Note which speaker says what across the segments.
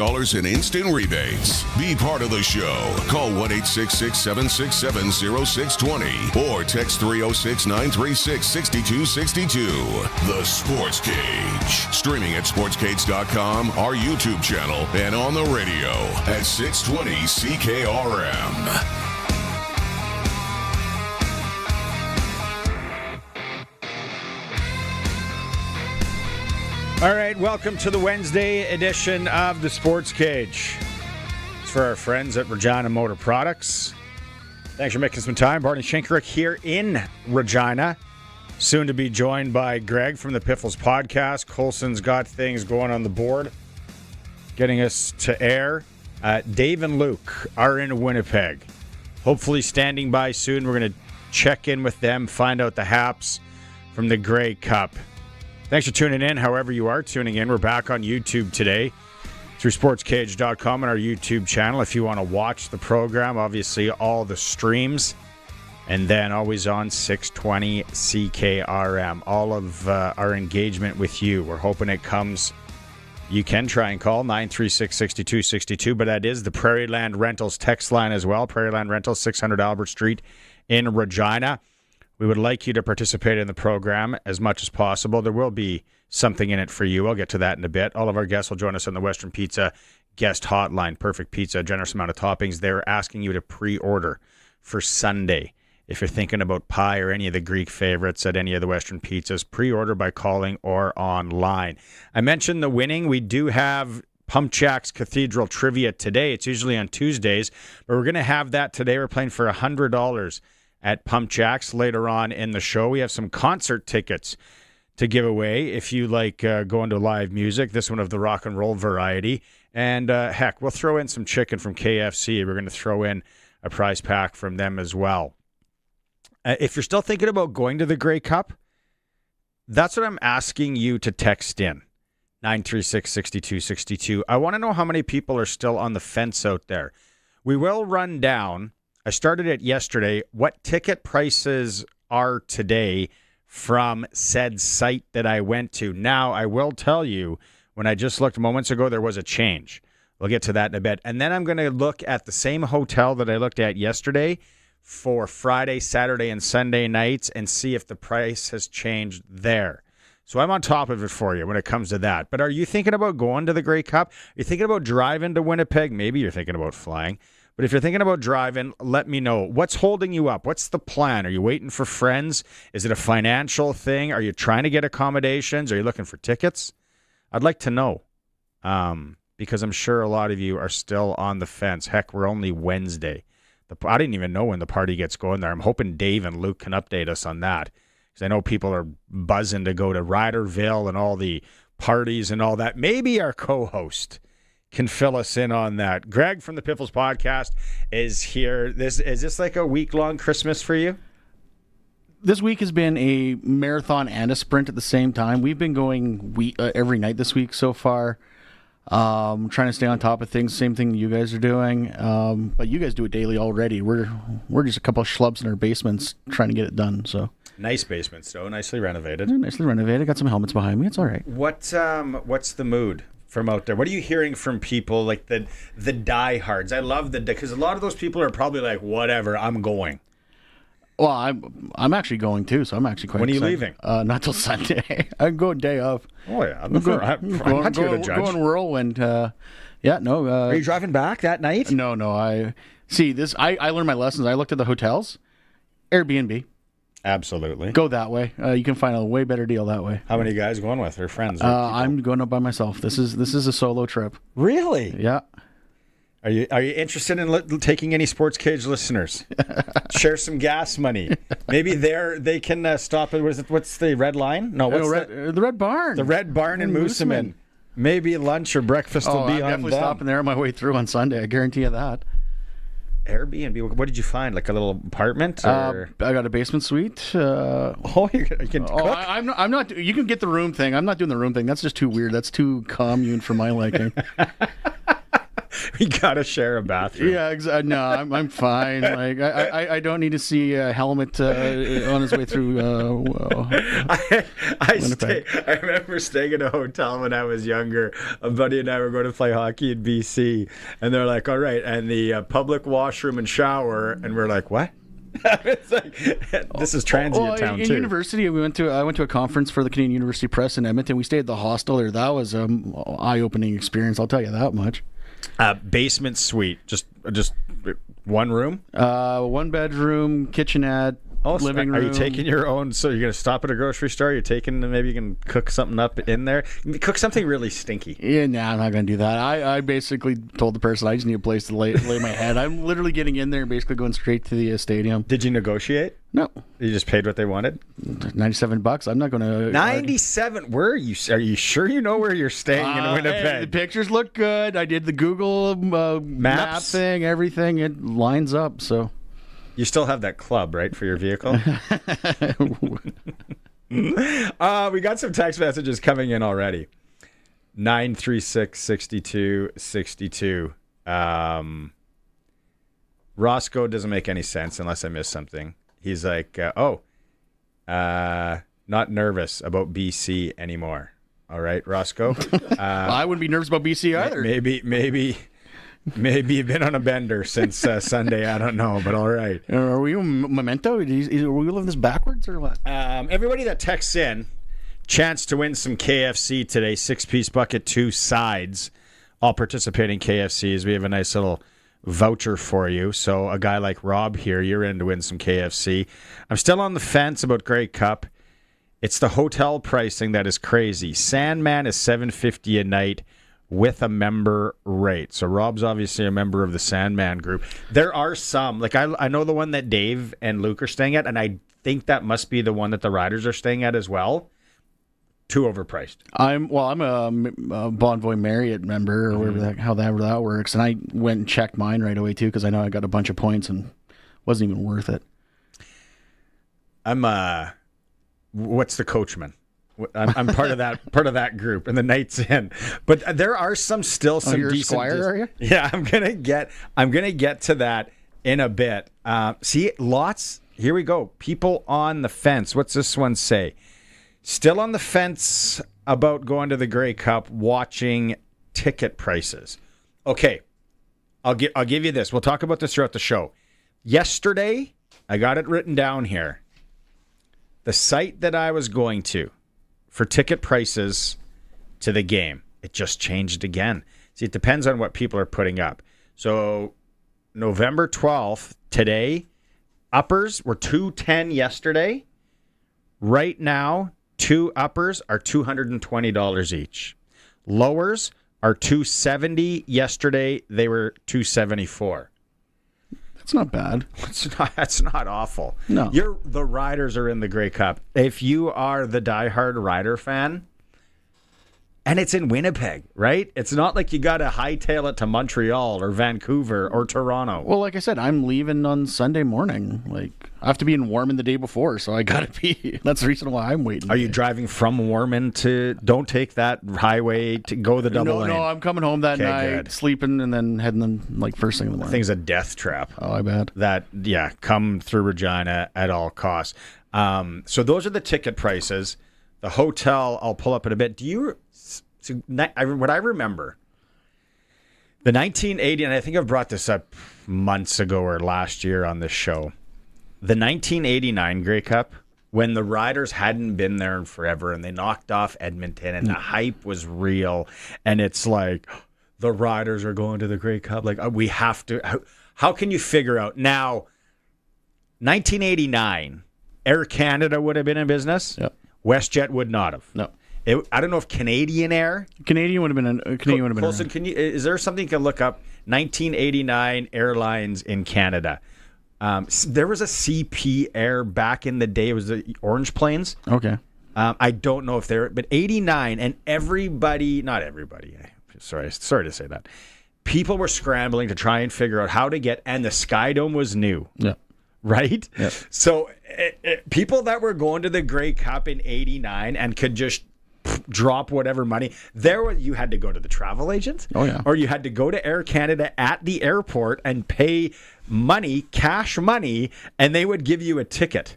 Speaker 1: in instant rebates. Be part of the show. Call 1-866-767-0620 or text 306-936-6262. The Sports Cage. Streaming at sportscage.com, our YouTube channel, and on the radio at 620 CKRM.
Speaker 2: All right, welcome to the Wednesday edition of the Sports Cage. It's for our friends at Regina Motor Products. Thanks for making some time. Barney Shinkaruk here in Regina. Soon to be joined by Greg from the Piffles podcast. Colson's got things going on the board, getting us to air. Dave and Luke are in Winnipeg. Hopefully standing by soon. We're going to check in with them, find out the haps from the Grey Cup. Thanks for tuning in, however you are tuning in. We're back on YouTube today through sportscage.com and our YouTube channel. If you want to watch the program, obviously all the streams. And then always on 620 CKRM. All of our engagement with you. We're hoping it comes. You can try and call 936-6262, but that is the Prairie Land Rentals text line as well. Prairie Land Rentals, 600 Albert Street in Regina. We would like you to participate in the program as much as possible. There will be something in it for you. I'll get to that in a bit. All of our guests will join us on the Western Pizza guest hotline. Perfect pizza, generous amount of toppings. They're asking you to pre-order for Sunday. If you're thinking about pie or any of the Greek favorites at any of the Western Pizzas, pre-order by calling or online. I mentioned the winning. We do have Pump Jack's Cathedral Trivia today. It's usually on Tuesdays, but we're going to have that today. We're playing for $100 at Pump Jack's later on in the show. We have some concert tickets to give away if you like going to live music, this one of the rock and roll variety. And heck, we'll throw in some chicken from KFC. We're going to throw in a prize pack from them as well. If you're still thinking about going to the Grey Cup, that's what I'm asking you to text in. 936-6262. I want to know how many people are still on the fence out there. We will run down, I started it yesterday, what ticket prices are today from said site that I went to. Now, I will tell you, when I just looked moments ago, there was a change. We'll get to that in a bit. And then I'm going to look at the same hotel that I looked at yesterday for Friday, Saturday, and Sunday nights and see if the price has changed there. So I'm on top of it for you when it comes to that. But are you thinking about going to the Grey Cup? Are you thinking about driving to Winnipeg? Maybe you're thinking about flying. But if you're thinking about driving, let me know. What's holding you up? What's the plan? Are you waiting for friends? Is it a financial thing? Are you trying to get accommodations? Are you looking for tickets? I'd like to know because I'm sure a lot of you are still on the fence. Heck, we're only Wednesday. I didn't even know when the party gets going there. I'm hoping Dave and Luke can update us on that because I know people are buzzing to go to Riderville and all the parties and all that. Maybe our co-host can fill us in on that. Greg from the Piffles podcast is here. Is this like a week-long Christmas for you?
Speaker 3: This week has been a marathon and a sprint at the same time. We've been going every night this week so far. Trying to stay on top of things. Same thing you guys are doing. But you guys do it daily already. We're just a couple of schlubs in our basements trying to get it done. So
Speaker 2: nice basement, so nicely renovated.
Speaker 3: Yeah, nicely renovated. Got some helmets behind me. It's all right.
Speaker 2: What's the mood from out there? What are you hearing from people like the diehards? I love because a lot of those people are probably like, whatever, I'm going.
Speaker 3: Well, I'm actually going too, so I'm actually quite excited.
Speaker 2: When are you leaving?
Speaker 3: Not till Sunday. I'm going day of.
Speaker 2: Oh yeah, I'm not here to judge.
Speaker 3: Going whirlwind. Yeah, no.
Speaker 2: Are you driving back that night?
Speaker 3: No. I learned my lessons. I looked at the hotels, Airbnb.
Speaker 2: Absolutely.
Speaker 3: Go that way. You can find a way better deal that way.
Speaker 2: How many guys going with? Or friends?
Speaker 3: I'm going up by myself. This is a solo trip.
Speaker 2: Really?
Speaker 3: Yeah.
Speaker 2: Are you interested in taking any Sports Cage listeners? Share some gas money. Maybe they can stop at what's the Red Line? No,
Speaker 3: the Red Barn.
Speaker 2: The Red Barn in Moosomin. Maybe lunch or breakfast will be on them.
Speaker 3: I'm definitely stopping there on my way through on Sunday. I guarantee you that.
Speaker 2: Airbnb. What did you find? Like a little apartment? Or?
Speaker 3: I got a basement suite.
Speaker 2: You can cook?
Speaker 3: I'm not. You can get the room thing. I'm not doing the room thing. That's just too weird. That's too commune for my liking.
Speaker 2: We gotta share a bathroom.
Speaker 3: Yeah, no, I'm fine. Like I don't need to see a helmet on his way through.
Speaker 2: I remember staying in a hotel when I was younger. A buddy and I were going to play hockey in BC, and they're like, "All right," and the public washroom and shower, and we're like, "What?" It's like, this is transient town
Speaker 3: in
Speaker 2: too.
Speaker 3: University, I went to a conference for the Canadian University Press in Edmonton. We stayed at the hostel there. That was an eye-opening experience. I'll tell you that much.
Speaker 2: Basement suite, just one room,
Speaker 3: 1 bedroom, kitchenette, living room.
Speaker 2: Are you taking your own? So you're gonna stop at a grocery store? You're taking, maybe you can cook something up in there. Cook something really stinky.
Speaker 3: Yeah, I'm not gonna do that. I basically told the person I just need a place to lay my head. I'm literally getting in there and basically going straight to the stadium.
Speaker 2: Did you negotiate?
Speaker 3: No.
Speaker 2: You just paid what they wanted?
Speaker 3: $97. I'm not gonna.
Speaker 2: 97. Where are you? Are you sure you know where you're staying in Winnipeg?
Speaker 3: Hey, the pictures look good. I did the Google map thing. Everything, it lines up. So.
Speaker 2: You still have that club, right, for your vehicle? We got some text messages coming in already. 936-6262. Roscoe doesn't make any sense unless I missed something. He's like, not nervous about BC anymore. All right, Roscoe.
Speaker 3: I wouldn't be nervous about BC either.
Speaker 2: Maybe you've been on a bender since Sunday. I don't know, but all right.
Speaker 3: Are we Memento? Are we living this backwards or what?
Speaker 2: Everybody that texts in, chance to win some KFC today. 6-piece bucket, 2 sides. All participating KFCs. We have a nice little voucher for you. So a guy like Rob here, you're in to win some KFC. I'm still on the fence about Grey Cup. It's the hotel pricing that is crazy. Sandman is $750 a night with a member rate. So Rob's obviously a member of the Sandman group. There are some, like I know the one that Dave and Luke are staying at, and I think that must be the one that the Riders are staying at as well. Too overpriced. I'm
Speaker 3: a Bonvoy Marriott member, or whatever however that works, and I went and checked mine right away too because I know I got a bunch of points and wasn't even worth it.
Speaker 2: What's the coachman? I'm part of that group, and the night's in. But there are some
Speaker 3: you're
Speaker 2: decent.
Speaker 3: Squire, are you?
Speaker 2: Yeah, I'm gonna get to that in a bit. See, lots. Here we go. People on the fence. What's this one say? Still on the fence about going to the Grey Cup. Watching ticket prices. Okay, I'll give you this. We'll talk about this throughout the show. Yesterday, I got it written down here. The site that I was going to for ticket prices to the game, it just changed again. See, it depends on what people are putting up. So November 12th, today, uppers were $210 yesterday. Right now, 2 uppers are $220 each. Lowers are $270 yesterday. They were $274.
Speaker 3: That's not bad.
Speaker 2: That's not awful.
Speaker 3: No.
Speaker 2: The Riders are in the Grey Cup. If you are the diehard Rider fan, and it's in Winnipeg, right? It's not like you got to hightail it to Montreal or Vancouver or Toronto.
Speaker 3: Well, like I said, I'm leaving on Sunday morning. Like, I have to be in Warman the day before, so I got to be. That's the reason why I'm waiting.
Speaker 2: Are you driving from Warman to? Don't take that highway to go the double lane.
Speaker 3: No, I'm coming home that night,
Speaker 2: good.
Speaker 3: Sleeping, and then heading in like first thing in the morning.
Speaker 2: The thing's a death trap.
Speaker 3: Oh, I bet.
Speaker 2: Come through Regina at all costs. So those are the ticket prices. The hotel, I'll pull up in a bit. What I remember, the 1980, and I think I've brought this up months ago or last year on this show, the 1989 Grey Cup, when the Riders hadn't been there in forever and they knocked off Edmonton and the hype was real, and it's like, the Riders are going to the Grey Cup. Like, we have to. How can you figure out now? 1989, Air Canada would have been in business.
Speaker 3: Yep.
Speaker 2: WestJet would not have.
Speaker 3: No.
Speaker 2: I don't know if Canadian would have been.
Speaker 3: Colson,
Speaker 2: is there something you can look up? 1989 airlines in Canada. There was a CP Air back in the day. It was the Orange Planes.
Speaker 3: Okay.
Speaker 2: I don't know if but 89 and not everybody. Sorry to say that. People were scrambling to try and figure out how to get, and the Sky Dome was new.
Speaker 3: Yeah.
Speaker 2: Right?
Speaker 3: Yep.
Speaker 2: So people that were going to the Grey Cup in 89 and could just drop whatever money. You had to go to the travel agent, or you had to go to Air Canada at the airport and pay money, cash money, and they would give you a ticket.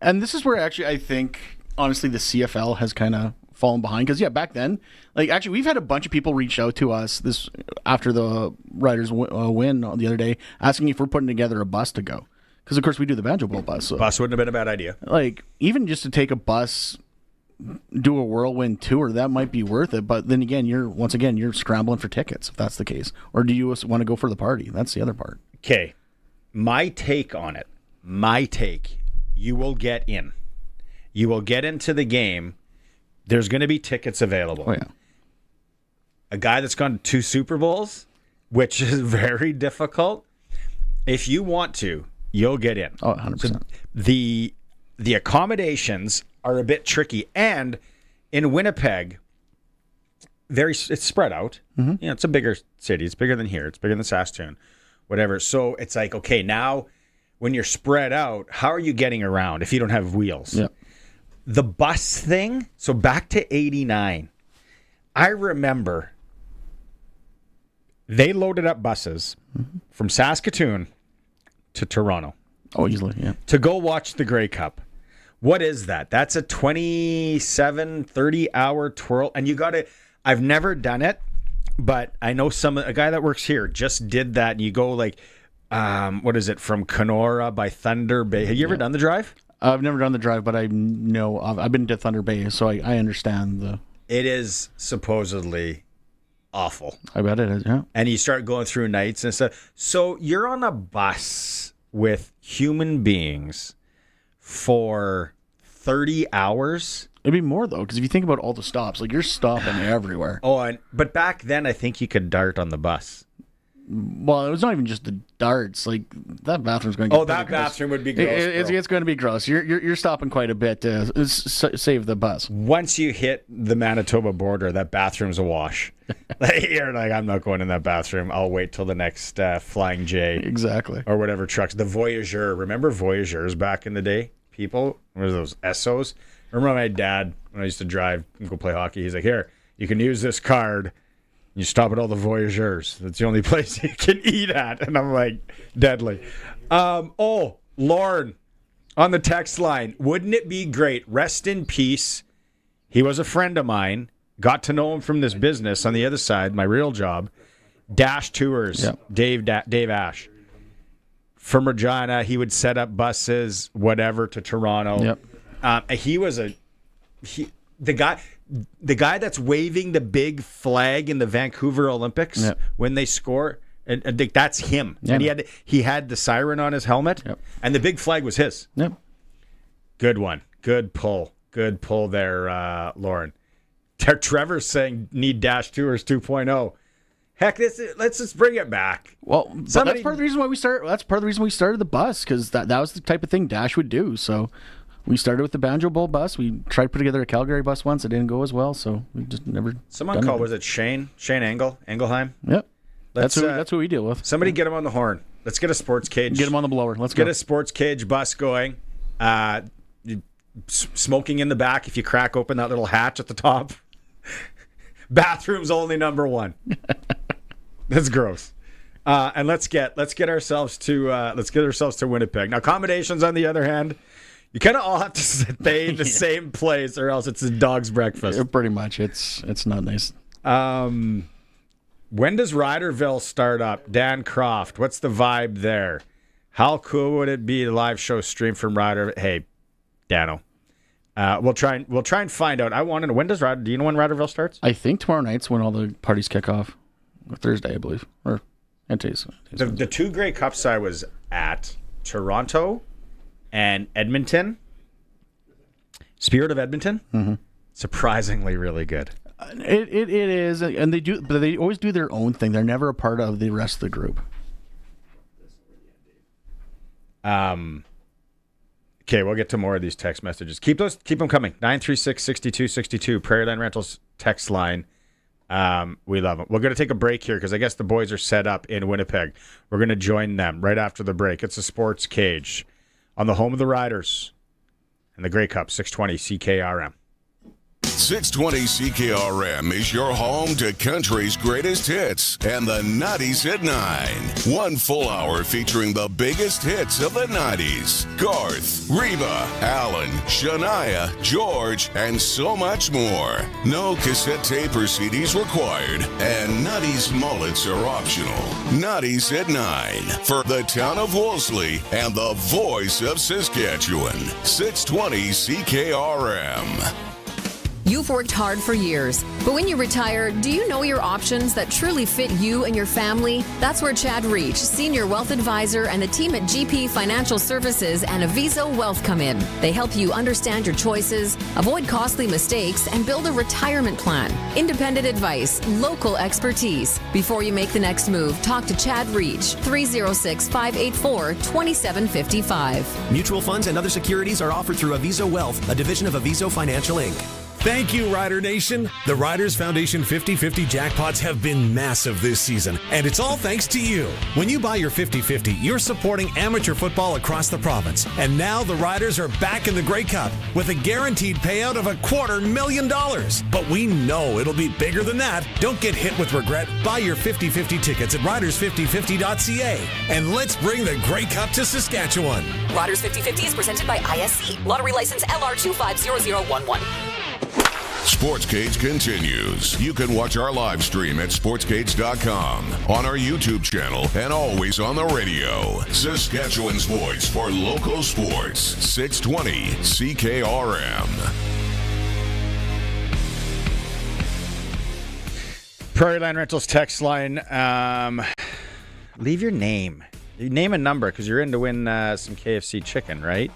Speaker 3: And this is where actually I think, honestly, the CFL has kind of fallen behind. Because, back then, actually, we've had a bunch of people reach out to us after the Riders win the other day, asking if we're putting together a bus to go. Because, of course, we do the Banjo Bowl bus. So,
Speaker 2: bus wouldn't have been a bad idea.
Speaker 3: Even just to take a bus, do a whirlwind tour, that might be worth it. But then again, you're scrambling for tickets if that's the case. Or do you want to go for the party? That's the other part.
Speaker 2: Okay. My take on it. You will get in. You will get into the game. There's going to be tickets available.
Speaker 3: Oh, yeah.
Speaker 2: A guy that's gone to 2 Super Bowls, which is very difficult. If you want to, you'll get in.
Speaker 3: Oh, 100%.
Speaker 2: So the accommodations are a bit tricky. And in Winnipeg, it's spread out.
Speaker 3: Mm-hmm.
Speaker 2: It's a bigger city. It's bigger than here. It's bigger than Saskatchewan, whatever. So it's like, okay, now when you're spread out, how are you getting around if you don't have wheels?
Speaker 3: Yeah.
Speaker 2: The bus thing, so back to 89, I remember they loaded up buses from Saskatoon to Toronto.
Speaker 3: Oh, easily, yeah.
Speaker 2: To go watch the Grey Cup. What is that? That's a 27, 30-hour twirl. And I've never done it, but I know a guy that works here just did that. And you go what is it, from Kenora by Thunder Bay. Have you ever done the drive?
Speaker 3: I've never done the drive, but I know I've been to Thunder Bay, so I understand the.
Speaker 2: It is supposedly awful.
Speaker 3: I bet it is, yeah.
Speaker 2: And you start going through nights and stuff. So you're on a bus with human beings for 30 hours.
Speaker 3: It'd be more, though, because if you think about all the stops, you're stopping everywhere.
Speaker 2: But back then, I think you could dart on the bus.
Speaker 3: Well, it was not even just the darts. That bathroom's going to get
Speaker 2: that bathroom would be gross.
Speaker 3: It's going to be gross. You're stopping quite a bit to save the bus.
Speaker 2: Once you hit the Manitoba border, that bathroom's a wash. You're like, I'm not going in that bathroom. I'll wait till the next Flying J.
Speaker 3: Exactly.
Speaker 2: Or whatever trucks. The Voyageur. Remember Voyageurs back in the day? People? What were those Essos? I remember my dad, when I used to drive and go play hockey, he's like, here, you can use this card. You stop at all the Voyageurs. That's the only place you can eat at. And I'm like, deadly. Lauren on the text line. Wouldn't it be great? Rest in peace. He was a friend of mine. Got to know him from this business on the other side, my real job. Dash Tours, yep. Dave Ash. From Regina, he would set up buses, whatever, to Toronto.
Speaker 3: Yep.
Speaker 2: He was the guy that's waving the big flag in the Vancouver Olympics when they score, and that's him.
Speaker 3: Yeah.
Speaker 2: And he had the siren on his helmet, and the big flag was his.
Speaker 3: Yep.
Speaker 2: Good one. Good pull there, Lauren. Trevor's saying need Dash Tours 2.0. Heck, let's just bring it back.
Speaker 3: Well, that's part of the reason why we started. That's part of the reason we started the bus, because that was the type of thing Dash would do. So. We started with the Banjo Bowl bus. We tried to put together a Calgary bus once. It didn't go as well, so we just never.
Speaker 2: Someone called. Was it Shane Engelheim?
Speaker 3: Yep. That's who we deal with.
Speaker 2: Somebody get him on the horn. Let's get a sports cage.
Speaker 3: Get him on the blower. Let's
Speaker 2: get a sports cage bus going. Smoking in the back if you crack open that little hatch at the top. Bathroom's only number 1. That's gross. And let's get ourselves to Winnipeg. Now, accommodations on the other hand. You kind of all have to stay in the same place, or else it's a dog's breakfast.
Speaker 3: Pretty much, it's not nice.
Speaker 2: When does Riderville start up? Dan Croft, what's the vibe there? How cool would it be to live show stream from Rider? Hey, Dano, we'll try and find out. I want to know, when does Rider? Do you know when Riderville starts?
Speaker 3: I think tomorrow night's when all the parties kick off. Thursday, I believe, or today's
Speaker 2: the 2 Grey Cups I was at Toronto. And Edmonton, Spirit of Edmonton, surprisingly really good.
Speaker 3: It is, and they always do their own thing. They're never a part of the rest of the group.
Speaker 2: Okay, we'll get to more of these text messages. Keep them coming. 936-6262, Prairie Land Rentals text line. We love them. We're going to take a break here because I guess the boys are set up in Winnipeg. We're going to join them right after the break. It's a Sports Cage on the home of the Riders and the Grey Cup, 620 CKRM.
Speaker 1: 620 CKRM is your home to country's greatest hits and the 90s at 9. One full hour featuring the biggest hits of the 90s. Garth, Reba, Alan, Shania, George, and so much more. No cassette tape or CDs required, and 90s mullets are optional. 90s at 9 for the town of Wolseley and the voice of Saskatchewan. 620 CKRM.
Speaker 4: You've worked hard for years, but when you retire, do you know your options that truly fit you and your family? That's where Chad Reach, Senior Wealth Advisor, and the team at GP Financial Services and Aviso Wealth come in. They help you understand your choices, avoid costly mistakes, and build a retirement plan. Independent advice, local expertise. Before you make the next move, talk to Chad Reach, 306-584-2755.
Speaker 5: Mutual funds and other securities are offered through Aviso Wealth, a division of Aviso Financial Inc.
Speaker 6: Thank you, Rider Nation. The Riders Foundation 50-50 jackpots have been massive this season, and it's all thanks to you. When you buy your 50-50, you're supporting amateur football across the province. And now the Riders are back in the Grey Cup with a guaranteed payout of $250,000. But we know it'll be bigger than that. Don't get hit with regret. Buy your 50-50 tickets at riders5050.ca. And let's bring the Grey Cup to Saskatchewan.
Speaker 7: Riders 50-50 is presented by ISC. Lottery license LR250011.
Speaker 1: Sportscage continues. You can watch our live stream at sportscage.com, on our YouTube channel, and always on the radio. Saskatchewan's voice for local sports. 620 CKRM.
Speaker 2: Prairie Land Rentals text line. Leave your name. You name a number because you're in to win some KFC chicken, right?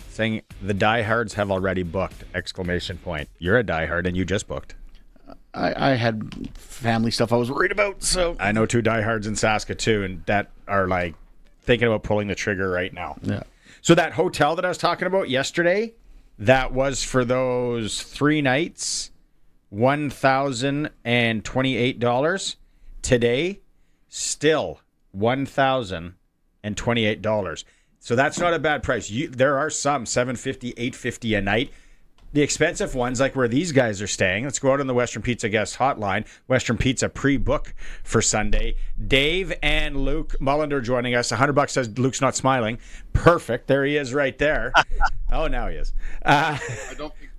Speaker 2: Saying the diehards have already booked! Exclamation point. You're a diehard and you just booked.
Speaker 3: I had family stuff I was worried about, so
Speaker 2: I know 2 diehards in Saskatoon that are like thinking about pulling the trigger right now.
Speaker 3: yeah.
Speaker 2: So that hotel that I was talking about yesterday, that was for those 3 nights, $1,028. Today, still $1,028. So that's not a bad price. There are some $750, $850 a night. The expensive ones, like where these guys are staying, let's go out on the Western Pizza guest hotline. Western Pizza pre-book for Sunday. Dave and Luke Mullinder joining us. $100 says Luke's not smiling. Perfect. There he is right there. Oh, now he is.
Speaker 8: I don't think.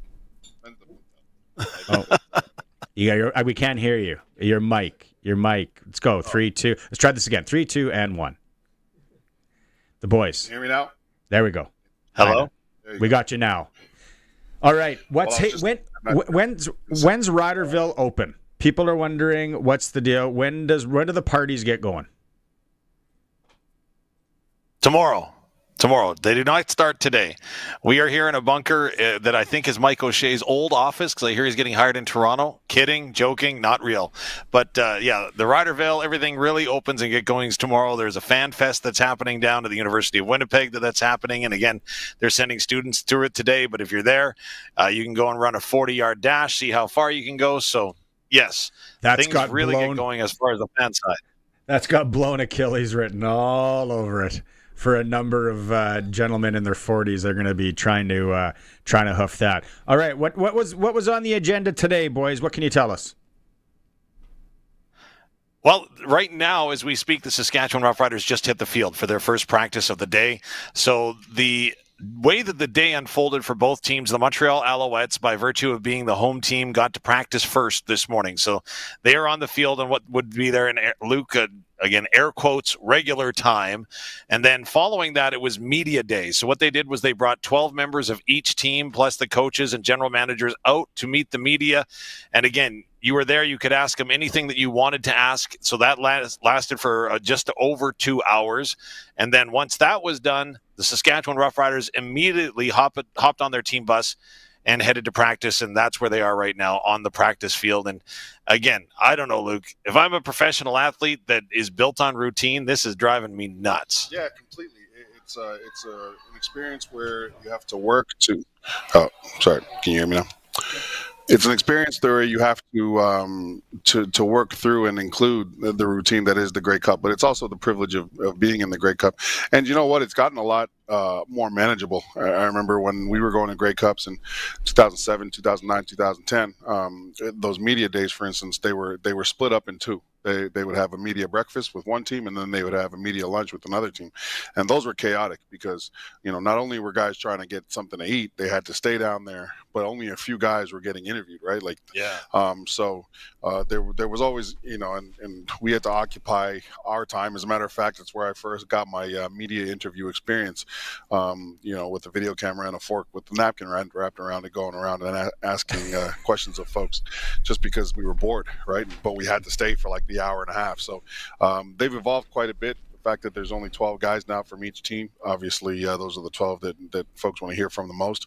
Speaker 2: We can't hear you. Your mic. Let's go. 3, 2. Let's try this again. 3, 2, and 1. The boys.
Speaker 8: Can you hear me now?
Speaker 2: There we go.
Speaker 8: Hello?
Speaker 2: We got you now. All right. When's Riderville open? People are wondering what's the deal. When do the parties get going?
Speaker 9: Tomorrow. They do not start today. We are here in a bunker that I think is Mike O'Shea's old office because I hear he's getting hired in Toronto. Kidding, joking, not real. But the Riderville, everything really opens and get going tomorrow. There's a fan fest that's happening down to the University of Winnipeg that's happening. And again, they're sending students through it today. But if you're there, you can go and run a 40-yard dash, see how far you can go. So, yes, things really get going as far as the fan side.
Speaker 2: That's got blown Achilles written all over it. For a number of gentlemen in their 40s, they're going to be trying to hoof that. All right, what was on the agenda today, boys? What can you tell us?
Speaker 9: Well, right now, as we speak, the Saskatchewan Roughriders just hit the field for their first practice of the day. So the way that the day unfolded for both teams, the Montreal Alouettes, by virtue of being the home team, got to practice first this morning. So they are on the field in what would be there in Luke, again, air quotes, regular time. And then following that, it was media day. So what they did was they brought 12 members of each team, plus the coaches and general managers, out to meet the media. And again, you were there. You could ask them anything that you wanted to ask. So that lasted for just over 2 hours. And then once that was done, the Saskatchewan Roughriders immediately hopped on their team bus and headed to practice, and that's where they are right now on the practice field. And again, I don't know, Luke, if I'm a professional athlete that is built on routine, this is driving me nuts.
Speaker 8: Yeah, completely. It's an experience where you have to work to. Oh, sorry. Can you hear me now? It's an experience where you have to work through and include the routine that is the Grey Cup, but it's also the privilege of being in the Grey Cup. And you know what? It's gotten a lot more manageable. I remember when we were going to Grey Cups in 2007, 2009, 2010. Those media days, for instance, they were split up in two. They would have a media breakfast with one team, and then they would have a media lunch with another team. And those were chaotic because, not only were guys trying to get something to eat, they had to stay down there, but only a few guys were getting interviewed, right? So there was always, and we had to occupy our time. As a matter of fact, it's where I first got my media interview experience, with a video camera and a fork with the napkin wrapped around it, going around and asking questions of folks just because we were bored, right? But we had to stay for like the hour and a half. So they've evolved quite a bit. The fact that there's only 12 guys now from each team, obviously those are the 12 that folks want to hear from the most.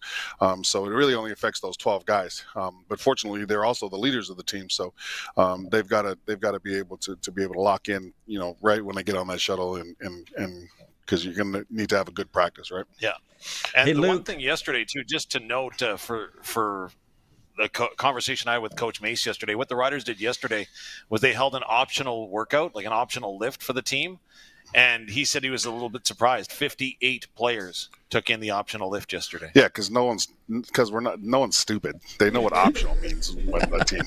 Speaker 8: So it really only affects those 12 guys. But fortunately, they're also the leaders of the team. So they've got to be able to lock in, right when they get on that shuttle and because you're going to need to have a good practice, right?
Speaker 9: Yeah. And
Speaker 2: Hey,
Speaker 9: the
Speaker 2: Luke.
Speaker 9: one thing yesterday too, just to note for the conversation I had with Coach Mace yesterday, what the Riders did yesterday was they held an optional workout, like an optional lift for the team. And he said he was a little bit surprised. 58 players took in the optional lift yesterday.
Speaker 8: Yeah, because no one's stupid. They know what optional means when a team.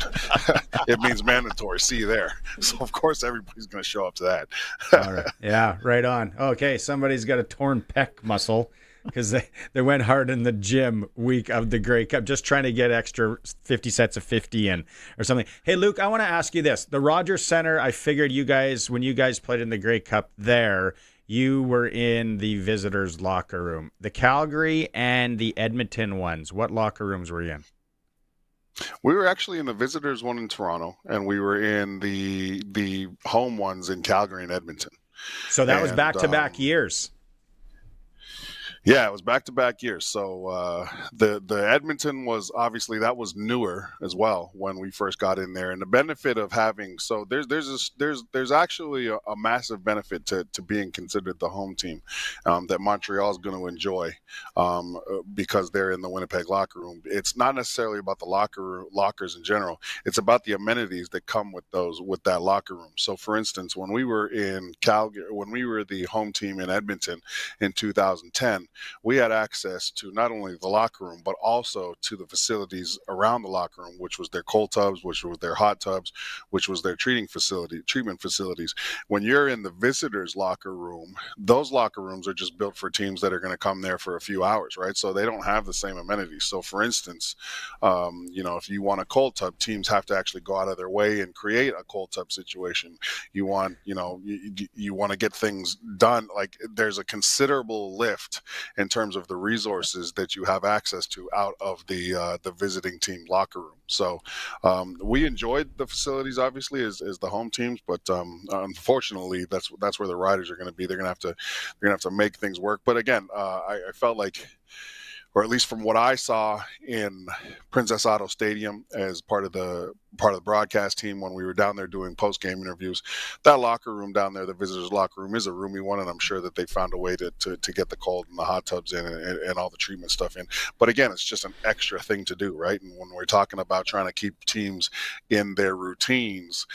Speaker 8: It means mandatory. See you there. So of course everybody's going to show up to that.
Speaker 2: All right. Yeah, right on. Okay, somebody's got a torn pec muscle because they went hard in the gym week of the Grey Cup, just trying to get extra 50 sets of 50 in or something. Hey, Luke, I want to ask you this. The Rogers Center, I figured when you guys played in the Grey Cup there, you were in the visitors' locker room. The Calgary and the Edmonton ones, what locker rooms were you in?
Speaker 8: We were actually in the visitors one in Toronto, and we were in the home ones in Calgary and Edmonton.
Speaker 2: So that was back-to-back years.
Speaker 8: Yeah, it was back-to-back years. So the Edmonton was obviously that was newer as well when we first got in there, and the benefit of having there's actually a massive benefit to being considered the home team that Montreal is going to enjoy because they're in the Winnipeg locker room. It's not necessarily about the lockers in general. It's about the amenities that come with that locker room. So, for instance, when we were in Calgary, when we were the home team in Edmonton in 2010. We had access to not only the locker room, but also to the facilities around the locker room, which was their cold tubs, which was their hot tubs, which was their treatment facilities. When you're in the visitors' locker room, those locker rooms are just built for teams that are going to come there for a few hours, right? So they don't have the same amenities. So, for instance, if you want a cold tub, teams have to actually go out of their way and create a cold tub situation. You want, you want to get things done. Like there's a considerable lift in terms of the resources that you have access to out of the visiting team locker room. So we enjoyed the facilities, obviously, as the home teams, but unfortunately, that's where the Riders are going to be. They're going to have to make things work. But again, I felt like, or at least from what I saw in Princess Auto Stadium as part of the broadcast team when we were down there doing post-game interviews, that locker room down there, the visitors' locker room, is a roomy one, and I'm sure that they found a way to get the cold and the hot tubs in and all the treatment stuff in. But again, it's just an extra thing to do, right? And when we're talking about trying to keep teams in their routines,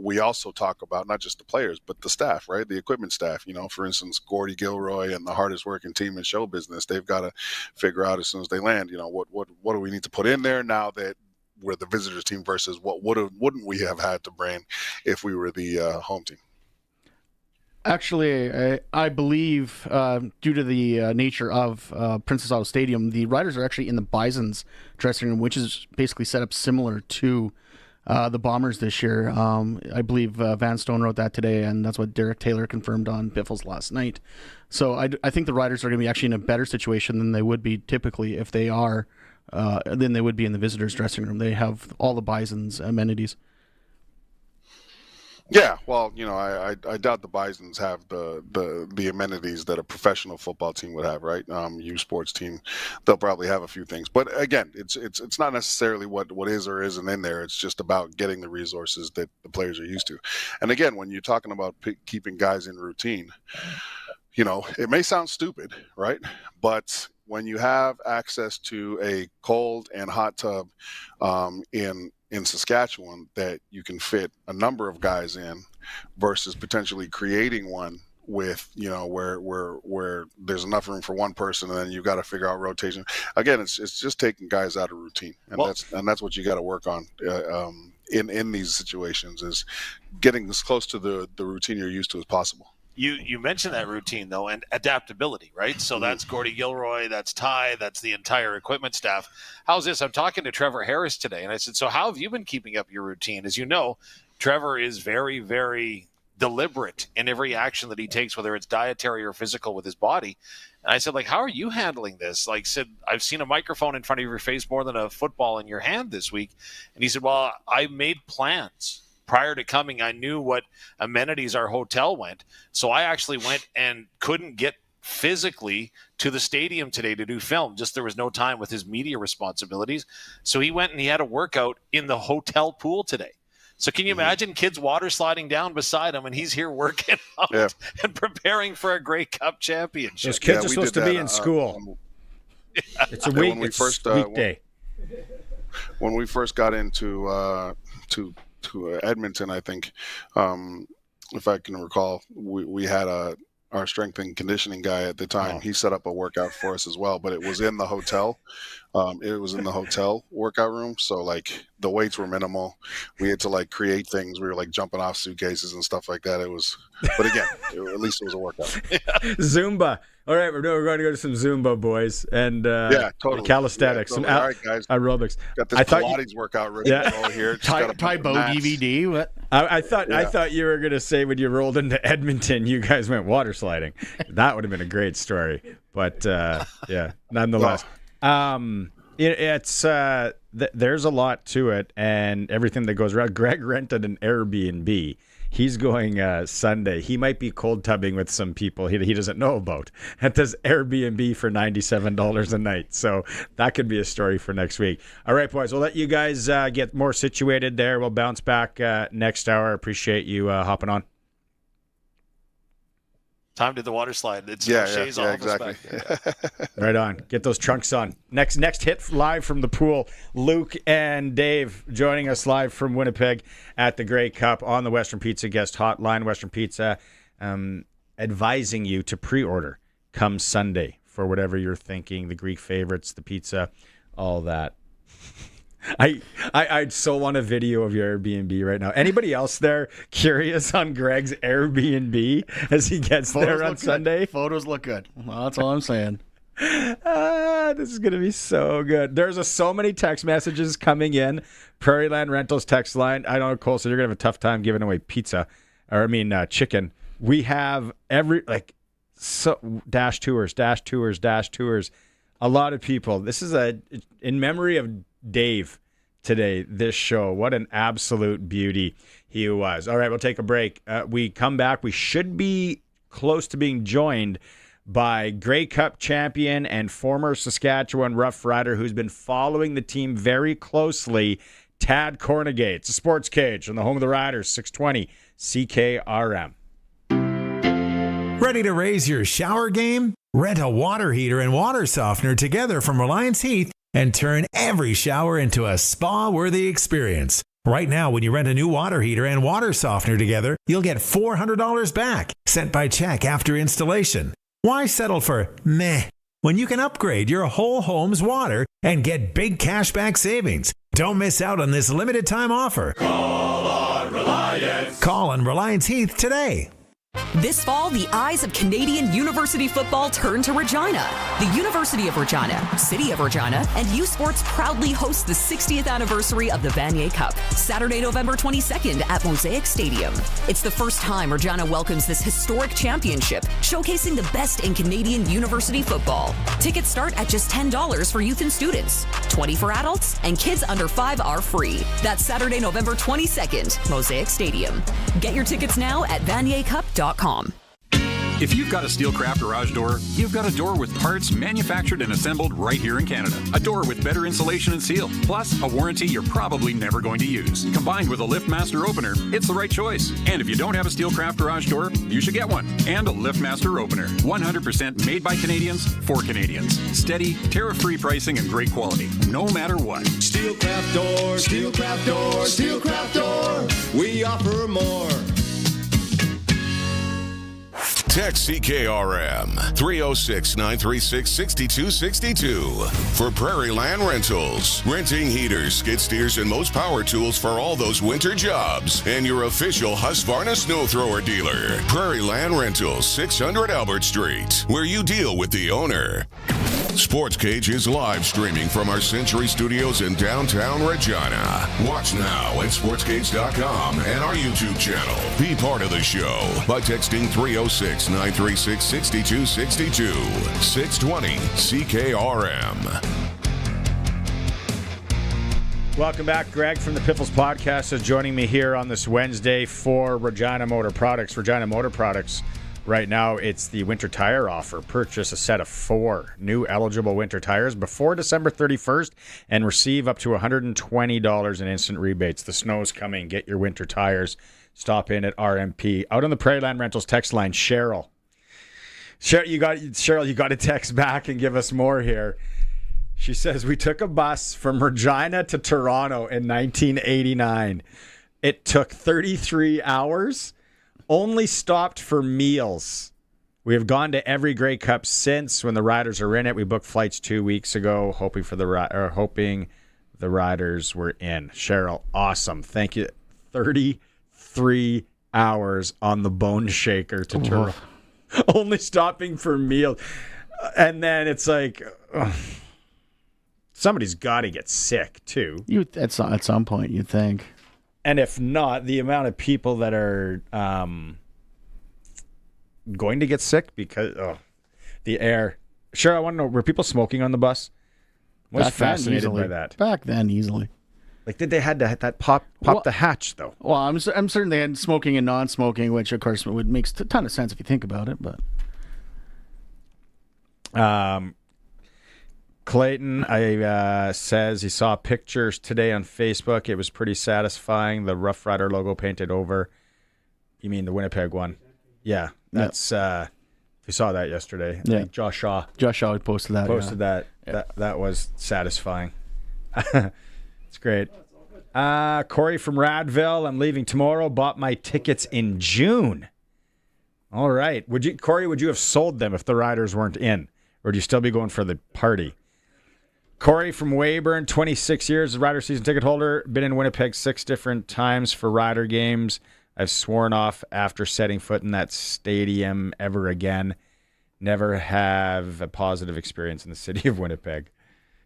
Speaker 8: we also talk about not just the players, but the staff, right? The equipment staff. For instance, Gordy Gilroy and the hardest working team in show business, they've got to figure out as soon as they land, what do we need to put in there now that we're the visitors team versus what wouldn't we have had to bring if we were the home team?
Speaker 3: Actually, I believe due to the nature of Princess Auto Stadium, the Riders are actually in the Bison's dressing room, which is basically set up similar to the Bombers this year. I believe Van Stone wrote that today, and that's what Derek Taylor confirmed on Biffles last night. So I think the Riders are going to be actually in a better situation than they would be typically if they are than they would be in the visitors' dressing room. They have all the Bison's amenities.
Speaker 8: Yeah, well, I doubt the Bisons have the amenities that a professional football team would have, right? U Sports team, they'll probably have a few things, but again, it's not necessarily what is or isn't in there. It's just about getting the resources that the players are used to. And again, when you're talking about keeping guys in routine, it may sound stupid, right? But when you have access to a cold and hot tub in Saskatchewan that you can fit a number of guys in versus potentially creating one with, you know, where there's enough room for one person and then you've got to figure out rotation. Again, it's just taking guys out of routine, and that's what you got to work on in these situations, is getting as close to the routine you're used to as possible.
Speaker 9: You mentioned that routine, though, and adaptability, right? So that's Gordy Gilroy, that's Ty, that's the entire equipment staff. How's this? I'm talking to Trevor Harris today, and I said, so how have you been keeping up your routine? As you know, Trevor is very, very deliberate in every action that he takes, whether it's dietary or physical with his body. And I said, like, how are you handling this? Like, said, I've seen a microphone in front of your face more than a football in your hand this week. And he said, well, I made plans. Prior to coming, I knew what amenities our hotel went. So I actually went and couldn't get physically to the stadium today to do film. Just there was no time with his media responsibilities. So he went and he had a workout in the hotel pool today. So can you imagine kids water sliding down beside him and he's here working out and preparing for a Grey Cup championship?
Speaker 2: Those kids are supposed to be in school. It's a week. It's weekday.
Speaker 8: When we first got into to Edmonton, I think, if I can recall, we had our strength and conditioning guy at the time. He set up a workout for us as well, but it was in the hotel. It was in the hotel workout room. So like the weights were minimal. We had to like create things. We were like jumping off suitcases and stuff like that. But again, at least it was a workout.
Speaker 2: Zumba. All right, we're going to go to some Zumba, boys, and
Speaker 8: totally.
Speaker 2: Calisthenics,
Speaker 8: Totally.
Speaker 2: some
Speaker 8: All right, guys.
Speaker 2: aerobics.
Speaker 8: Got this Pilates workout ready to go here.
Speaker 3: Ty Bo DVD. What?
Speaker 2: I thought you were going to say when you rolled into Edmonton, you guys went water sliding. That would have been a great story. But nonetheless, there's a lot to it, and everything that goes around. Greg rented an Airbnb. He's going Sunday. He might be cold tubbing with some people he doesn't know about at this Airbnb for $97 a night. So that could be a story for next week. All right, boys, we'll let you guys get more situated there. We'll bounce back next hour. Appreciate you hopping on.
Speaker 9: Time to the water slide. It's
Speaker 8: exactly.
Speaker 2: Right on. Get those trunks on. Next hit live from the pool. Luke and Dave joining us live from Winnipeg at the Grey Cup on the Western Pizza guest hotline. Western Pizza advising you to pre-order come Sunday for whatever you're thinking, the Greek favorites, the pizza, all that. I'd so want a video of your Airbnb right now. Anybody else there curious on Greg's Airbnb as he gets there on Sunday?
Speaker 3: Photos look good. Well, that's all I'm saying.
Speaker 2: This is going to be so good. There's so many text messages coming in. Prairie Land Rentals text line. I don't know, Cole, so you're going to have a tough time giving away pizza. Chicken. We have dash tours. A lot of people. This is in memory of Dave today, this show. What an absolute beauty he was. All right, we'll take a break. We come back. We should be close to being joined by Grey Cup champion and former Saskatchewan Roughrider who's been following the team very closely, Tad Kornegay. It's a Sports Cage on the home of the Riders, 620 CKRM.
Speaker 6: Ready to raise your shower game? Rent a water heater and water softener together from Reliance Heath and turn every shower into a spa-worthy experience. Right now, when you rent a new water heater and water softener together, you'll get $400 back, sent by check after installation. Why settle for meh when you can upgrade your whole home's water and get big cashback savings? Don't miss out on this limited time offer.
Speaker 1: Call on Reliance.
Speaker 6: Call on Reliance Heath today.
Speaker 7: This fall, the eyes of Canadian university football turn to Regina. The University of Regina, City of Regina, and U Sports proudly host the 60th anniversary of the Vanier Cup, Saturday, November 22nd at Mosaic Stadium. It's the first time Regina welcomes this historic championship, showcasing the best in Canadian university football. Tickets start at just $10 for youth and students, $20 for adults, and kids under 5 are free. That's Saturday, November 22nd, Mosaic Stadium. Get your tickets now at vaniercup.com.
Speaker 10: If you've got a Steelcraft garage door, you've got a door with parts manufactured and assembled right here in Canada. A door with better insulation and seal, plus a warranty you're probably never going to use. Combined with a LiftMaster opener, it's the right choice. And if you don't have a Steelcraft garage door, you should get one. And a LiftMaster opener. 100% made by Canadians for Canadians. Steady, tariff-free pricing and great quality, no matter what.
Speaker 11: Steelcraft door, Steelcraft door, Steelcraft door. We offer more.
Speaker 1: Text CKRM 306-936-6262 for Prairie Land Rentals. Renting heaters, skid steers, and most power tools for all those winter jobs. And your official Husqvarna snow thrower dealer. Prairie Land Rentals, 600 Albert Street, where you deal with the owner. Sportscage is live streaming from our Century Studios in downtown Regina. Watch now at sportscage.com and our YouTube channel. Be part of the show by texting 306-936-6262. 620 CKRM.
Speaker 2: Welcome back. Greg from the Piffles Podcast is joining me here on this Wednesday for Regina Motor Products. Regina Motor Products. Right now, it's the winter tire offer. Purchase a set of 4 new eligible winter tires before December 31st and receive up to $120 in instant rebates. The snow's coming. Get your winter tires. Stop in at RMP. Out on the Prairie Land Rentals text line, Cheryl, you got to text back and give us more here. She says, we took a bus from Regina to Toronto in 1989. It took 33 hours. Only stopped for meals. We have gone to every Grey Cup since. When the Riders are in it, we booked flights 2 weeks ago, hoping the Riders were in. Cheryl, awesome. Thank you. 33 hours on the Bone Shaker to Toronto. Only stopping for meals. And then it's like, somebody's got to get sick, too.
Speaker 3: At some point, you'd think.
Speaker 2: And if not, the amount of people that are going to get sick because the air. Sure, I want to know, were people smoking on the bus? I was fascinated by that.
Speaker 3: Back then, easily.
Speaker 2: Like, did they had to pop the hatch, though?
Speaker 3: Well, I'm certain they had smoking and non-smoking, which, of course, makes a ton of sense if you think about it. But Clayton says he saw pictures today on Facebook. It was pretty satisfying. The Rough Rider logo painted over. You mean the Winnipeg one? Yeah, that's. We saw that yesterday. Yeah,
Speaker 2: Josh Shaw
Speaker 3: posted that.
Speaker 2: That was satisfying. It's great. Corey from Radville. I'm leaving tomorrow. Bought my tickets in June. All right. Corey? Would you have sold them if the Riders weren't in, or would you still be going for the party? Corey from Weyburn, 26 years, Rider season ticket holder. Been in Winnipeg 6 different times for Rider games. I've sworn off after setting foot in that stadium ever again. Never have a positive experience in the city of Winnipeg.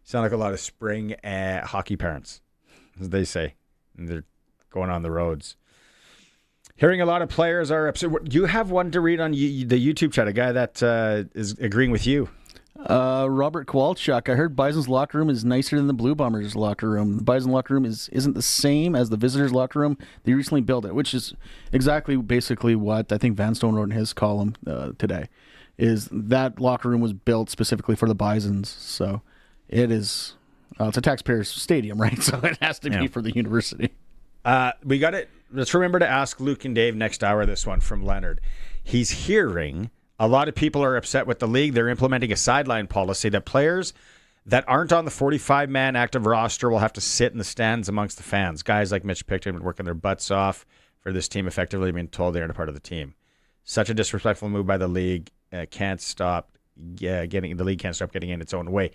Speaker 2: Sound like a lot of spring hockey parents, as they say. And they're going on the roads. Hearing a lot of players are upset. Do you have one to read on the YouTube chat? A guy that is agreeing with you.
Speaker 3: Robert Kowalchuk. I heard Bison's locker room is nicer than the Blue Bombers' locker room. The Bison locker room isn't the same as the visitors' locker room. They recently built it, which is basically what I think Van Stone wrote in his column today. Is that locker room was built specifically for the Bisons, so it is. It's a taxpayer's stadium, right? So it has to be for the university.
Speaker 2: We got it. Let's remember to ask Luke and Dave next hour. This one from Leonard. He's hearing. A lot of people are upset with the league. They're implementing a sideline policy that players that aren't on the 45-man active roster will have to sit in the stands amongst the fans. Guys like Mitch Picton working their butts off for this team, effectively being told they aren't a part of the team. Such a disrespectful move by the league. The league can't stop getting in its own way.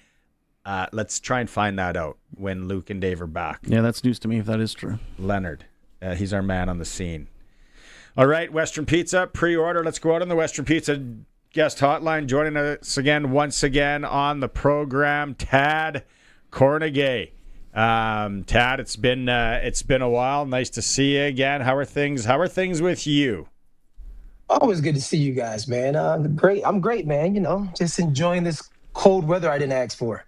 Speaker 2: Let's try and find that out when Luke and Dave are back.
Speaker 3: Yeah, that's news to me if that is true.
Speaker 2: Leonard, he's our man on the scene. All right, Western Pizza, pre-order. Let's go out on the Western Pizza guest hotline. Joining us once again on the program, Tad Kornegay. Tad, it's been a while. Nice to see you again. How are things? How are things with you?
Speaker 12: Always good to see you guys, man. Great. I'm great, man. Just enjoying this cold weather I didn't ask for.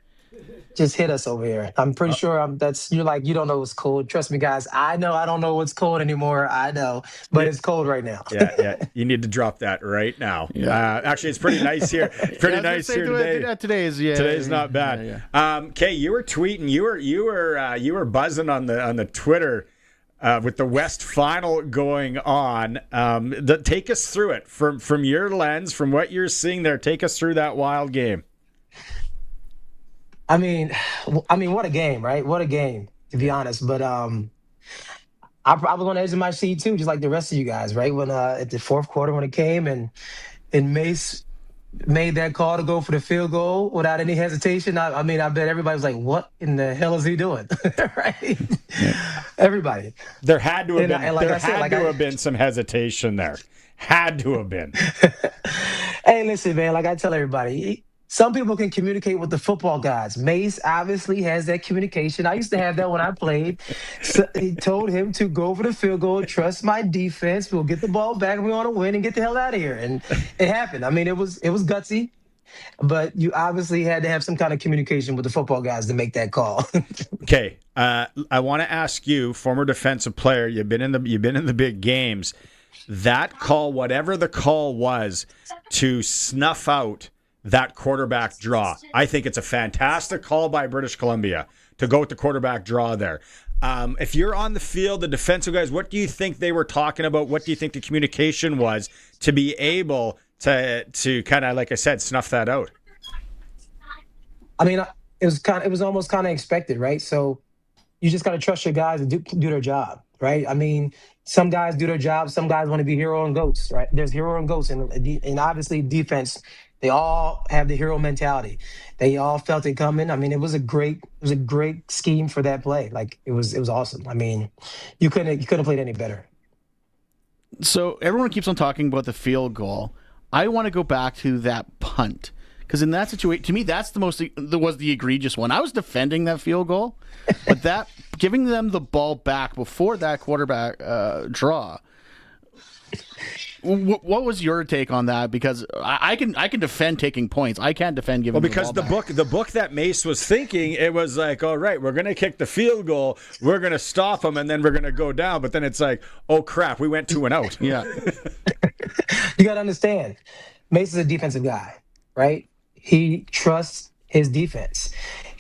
Speaker 12: just hit us over here. I'm pretty sure you're like, you don't know what's cold. Trust me, guys. I know I don't know what's cold anymore. I know, but it's cold right now.
Speaker 2: Yeah. You need to drop that right now.
Speaker 3: Yeah.
Speaker 2: Actually, it's pretty nice here. Pretty nice here today. Today's not bad. Kay, you were tweeting. You were buzzing on the Twitter with the West Final going on. Take us through it from your lens, from what you're seeing there. Take us through that wild game.
Speaker 12: I mean, what a game, right? What a game, to be honest. But I was on the edge of my seat too, just like the rest of you guys, right? When at the fourth quarter when it came and Mace made that call to go for the field goal without any hesitation. I bet everybody was like, "What in the hell is he doing?" Right? Everybody.
Speaker 2: There had to have been. Have been some hesitation there. Had to have been.
Speaker 12: Hey, listen, man. Like I tell everybody. Some people can communicate with the football guys. Mace obviously has that communication. I used to have that when I played. So he told him to go for the field goal, trust my defense. We'll get the ball back and we want to win and get the hell out of here. And it happened. I mean, it was gutsy, but you obviously had to have some kind of communication with the football guys to make that call.
Speaker 2: Okay, I want to ask you, former defensive player, you've been in the big games. That call, whatever the call was, to snuff out that quarterback draw. I think it's a fantastic call by British Columbia to go with the quarterback draw there. If you're on the field, the defensive guys, what do you think they were talking about? What do you think the communication was to be able to kind of, like I said, snuff that out?
Speaker 12: I mean, it was almost kind of expected, right? So you just got to trust your guys to do their job, right? I mean, some guys do their job. Some guys want to be hero and ghosts, right? There's hero and ghosts, and obviously defense. They all have the hero mentality. They all felt it coming. I mean, it was a great scheme for that play. Like it was awesome. I mean, you couldn't have played any better.
Speaker 3: So everyone keeps on talking about the field goal. I want to go back to that punt because in that situation, to me, that's was the egregious one. I was defending that field goal, but that giving them the ball back before that quarterback draw. What was your take on that? Because I can defend taking points. I can't defend giving. Well,
Speaker 2: because the book that Mace was thinking, it was like, all right, we're going to kick the field goal, we're going to stop them, and then we're going to go down. But then it's like, oh crap, we went 2 and out.
Speaker 3: Yeah.
Speaker 12: You got to understand, Mace is a defensive guy, right? He trusts his defense.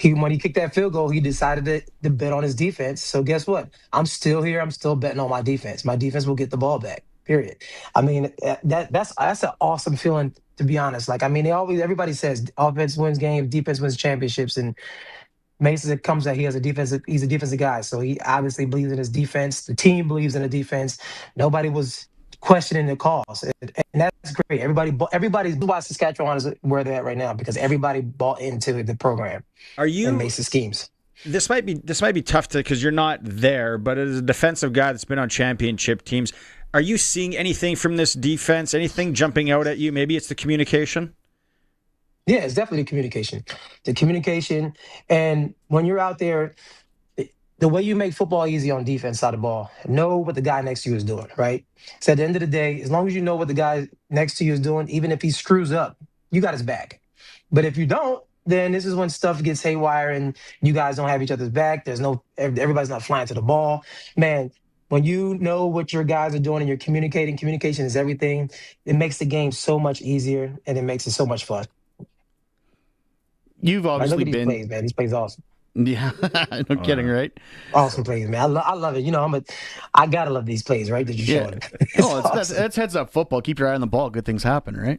Speaker 12: When he kicked that field goal, he decided to bet on his defense. So guess what? I'm still here. I'm still betting on my defense. My defense will get the ball back. Period. I mean, that's an awesome feeling, to be honest. Like, I mean, everybody says offense wins games, defense wins championships, and Mason comes out. He's a defensive guy, so he obviously believes in his defense. The team believes in the defense. Nobody was questioning the calls, and that's great. Everybody's why Saskatchewan is where they're at right now because everybody bought into the program. And Mason's schemes.
Speaker 2: This might be tough because you're not there, but as a defensive guy that's been on championship teams. Are you seeing anything from this defense? Anything jumping out at you? Maybe it's the communication?
Speaker 12: Yeah, it's definitely communication. The communication. And when you're out there, the way you make football easy on defense side of the ball, know what the guy next to you is doing, right? So at the end of the day, as long as you know what the guy next to you is doing, even if he screws up, you got his back. But if you don't, then this is when stuff gets haywire and you guys don't have each other's back. Everybody's not flying to the ball. Man, when you know what your guys are doing and you're communicating, communication is everything. It makes the game so much easier and it makes it so much fun.
Speaker 3: You've obviously
Speaker 12: these plays, man. These plays are awesome.
Speaker 3: Yeah, no kidding, right?
Speaker 12: Awesome plays, man. I love it. You know, I gotta love these plays, right? That you showed.
Speaker 3: That's heads up football. Keep your eye on the ball. Good things happen, right?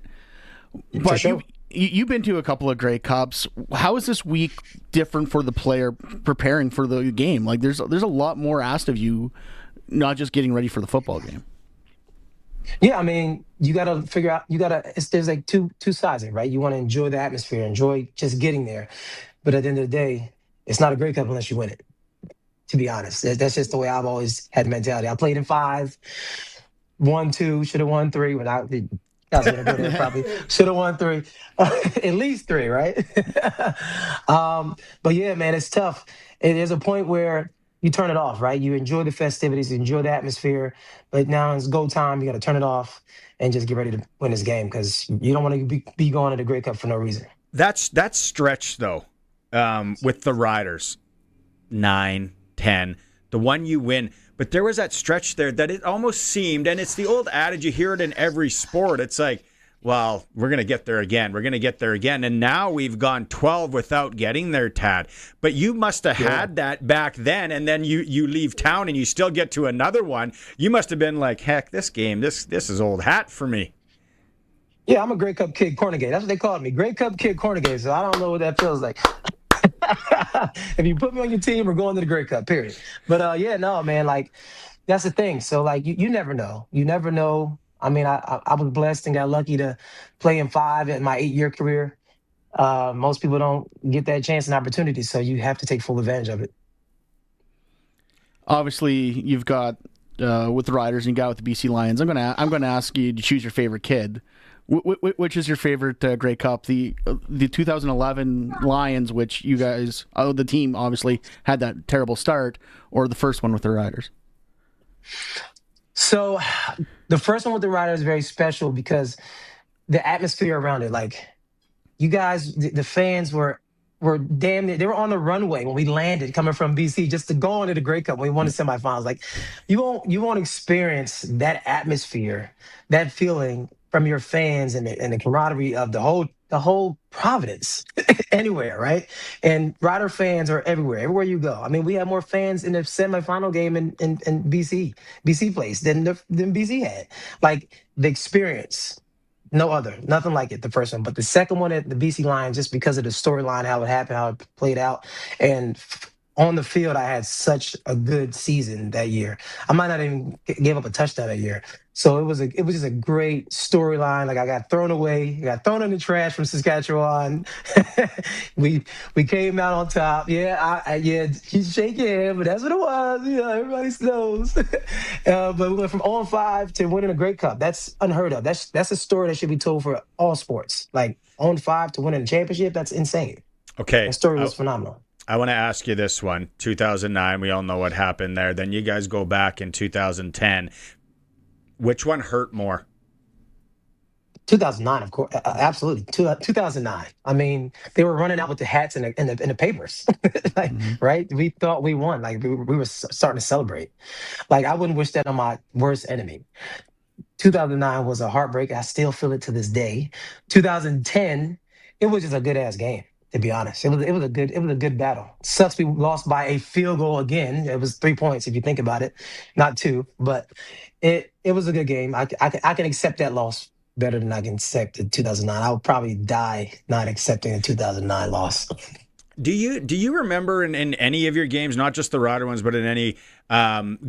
Speaker 3: But
Speaker 12: sure.
Speaker 3: You've been to a couple of Grey Cups. How is this week different for the player preparing for the game? Like, there's a lot more asked of you. Not just getting ready for the football game.
Speaker 12: Yeah, I mean, you got to figure out. There's like two sides of it, right? You want to enjoy the atmosphere, enjoy just getting there, but at the end of the day, it's not a Grey Cup unless you win it. To be honest, that's just the way I've always had mentality. I played in 5, won 2, should have won 3. When I was gonna go there, probably should have won 3, at least 3, right? But yeah, man, it's tough. There's a point where you turn it off, right? You enjoy the festivities, you enjoy the atmosphere, but now it's go time. You got to turn it off and just get ready to win this game because you don't want to be going to the Grey Cup for no reason.
Speaker 2: That's stretch though. with the Riders, 9, 10, the one you win. But there was that stretch there that it almost seemed, and it's the old adage, you hear it in every sport. It's like, well, we're going to get there again. We're going to get there again. And now we've gone 12 without getting there, Tad. But you must have had that back then, and then you leave town and you still get to another one. You must have been like, heck, this game, this is old hat for me.
Speaker 12: Yeah, I'm a Grey Cup kid, Kornegay. That's what they called me, Grey Cup kid, Kornegay. So I don't know what that feels like. If you put me on your team, we're going to the Grey Cup, period. But yeah, no, man, like that's the thing. So like you never know. You never know. I mean, I was blessed and got lucky to play in 5 in my 8-year career. Most people don't get that chance and opportunity, so you have to take full advantage of it.
Speaker 3: Obviously, you've got with the Riders and you got with the BC Lions. I'm gonna ask you to choose your favorite kid. Which is your favorite Grey Cup? The 2011 Lions, which you guys, the team obviously had that terrible start, or the first one with the Riders?
Speaker 12: So the first one with the Riders is very special because the atmosphere around it, like you guys, the fans were damn near, they were on the runway when we landed coming from BC just to go into the Grey Cup when we won the semifinals. Like you won't experience that atmosphere, that feeling from your fans and the camaraderie of the whole Providence anywhere, right? And Rider fans are everywhere you go. I mean, we had more fans in the semifinal game in BC place than BC had. Like the experience, nothing like it, the first one. But the second one at the BC Lions, just because of the storyline, how it happened, how it played out, and on the field, I had such a good season that year. I might not even give up a touchdown that year. So it was just a great storyline. Like I got thrown in the trash from Saskatchewan. we came out on top. Yeah, he's shaking your head, but that's what it was. Everybody knows. But we went from 0-5 to winning a Grey Cup. That's unheard of. That's a story that should be told for all sports. Like 0-5 to winning a championship, that's insane.
Speaker 2: Okay,
Speaker 12: that story was phenomenal.
Speaker 2: I want to ask you this one. 2009, we all know what happened there. Then you guys go back in 2010. Which one hurt more?
Speaker 12: 2009, of course, absolutely. 2009. I mean, they were running out with the hats and the papers, like, right? We thought we won. Like we were starting to celebrate. Like I wouldn't wish that on my worst enemy. 2009 was a heartbreak. I still feel it to this day. 2010, it was just a good ass game. To be honest, it was a good battle. Sucks we lost by a field goal again. It was 3 points if you think about it, not 2. But it was a good game. I can accept that loss better than I can accept the 2009. I would probably die not accepting the 2009 loss.
Speaker 2: Do you remember in any of your games, not just the Rider ones, but in any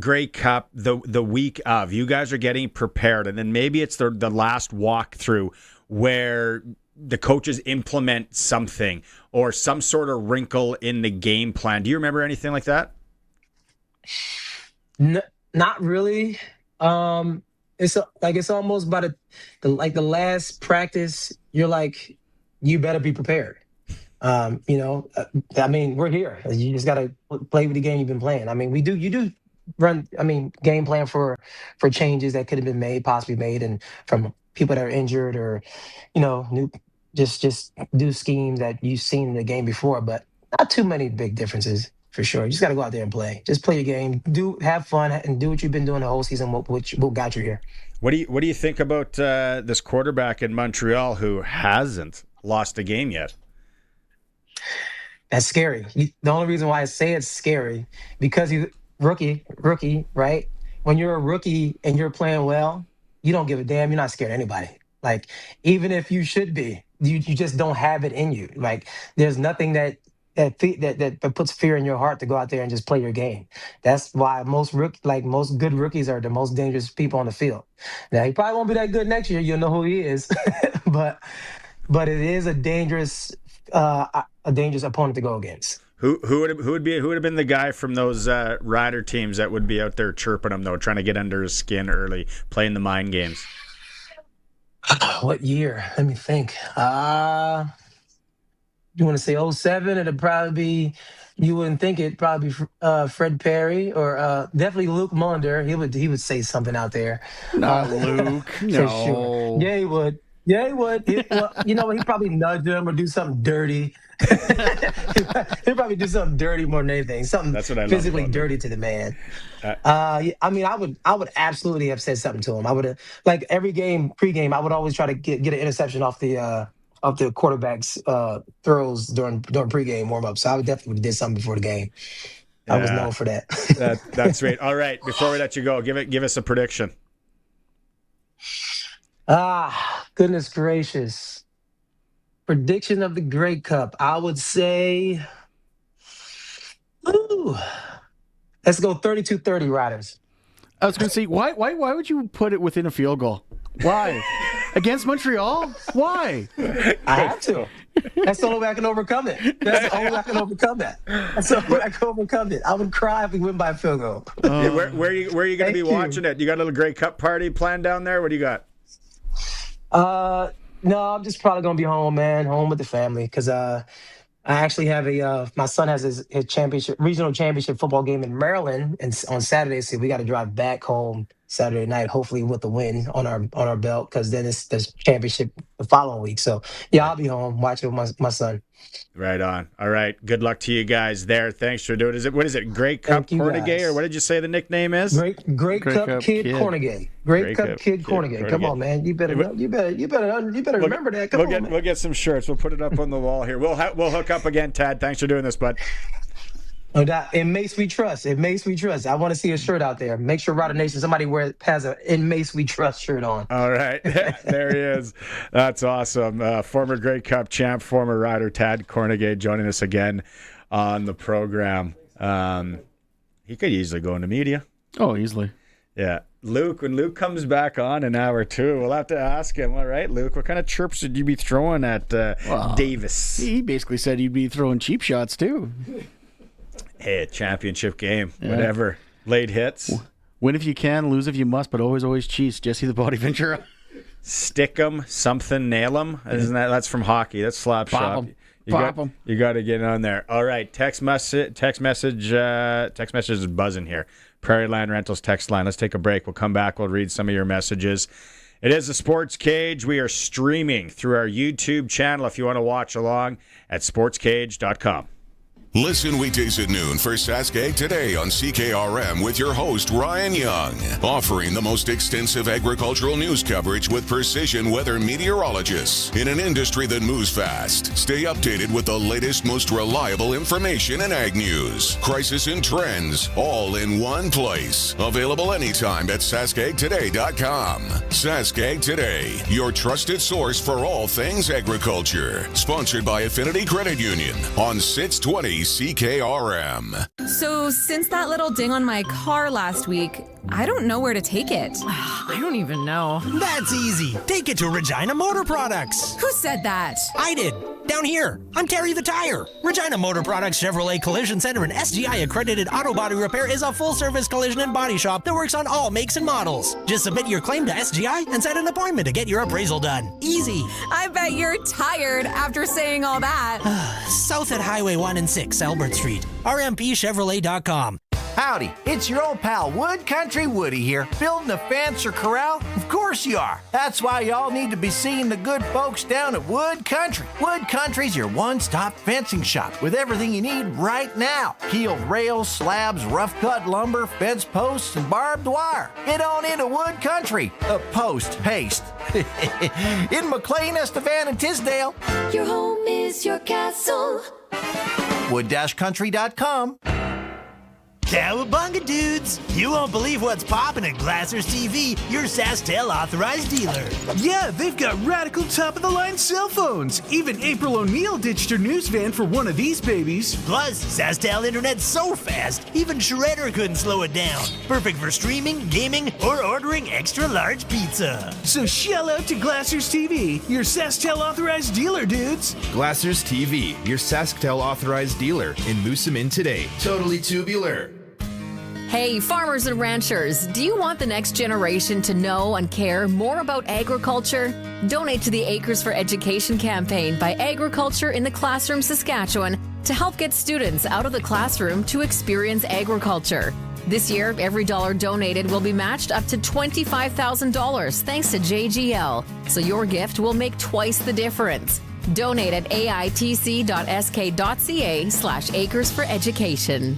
Speaker 2: Grey Cup, the week of, you guys are getting prepared, and then maybe it's the last walkthrough where the coaches implement something or some sort of wrinkle in the game plan. Do you remember anything like that?
Speaker 12: No, not really. It's almost by the last practice. You're like, you better be prepared. I mean, we're here. You just got to play with the game you've been playing. I mean, you do run. I mean, game plan for changes that could have been possibly made, and from people that are injured or, new, just do schemes that you've seen in the game before, but not too many big differences for sure. You just got to go out there and play. Just play your game, have fun, and do what you've been doing the whole season, which got you here.
Speaker 2: What do you think about this quarterback in Montreal who hasn't lost a game yet?
Speaker 12: That's scary. The only reason why I say it's scary because he's rookie, right? When you're a rookie and you're playing well, you don't give a damn. You're not scared of anybody. Like, even if you should be, you just don't have it in you. Like, there's nothing that puts fear in your heart to go out there and just play your game. That's why most good rookies are the most dangerous people on the field. Now, he probably won't be that good next year. You'll know who he is, but it is a dangerous opponent to go against.
Speaker 2: Who would have been the guy from those Rider teams that would be out there chirping him though, trying to get under his skin early, playing the mind games?
Speaker 12: What year? Let me think. You want to say 07? It'd probably be. You wouldn't think it. Probably Fred Perry or definitely Luke Mullinder. He would say something out there.
Speaker 3: Not Luke.
Speaker 12: For
Speaker 3: no.
Speaker 12: sure. Yeah, he would. Yeah, he would. He'd probably nudge him or do something dirty. He'd probably do something dirty more than anything. Something
Speaker 2: That's what I love
Speaker 12: physically
Speaker 2: about
Speaker 12: dirty to the man. I would absolutely have said something to him. I would have, like every game, pregame, I would always try to get an interception off the quarterback's throws during pregame warm up. So I would definitely did something before the game. I was known for that.
Speaker 2: That's great. All right, before we let you go, give us a prediction.
Speaker 12: Goodness gracious. Prediction of the Grey Cup. I would say, let's go 32-30 Riders.
Speaker 3: I was going to say, why would you put it within a field goal? Why? Against Montreal? Why?
Speaker 12: I have to. That's the only way I can overcome it. That's the only way I can overcome that. That's the only way I can overcome it. I would cry if we win by a field goal.
Speaker 2: Where are you going to be watching it? You got a little Grey Cup party planned down there? What do you got?
Speaker 12: No, I'm just probably gonna be home, man. Home with the family, because I actually have my son has his regional championship football game in Maryland, and on Saturday, so we got to drive back home Saturday night, hopefully with the win on our belt, because then it's the championship the following week. So yeah, I'll be home watching with my son.
Speaker 2: Right on. All right. Good luck to you guys there. Thanks for doing it. What is it? Grey Cup Kornegay, or what did you say the nickname is?
Speaker 12: Grey Cup Kid Kornegay. Grey Cup Kid Kornegay. Come on, man. You better remember that. Come on, man.
Speaker 2: We'll get some shirts. We'll put it up on the wall here. We'll hook up again, Tad. Thanks for doing this, bud.
Speaker 12: In Mace We Trust. In Mace We Trust. I want to see a shirt out there. Make sure Rider Nation, somebody has a In Mace We Trust shirt on.
Speaker 2: All right. There he is. That's awesome. Former Grey Cup champ, former rider Tad Kornegay joining us again on the program. He could easily go into media.
Speaker 3: Oh, easily.
Speaker 2: Yeah. Luke, when Luke comes back on in hour 2, we'll have to ask him, all right, Luke, what kind of chirps would you be throwing at Davis?
Speaker 3: He basically said he'd be throwing cheap shots, too.
Speaker 2: Hey, championship game, whatever. Late hits.
Speaker 3: Win if you can, lose if you must, but always cheese. Jesse the Body Ventura.
Speaker 2: Stick 'em, something, nail 'em. Isn't that's from hockey? That's slap shot. You got to get on there. All right, text message is buzzing here. Prairie Land Rentals text line. Let's take a break. We'll come back. We'll read some of your messages. It is the Sports Cage. We are streaming through our YouTube channel if you want to watch along at sportscage.com.
Speaker 1: Listen weekdays at noon for Saskatchewan Today on CKRM with your host, Ryan Young, offering the most extensive agricultural news coverage with precision weather meteorologists in an industry that moves fast. Stay updated with the latest, most reliable information in ag news, crisis and trends, all in one place. Available anytime at saskagtoday.com. Saskatchewan Today, your trusted source for all things agriculture. Sponsored by Affinity Credit Union on 620 CKRM.
Speaker 13: So since that little ding on my car last week, I don't know where to take it.
Speaker 14: I don't even know.
Speaker 5: That's easy. Take it to Regina Motor Products.
Speaker 13: Who said that?
Speaker 5: I did. Down here. I'm Terry the Tire. Regina Motor Products Chevrolet Collision Center and SGI accredited auto body repair is a full-service collision and body shop that works on all makes and models. Just submit your claim to SGI and set an appointment to get your appraisal done. Easy.
Speaker 13: I bet you're tired after saying all that.
Speaker 5: South at Highway 1 and 6, Albert Street. RMPChevrolet.com.
Speaker 15: Howdy, it's your old pal Wood Country Woody here. Building a fence or corral? Of course you are. That's why y'all need to be seeing the good folks down at Wood Country. Wood Country's your one-stop fencing shop with everything you need right now. Keeled rails, slabs, rough-cut lumber, fence posts, and barbed wire. Get on into Wood Country. Post-haste. In McLean, Estevan, and Tisdale.
Speaker 16: Your home is your castle.
Speaker 15: Wood-country.com.
Speaker 17: Cowabunga, dudes! You won't believe what's popping at Glasser's TV, your SaskTel authorized dealer.
Speaker 18: Yeah, they've got radical top-of-the-line cell phones. Even April O'Neil ditched her news van for one of these babies.
Speaker 17: Plus, SaskTel internet's so fast, even Shredder couldn't slow it down. Perfect for streaming, gaming, or ordering extra-large pizza.
Speaker 18: So shell out to Glasser's TV, your SaskTel authorized dealer, dudes.
Speaker 19: Glasser's TV, your SaskTel authorized dealer. In Moosomin today. Totally tubular.
Speaker 4: Hey, farmers and ranchers, do you want the next generation to know and care more about agriculture? Donate to the Acres for Education campaign by Agriculture in the Classroom Saskatchewan to help get students out of the classroom to experience agriculture. This year, every dollar donated will be matched up to $25,000 thanks to JGL. So your gift will make twice the difference. Donate at aitc.sk.ca/acres for education.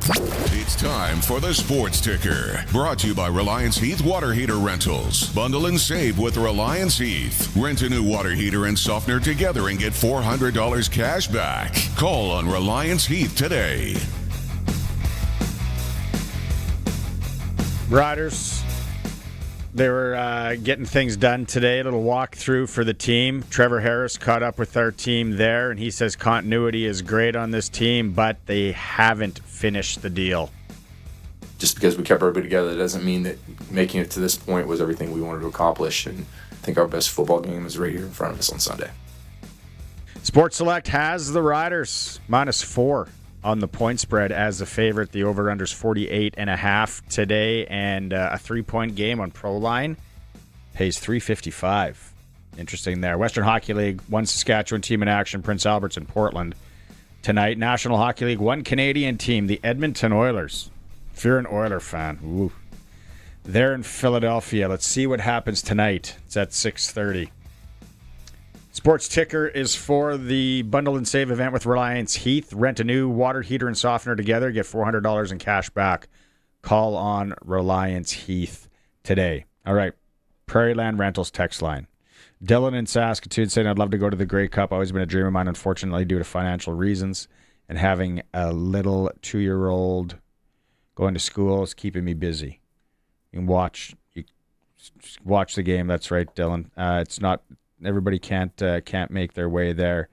Speaker 1: It's time for the Sports Ticker. Brought to you by Reliance Heath Water Heater Rentals. Bundle and save with Reliance Heath. Rent a new water heater and softener together and get $400 cash back. Call on Reliance Heath today.
Speaker 2: Riders, they were getting things done today. A little walkthrough for the team. Trevor Harris caught up with our team there, and he says continuity is great on this team, but they haven't finished the deal.
Speaker 14: Just because we kept everybody together, that doesn't mean that making it to this point was everything we wanted to accomplish. And I think our best football game is right here in front of us on Sunday.
Speaker 2: Sports Select has the Riders -4 on the point spread as the favorite. The over-under's 48.5 today, and a 3-point game on Proline pays $3.55. Interesting there. Western Hockey League, one Saskatchewan team in action, Prince Albert's in Portland tonight. National Hockey League, one Canadian team, the Edmonton Oilers. If you're an Oiler fan, ooh, they're in Philadelphia. Let's see what happens tonight. It's at 6:30. Sports Ticker is for the Bundle and Save event with Reliance Heath. Rent a new water heater and softener together. Get $400 in cash back. Call on Reliance Heath today. All right. Prairie Land Rentals text line. Dylan in Saskatoon saying, I'd love to go to the Grey Cup. Always been a dream of mine, unfortunately, due to financial reasons. And having a little 2-year-old going to school is keeping me busy. You can watch the game. That's right, Dylan. It's not... Everybody can't make their way there.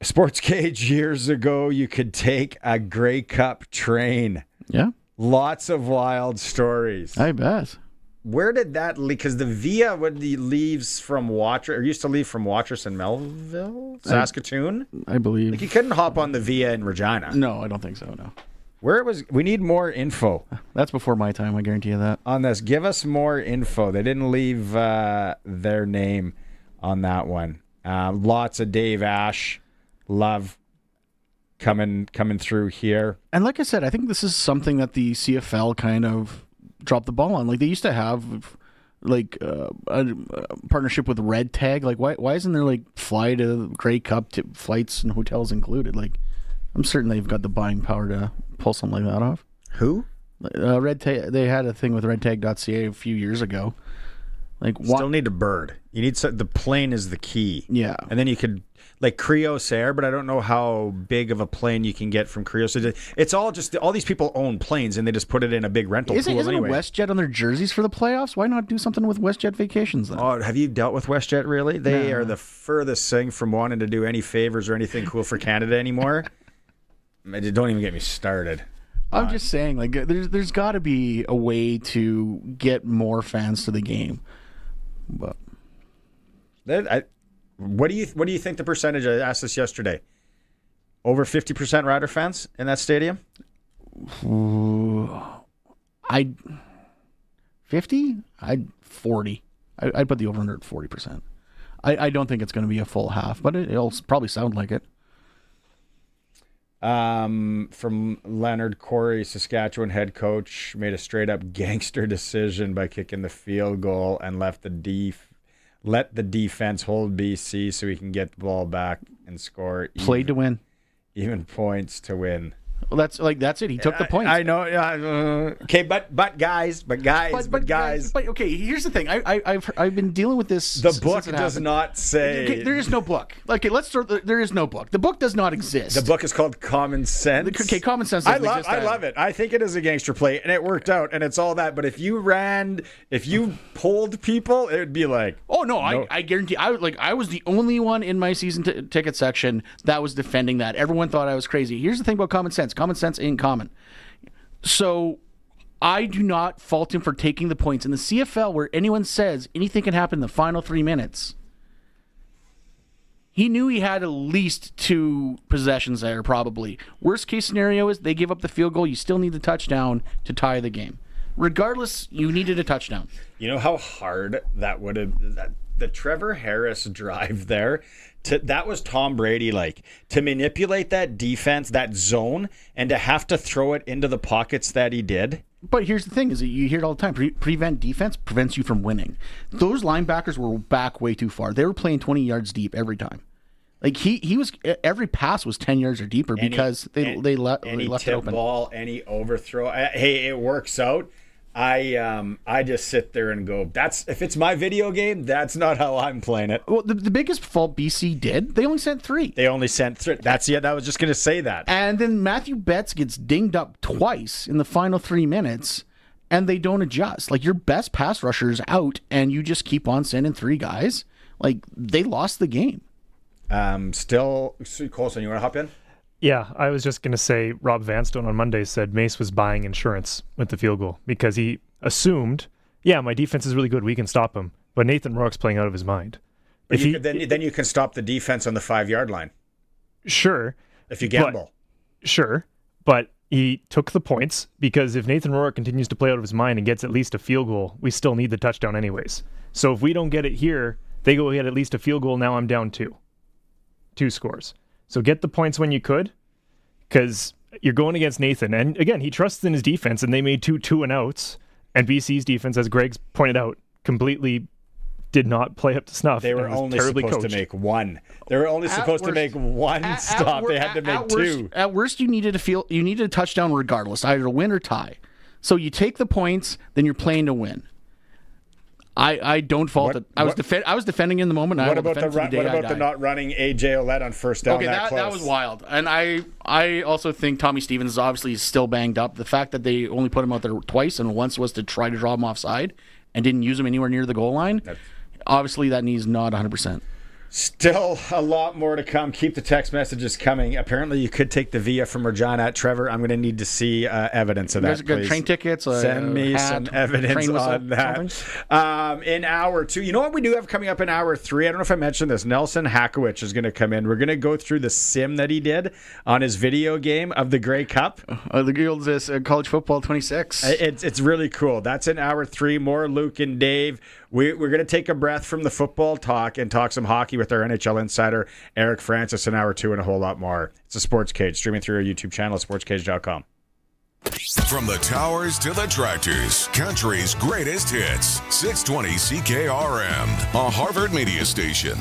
Speaker 2: Sportscage, years ago, you could take a Grey Cup train.
Speaker 3: Yeah.
Speaker 2: Lots of wild stories.
Speaker 3: I bet.
Speaker 2: Where did that leave? Because the Via leaves from used to leave from Watrous and Melville, Saskatoon?
Speaker 3: I believe.
Speaker 2: Like you couldn't hop on the Via in Regina.
Speaker 3: No, I don't think so, no.
Speaker 2: Where it was, we need more info.
Speaker 3: That's before my time, I guarantee you that.
Speaker 2: On this, give us more info. They didn't leave their name on that one. Lots of Dave Ash love coming through here.
Speaker 3: And like I said, I think this is something that the CFL kind of dropped the ball on. Like they used to have like a partnership with Red Tag. Like why isn't there like fly to Grey Cup flights and hotels included? Like I'm certain they've got the buying power to pull something like that off.
Speaker 2: Who?
Speaker 3: Red Tag. They had a thing with redtag.ca a few years ago. Like
Speaker 2: still need a bird. You need the plane is the key.
Speaker 3: Yeah,
Speaker 2: and then you could like Creos Air, but I don't know how big of a plane you can get from Creos. It's all just all these people own planes and they just put it in a big rental pool.
Speaker 3: Isn't
Speaker 2: anyway.
Speaker 3: WestJet on their jerseys for the playoffs? Why not do something with WestJet Vacations then?
Speaker 2: Oh, have you dealt with WestJet really? They are the furthest thing from wanting to do any favors or anything cool for Canada anymore. Don't even get me started.
Speaker 3: I'm just saying, like, there's got to be a way to get more fans to the game. But
Speaker 2: what do you think the percentage? I asked this yesterday. Over 50% Rider fans in that stadium.
Speaker 3: 50? I'd 40. I'd put the over under at 40%. I don't think it's going to be a full half, but it'll probably sound like it.
Speaker 2: From Leonard Corey, Saskatchewan head coach, made a straight-up gangster decision by kicking the field goal and let the defense hold BC so he can get the ball back and score.
Speaker 3: Played to win.
Speaker 2: Even points to win.
Speaker 3: Well, that's it. He took the points.
Speaker 2: I know. Okay, but guys. But
Speaker 3: okay, here's the thing. I've been dealing with this.
Speaker 2: The book does not say.
Speaker 3: Okay, there is no book. Okay, let's start. There is no book. The book does not exist.
Speaker 2: The book is called Common Sense.
Speaker 3: Okay, Common Sense.
Speaker 2: I love it. I think it is a gangster play, and it worked out, and it's all that. But if you polled people, it would be like,
Speaker 3: oh no. I guarantee. I was the only one in my season ticket section that was defending that. Everyone thought I was crazy. Here's the thing about Common Sense. Common sense ain't common. So I do not fault him for taking the points. In the CFL, where anyone says anything can happen in the final 3 minutes, he knew he had at least 2 possessions there, probably. Worst case scenario is they give up the field goal. You still need the touchdown to tie the game. Regardless, you needed a touchdown.
Speaker 2: You know how hard that would have... The Trevor Harris drive there, that was Tom Brady like. To manipulate that defense, that zone, and to have to throw it into the pockets that he did.
Speaker 3: But here's the thing, is that you hear it all the time. Prevent defense prevents you from winning. Those linebackers were back way too far. They were playing 20 yards deep every time. Like he was, every pass was 10 yards or deeper because they left it open.
Speaker 2: Ball, any overthrow. Hey, it works out. I just sit there and go, if it's my video game, that's not how I'm playing it.
Speaker 3: Well, the biggest fault BC did, they only sent 3.
Speaker 2: They only sent 3. I was just going to say that.
Speaker 3: And then Matthew Betts gets dinged up twice in the final 3 minutes, and they don't adjust. Like, your best pass rusher is out, and you just keep on sending 3 guys. Like, they lost the game.
Speaker 2: Still, Colson, you want to hop in?
Speaker 20: Yeah, I was just going to say Rob Vanstone on Monday said Mace was buying insurance with the field goal because he assumed, my defense is really good, we can stop him. But Nathan Rourke's playing out of his mind.
Speaker 2: Then you can stop the defense on the 5-yard line.
Speaker 20: Sure.
Speaker 2: If you gamble.
Speaker 20: But he took the points because if Nathan Rourke continues to play out of his mind and gets at least a field goal, we still need the touchdown anyways. So if we don't get it here, they go get at least a field goal, now I'm down 2 scores. So get the points when you could, because you're going against Nathan. And again, he trusts in his defense, and they made 2 and outs. And BC's defense, as Greg's pointed out, completely did not play up to snuff.
Speaker 2: They were only supposed to make 1. They were only supposed to make 1 stop. They had to make 2.
Speaker 3: At worst, you needed a touchdown regardless, either win or tie. So you take the points, then you're playing to win. I don't fault it. I was defending in the moment.
Speaker 2: What about the not running AJ Ouellette on first down?
Speaker 3: Okay, that was wild. And I also think Tommy Stevens is obviously still banged up. The fact that they only put him out there twice and once was to try to draw him offside and didn't use him anywhere near the goal line. Obviously, that knee's not 100%.
Speaker 2: Still a lot more to come. Keep the text messages coming. Apparently, you could take the Via from Regina. Trevor, I'm going to need to see evidence of that, please.
Speaker 3: Train tickets.
Speaker 2: Send me some evidence on that. In hour 2. You know what we do have coming up in hour 3? I don't know if I mentioned this. Nelson Hackewich is going to come in. We're going to go through the sim that he did on his video game of the Grey Cup.
Speaker 3: The Girls is College Football 26.
Speaker 2: It's really cool. That's in hour 3. More Luke and Dave. We're going to take a breath from the football talk and talk some hockey with our NHL insider, Eric Francis, in hour 2 and a whole lot more. It's a Sports Cage, streaming through our YouTube channel, sportscage.com.
Speaker 1: From the towers to the tractors, country's greatest hits. 620 CKRM, a Harvard media station.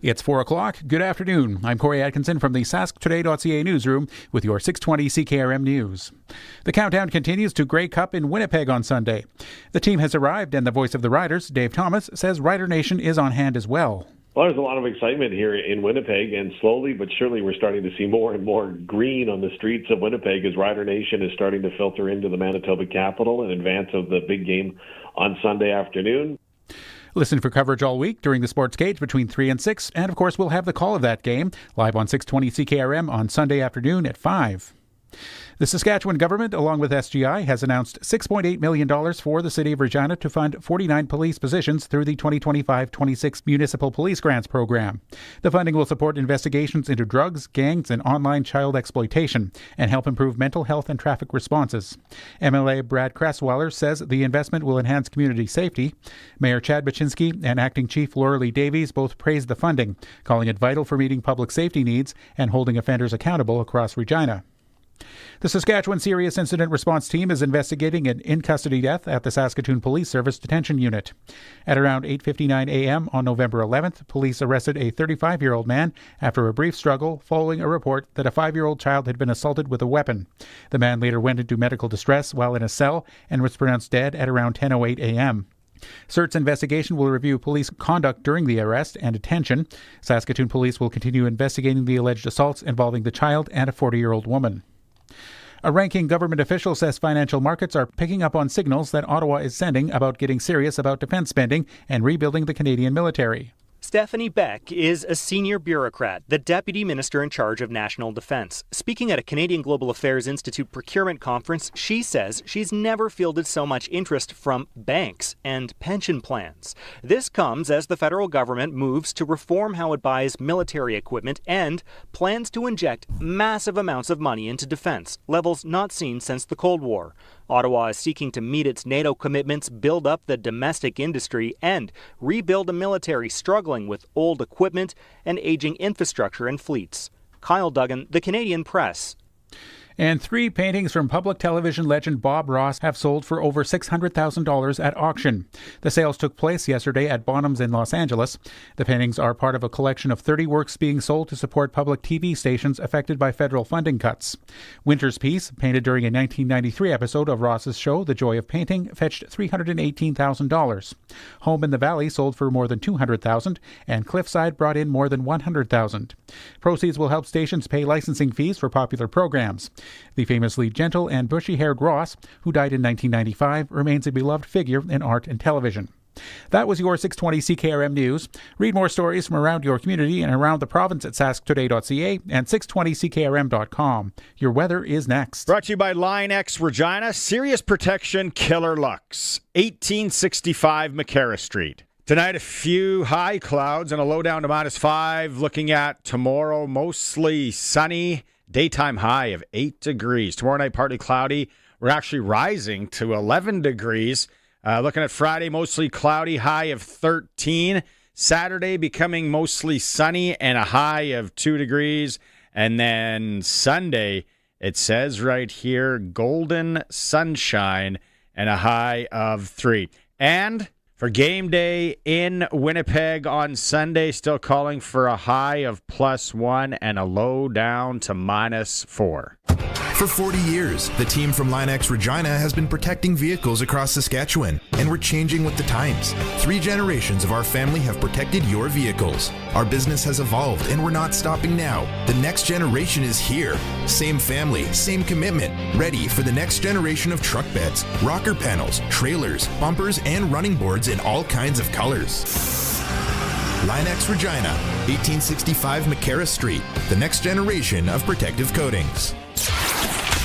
Speaker 21: It's 4 o'clock. Good afternoon. I'm Corey Atkinson from the SaskToday.ca newsroom with your 620 CKRM news. The countdown continues to Grey Cup in Winnipeg on Sunday. The team has arrived, and the voice of the Riders, Dave Thomas, says Rider Nation is on hand as well.
Speaker 22: Well, there's a lot of excitement here in Winnipeg, and slowly but surely we're starting to see more and more green on the streets of Winnipeg as Rider Nation is starting to filter into the Manitoba capital in advance of the big game on Sunday afternoon.
Speaker 21: Listen for coverage all week during the Sports Cage between 3 and 6, and of course we'll have the call of that game live on 620 CKRM on Sunday afternoon at 5. The Saskatchewan government, along with SGI, has announced $6.8 million for the City of Regina to fund 49 police positions through the 2025-26 Municipal Police Grants Program. The funding will support investigations into drugs, gangs, and online child exploitation, and help improve mental health and traffic responses. MLA Brad Cressweiler says the investment will enhance community safety. Mayor Chad Baczynski and Acting Chief Laura Lee Davies both praised the funding, calling it vital for meeting public safety needs and holding offenders accountable across Regina. The Saskatchewan Serious Incident Response Team is investigating an in-custody death at the Saskatoon Police Service Detention Unit. At around 8:59 a.m. on November 11th, police arrested a 35-year-old man after a brief struggle following a report that a 5-year-old child had been assaulted with a weapon. The man later went into medical distress while in a cell and was pronounced dead at around 10:08 a.m. CERT's investigation will review police conduct during the arrest and detention. Saskatoon Police will continue investigating the alleged assaults involving the child and a 40-year-old woman. A ranking government official says financial markets are picking up on signals that Ottawa is sending about getting serious about defense spending and rebuilding the Canadian military.
Speaker 8: Stephanie Beck is a senior bureaucrat, the deputy minister in charge of national defense. Speaking at a Canadian Global Affairs Institute procurement conference, she says she's never fielded so much interest from banks and pension plans. This comes as the federal government moves to reform how it buys military equipment and plans to inject massive amounts of money into defense, levels not seen since the Cold War. Ottawa is seeking to meet its NATO commitments, build up the domestic industry, and rebuild a military struggling with old equipment and aging infrastructure and fleets. Kyle Duggan, The Canadian Press.
Speaker 21: And 3 paintings from public television legend Bob Ross have sold for over $600,000 at auction. The sales took place yesterday at Bonham's in Los Angeles. The paintings are part of a collection of 30 works being sold to support public TV stations affected by federal funding cuts. Winter's piece, painted during a 1993 episode of Ross's show The Joy of Painting, fetched $318,000. Home in the Valley sold for more than $200,000, and Cliffside brought in more than $100,000. Proceeds will help stations pay licensing fees for popular programs. The famously gentle and bushy-haired Ross, who died in 1995, remains a beloved figure in art and television. That was your 620 CKRM News. Read more stories from around your community and around the province at sasktoday.ca and 620ckrm.com. Your weather is next.
Speaker 2: Brought to you by Line X Regina, Serious Protection, Killer Lux, 1865 McCarra Street. Tonight, a few high clouds and a low down to -5. Looking at tomorrow, mostly sunny. Daytime high of 8 degrees. Tomorrow night, partly cloudy. We're actually rising to 11 degrees. Looking at Friday, mostly cloudy, high of 13. Saturday, becoming mostly sunny and a high of 2 degrees. And then Sunday, it says right here, golden sunshine and a high of 3. And for game day in Winnipeg on Sunday, still calling for a high of +1 and a low down to -4.
Speaker 19: For 40 years, the team from Line X Regina has been protecting vehicles across Saskatchewan, and we're changing with the times. 3 generations of our family have protected your vehicles. Our business has evolved, and we're not stopping now. The next generation is here. Same family, same commitment, ready for the next generation of truck beds, rocker panels, trailers, bumpers, and running boards in all kinds of colors. Line X Regina, 1865 McCarra Street, the next generation of protective coatings.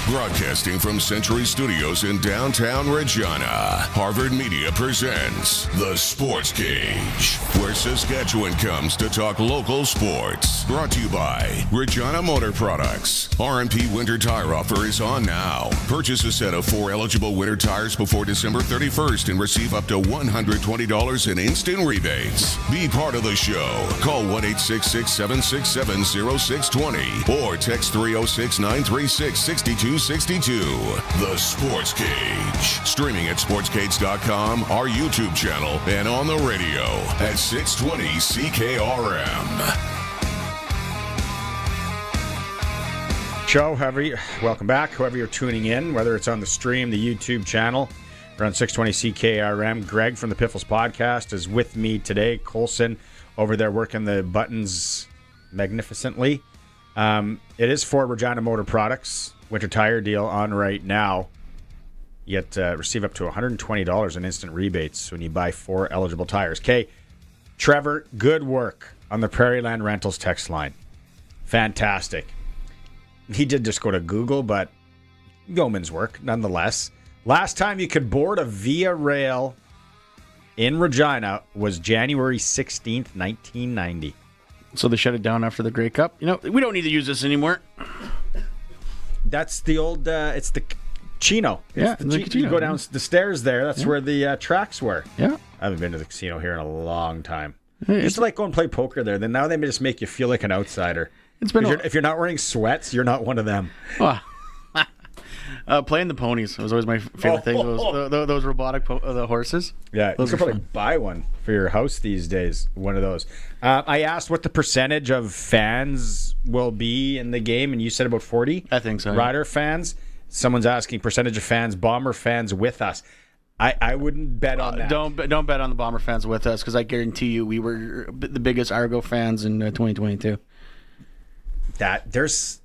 Speaker 1: Broadcasting from Century Studios in downtown Regina, Harvard Media presents The Sportscage, where Saskatchewan comes to talk local sports. Brought to you by Regina Motor Products. R&P Winter Tire Offer is on now. Purchase a set of 4 eligible winter tires before December 31st and receive up to $120 in instant rebates. Be part of the show. Call 1-866-767-0620 or text 306-936-6262. The Sports Cage. Streaming at sportscage.com, our YouTube channel, and on the radio at 620 CKRM.
Speaker 2: Show, welcome back, whoever you're tuning in, whether it's on the stream, the YouTube channel, or on 620 CKRM. Greg from the Piffles Podcast is with me today. Colson over there working the buttons magnificently. It is for Regina Motor Products. Winter tire deal on right now. You get receive up to $120 in instant rebates when you buy 4 eligible tires. Okay, Trevor, good work on the Prairie Land Rentals text line. Fantastic. He did just go to Google, but yeoman's work nonetheless. Last time you could board a Via Rail in Regina was January 16th, 1990.
Speaker 3: So they shut it down after the Grey Cup. You know, we don't need to use this anymore.
Speaker 2: That's the old, it's the Chino.
Speaker 3: Yeah,
Speaker 2: You go down the stairs there. That's where the tracks were.
Speaker 3: Yeah.
Speaker 2: I haven't been to the casino here in a long time. Used to go and play poker there. Then now they just make you feel like an outsider. If you're not wearing sweats, you're not one of them.
Speaker 3: Playing the ponies was always my favorite thing. Those robotic the horses.
Speaker 2: Yeah, you could probably buy one for your house these days. One of those. I asked what the percentage of fans will be in the game, and you said about 40.
Speaker 3: I think so.
Speaker 2: Rider fans. Someone's asking percentage of fans, Bomber fans with us. I wouldn't bet on that.
Speaker 3: Don't bet on the Bomber fans with us, because I guarantee you we were the biggest Argo fans in 2022.
Speaker 2: There's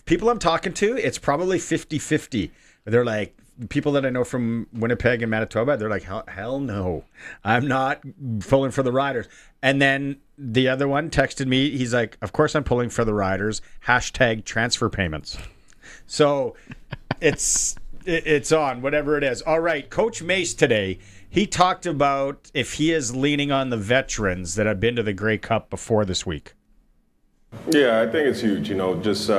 Speaker 2: people I'm talking to, it's probably 50-50. They're like, people that I know from Winnipeg and Manitoba, they're like, hell no, I'm not pulling for the Riders. And then the other one texted me. He's like, of course I'm pulling for the Riders. # transfer payments. So it's on, whatever it is. All right, Coach Mace today, he talked about if he is leaning on the veterans that have been to the Grey Cup before this week.
Speaker 6: Yeah, I think it's huge. Just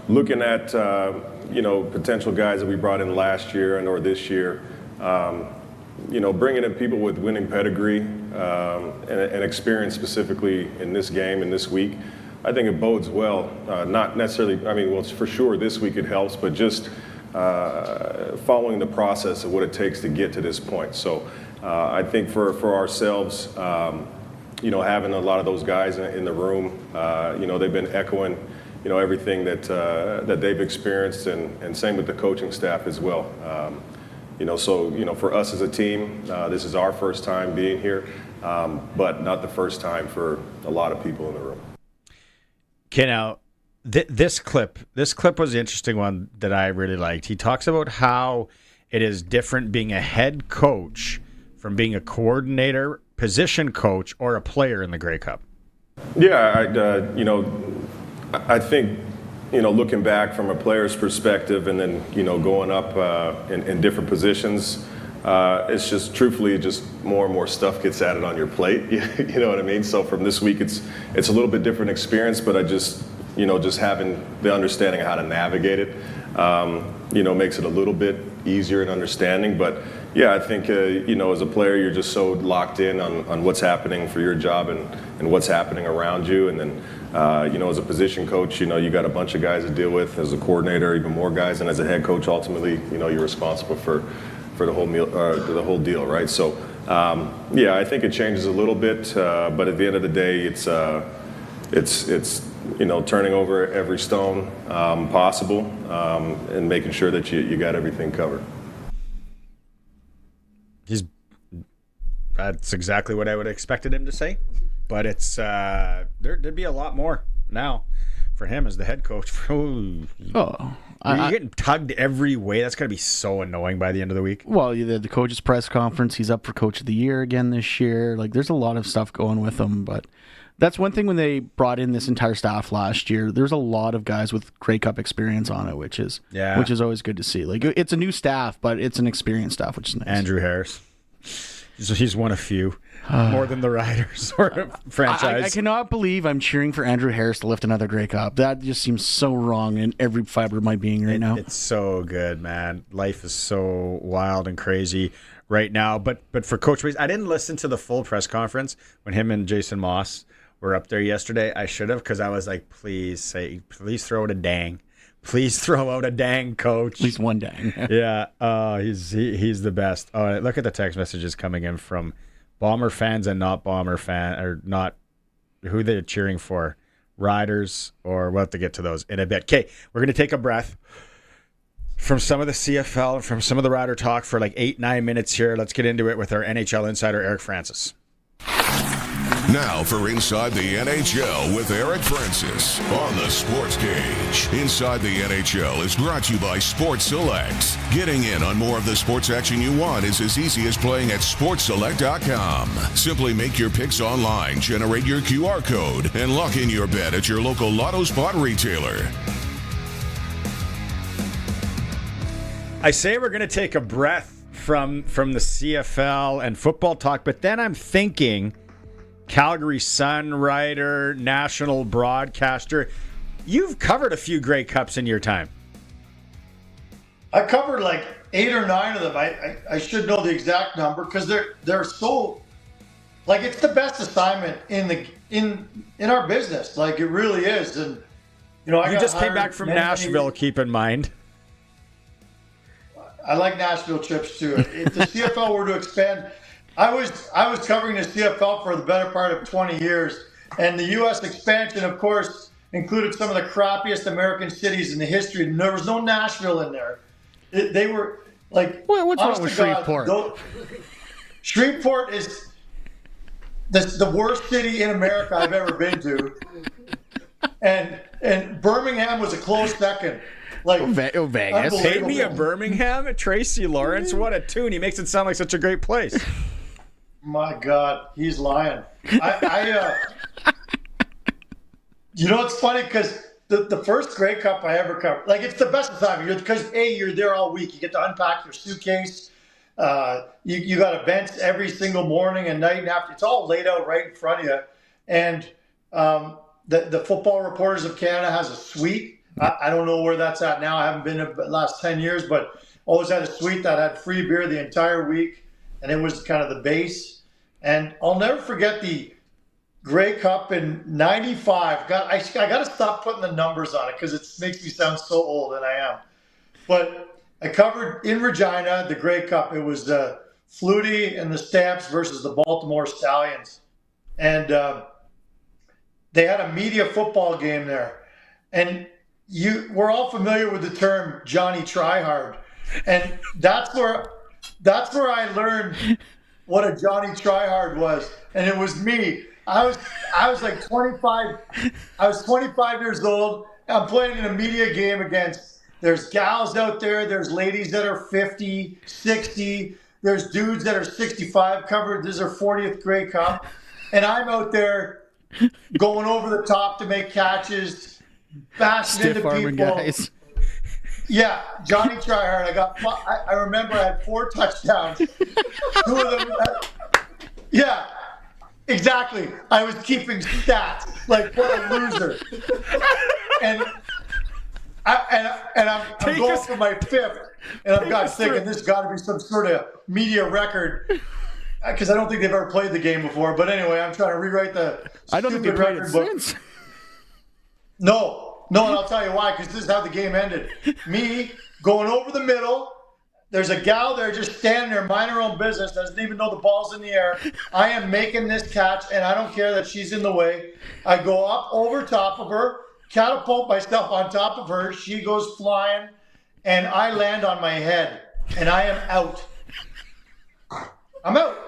Speaker 6: looking at potential guys that we brought in last year and or this year. Bringing in people with winning pedigree and experience specifically in this game and this week, I think it bodes well. Not necessarily, for sure this week it helps, but just following the process of what it takes to get to this point. So I think for ourselves, having a lot of those guys in the room, they've been echoing, everything that they've experienced, and same with the coaching staff as well. For us as a team, this is our first time being here, but not the first time for a lot of people in the room.
Speaker 2: Okay, now, this clip was the interesting one that I really liked. He talks about how it is different being a head coach from being a coordinator, position coach, or a player in the Grey Cup.
Speaker 6: Yeah, I think, looking back from a player's perspective and then, going up in different positions, it's just truthfully just more and more stuff gets added on your plate. You know what I mean? So from this week, it's a little bit different experience, but I just having the understanding of how to navigate it, makes it a little bit easier in understanding. But yeah, I think, as a player, you're just so locked in on what's happening for your job and what's happening around you. And then, as a position coach, you got a bunch of guys to deal with. As a coordinator, even more guys. And as a head coach, ultimately, you're responsible for the whole deal, right? So, I think it changes a little bit. But at the end of the day, it's turning over every stone possible and making sure that you got everything covered.
Speaker 2: That's exactly what I would have expected him to say, but it's there'd be a lot more now for him as the head coach. You're getting tugged every way. That's going to be so annoying by the end of the week.
Speaker 3: Well, the coach's press conference, he's up for Coach of the Year again this year. Like, there's a lot of stuff going with him, but that's one thing when they brought in this entire staff last year. There's a lot of guys with Grey Cup experience on it, which is always good to see. Like, it's a new staff, but it's an experienced staff, which is nice.
Speaker 2: Andrew Harris. He's one of few, more than the Riders or franchise.
Speaker 3: I cannot believe I'm cheering for Andrew Harris to lift another Grey Cup. That just seems so wrong in every fiber of my being right now.
Speaker 2: It's so good, man. Life is so wild and crazy right now. But for Coach Mace, I didn't listen to the full press conference when him and Jason Moss were up there yesterday. I should have, because I was like, please throw it a dang. Please throw out a dang, coach.
Speaker 3: At least one dang.
Speaker 2: Yeah. He's the best. Oh, look at the text messages coming in from Bomber fans and not Bomber fan, or not who they're cheering for, Riders, or we'll have to get to those in a bit. Okay, we're going to take a breath from some of the CFL and from some of the Rider talk for like 8-9 minutes here. Let's get into it with our NHL insider, Eric Francis.
Speaker 1: Now for Inside the NHL with Eric Francis on the Sportscage. Inside the NHL is brought to you by Sports Select. Getting in on more of the sports action you want is as easy as playing at sportselect.com. Simply make your picks online, generate your QR code, and lock in your bet at your local Lotto Spot retailer.
Speaker 2: I say we're going to take a breath from the CFL and football talk, but then I'm thinking Calgary Sun writer, national broadcaster. You've covered a few Grey Cups in your time.
Speaker 9: I covered like 8 or 9 of them. I should know the exact number because they're so, like, it's the best assignment in our business. Like, it really is. And you
Speaker 2: just came back from Nashville. Keep in mind.
Speaker 9: I like Nashville trips too. If the CFL were to expand, I was covering the CFL for the better part of 20 years, and the U.S. expansion, of course, included some of the crappiest American cities in the history. And there was no Nashville in there. They were like,
Speaker 3: what's wrong with Shreveport?
Speaker 9: Shreveport is the worst city in America I've ever been to, and Birmingham was a close second. Like
Speaker 3: Vegas.
Speaker 2: Paid me a Birmingham. Tracy Lawrence. What a tune. He makes it sound like such a great place.
Speaker 9: My God, he's lying. You know, it's funny because the first Grey Cup I ever covered, like, it's the best time because you're there all week. You get to unpack your suitcase. You got events every single morning and night and after. It's all laid out right in front of you. And the Football Reporters of Canada has a suite. I don't know where that's at now. I haven't been in the last 10 years, but always had a suite that had free beer the entire week. And it was kind of the base. And I'll never forget the Grey Cup in 95. I got to stop putting the numbers on it because it makes me sound so old, and I am. But I covered in Regina the Grey Cup. It was Flutie and the Stamps versus the Baltimore Stallions. And they had a media football game there. And we're all familiar with the term Johnny Tryhard. And that's where I learned what a Johnny Tryhard was. And it was me. I was like 25. I was 25 years old. I'm playing in a media game against, there's gals out there. There's ladies that are 50, 60. There's dudes that are 65 covered. This is their 40th Grey Cup. And I'm out there going over the top to make catches, bashing into people. Guys. Yeah, Johnny Tryhard. I remember I had 4 touchdowns. 2 of them. Yeah. Exactly. I was keeping stats. Like, what a loser. And I'm going for my 5th. And I'm thinking this got to be some sort of media record. Because I don't think they've ever played the game before. But anyway, I'm trying to rewrite the
Speaker 3: I don't think they played it since.
Speaker 9: No, and I'll tell you why. Because this is how the game ended. Me going over the middle. There's a gal there just standing there, minding her own business, doesn't even know the ball's in the air. I am making this catch, and I don't care that she's in the way. I go up over top of her, catapult myself on top of her. She goes flying, and I land on my head, and I am out. I'm out.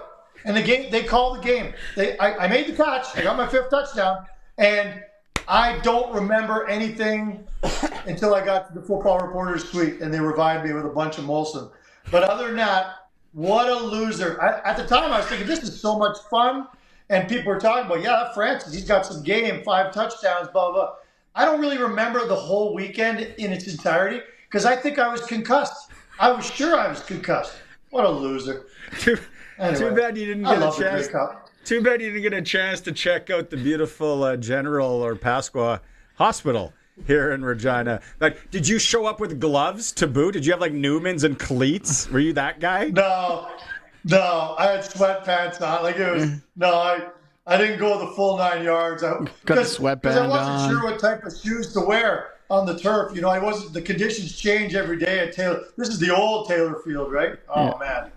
Speaker 9: And the game, they call the game. I made the catch. I got my 5th touchdown, and I don't remember anything until I got to the Football Reporters suite, and they revived me with a bunch of Molson. But other than that, what a loser. At the time, I was thinking, this is so much fun. And people were talking about, yeah, Francis, he's got some game, 5 touchdowns, blah, blah. I don't really remember the whole weekend in its entirety because I think I was concussed. I was sure I was concussed. What a loser.
Speaker 2: Too bad you didn't get a chance. Too bad you didn't get a chance to check out the beautiful General or Pasqua Hospital here in Regina. Like, did you show up with gloves to boot? Did you have like Newmans and cleats? Were you that guy?
Speaker 9: No, I had sweatpants on. Like, it was I didn't go the full 9 yards.
Speaker 3: Got the sweatband on.
Speaker 9: I wasn't sure what type of shoes to wear on the turf. You know, the conditions change every day at Taylor. This is the old Taylor Field, right? Oh, man.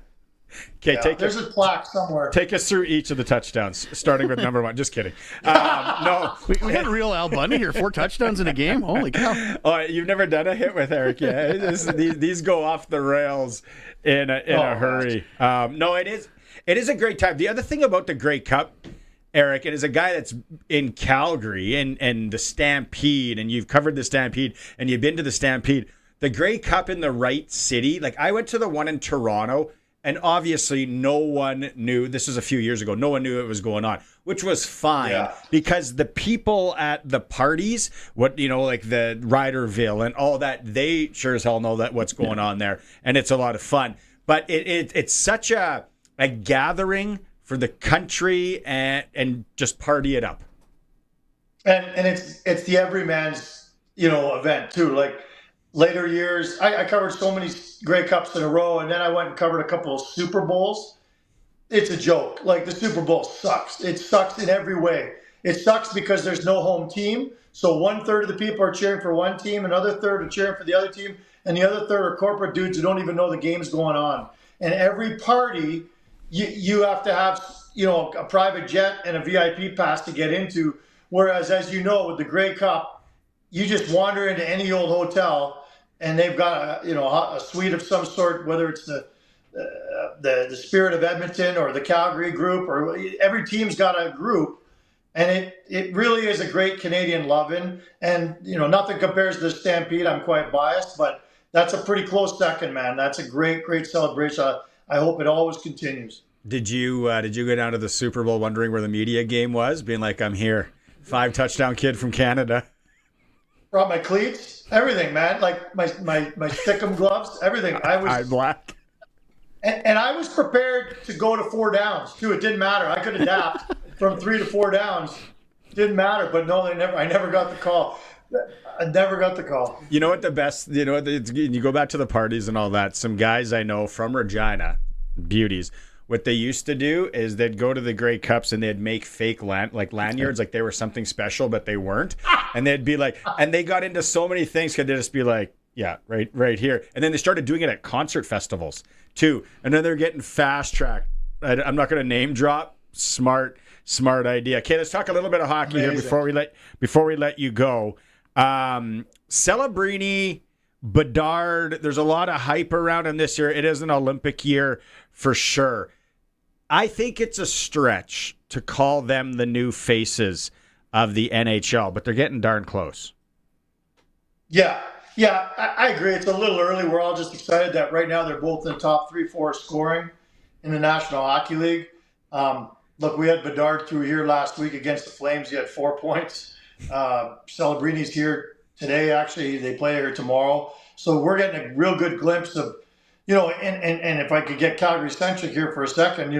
Speaker 2: Okay,
Speaker 9: there's a plaque somewhere.
Speaker 2: Take us through each of the touchdowns, starting with number 1. Just kidding. No,
Speaker 3: we got real Al Bundy here. 4 touchdowns in a game. Holy cow!
Speaker 2: Oh, you've never done a hit with Eric yet. These go off the rails in a hurry. No, it is a great time. The other thing about the Grey Cup, Eric, it is a guy that's in Calgary and the Stampede, and you've covered the Stampede, and you've been to the Stampede. The Grey Cup in the right city. Like, I went to the one in Toronto. And obviously, no one knew, this was a few years ago, no one knew it was going on, which was fine because the people at the parties, like the Riderville and all that, they sure as hell know that what's going on there. And it's a lot of fun. But it's such a gathering for the country and just party it up.
Speaker 9: And it's the everyman's, event too. Like, later years, I covered so many Grey Cups in a row, and then I went and covered a couple of Super Bowls. It's a joke. Like, the Super Bowl sucks. It sucks in every way. It sucks because there's no home team. So 1/3 of the people are cheering for one team, another third are cheering for the other team, and the other third are corporate dudes who don't even know the game's going on. And every party, you have to have, a private jet and a VIP pass to get into. Whereas, as you know, with the Grey Cup, you just wander into any old hotel, and they've got a suite of some sort, whether it's the Spirit of Edmonton or the Calgary group, or every team's got a group, And it really is a great Canadian love-in. And, nothing compares to the Stampede. I'm quite biased, but that's a pretty close second, man. That's a great, great celebration. I hope it always continues.
Speaker 2: Did you go down to the Super Bowl wondering where the media game was? Being like, I'm here. 5-touchdown kid from Canada.
Speaker 9: Brought my cleats, everything, man. Like my stickum gloves, everything.
Speaker 2: I'm black.
Speaker 9: And I was prepared to go to 4 downs too. It didn't matter. I could adapt from 3 to 4 downs. Didn't matter. But no, I never got the call. I never got the call.
Speaker 2: You know what the best? You go back to the parties and all that. Some guys I know from Regina, beauties. What they used to do is they'd go to the Grey Cups and they'd make fake lanyards, like they were something special, but they weren't. And they'd be like, and they got into so many things because they'd just be like, yeah, right here. And then they started doing it at concert festivals too. And then they're getting fast tracked. I'm not going to name drop. Smart idea. Okay, let's talk a little bit of hockey here before we let you go. Celebrini, Bedard, there's a lot of hype around him this year. It is an Olympic year for sure. I think it's a stretch to call them the new faces of the NHL, but they're getting darn close.
Speaker 9: Yeah, I agree. It's a little early. We're all just excited that right now they're both in the top 3-4 scoring in the National Hockey League. Look, we had Bedard through here last week against the Flames. He had 4 points. Celebrini's here today. Actually, they play here tomorrow. So we're getting a real good glimpse of, and if I could get Calgary-centric here for a second,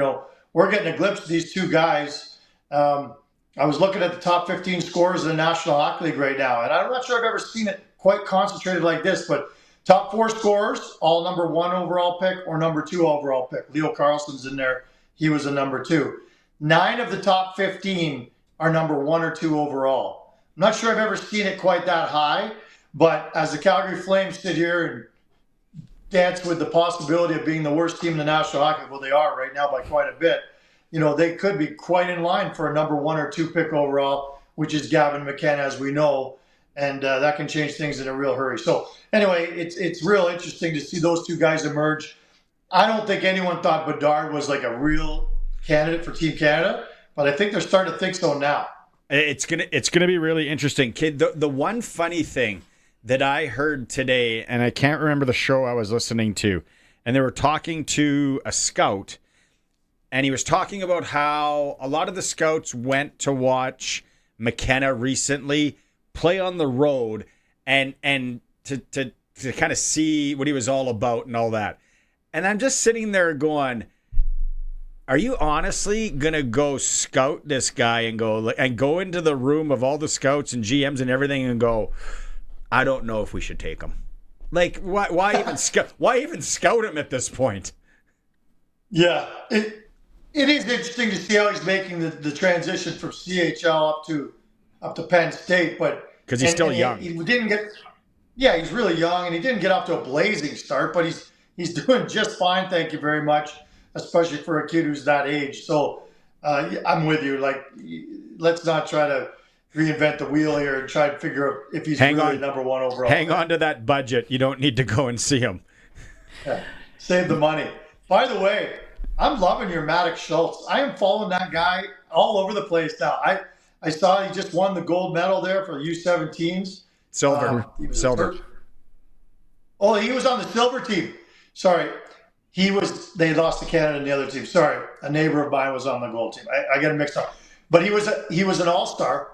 Speaker 9: we're getting a glimpse of these two guys. I was looking at the top 15 scorers in the National Hockey League right now, and I'm not sure I've ever seen it quite concentrated like this, but top 4 scorers, all number 1 overall pick or number 2 overall pick. Leo Carlsson's in there. He was a number 2. 9 of the top 15 are number 1 or 2 overall. I'm not sure I've ever seen it quite that high, but as the Calgary Flames sit here and dance with the possibility of being the worst team in the National Hockey League, well, they are right now by quite a bit, they could be quite in line for a number 1 or 2 pick overall, which is Gavin McKenna, as we know, and that can change things in a real hurry. So anyway, it's real interesting to see those two guys emerge. I don't think anyone thought Bedard was like a real candidate for Team Canada, but I think they're starting to think so now.
Speaker 2: It's gonna be really interesting, kid. The one funny thing that I heard today, and I can't remember the show I was listening to, and they were talking to a scout, and he was talking about how a lot of the scouts went to watch McKenna recently play on the road and to kind of see what he was all about and all that. And I'm just sitting there going, are you honestly gonna go scout this guy and go into the room of all the scouts and GMs and everything and go, I don't know if we should take him. Like, why even scout? Why even scout him at this point?
Speaker 9: Yeah, it is interesting to see how he's making the transition from CHL up to Penn State, but
Speaker 2: because he's still young.
Speaker 9: He didn't get. Yeah, he's really young, and he didn't get off to a blazing start, but he's doing just fine. Thank you very much, especially for a kid who's that age. So I'm with you. Like, let's not try to reinvent the wheel here and try to figure out if he's really number 1 overall.
Speaker 2: Hang on to that budget. You don't need to go and see him.
Speaker 9: Yeah. Save the money. By the way, I'm loving your Maddox Schultz. I am following that guy all over the place now. I saw he just won the gold medal there for the U17s.
Speaker 2: Silver.
Speaker 9: Oh, he was on the silver team. Sorry. They lost to Canada in the other team. Sorry. A neighbor of mine was on the gold team. I got him mixed up. But he was an all-star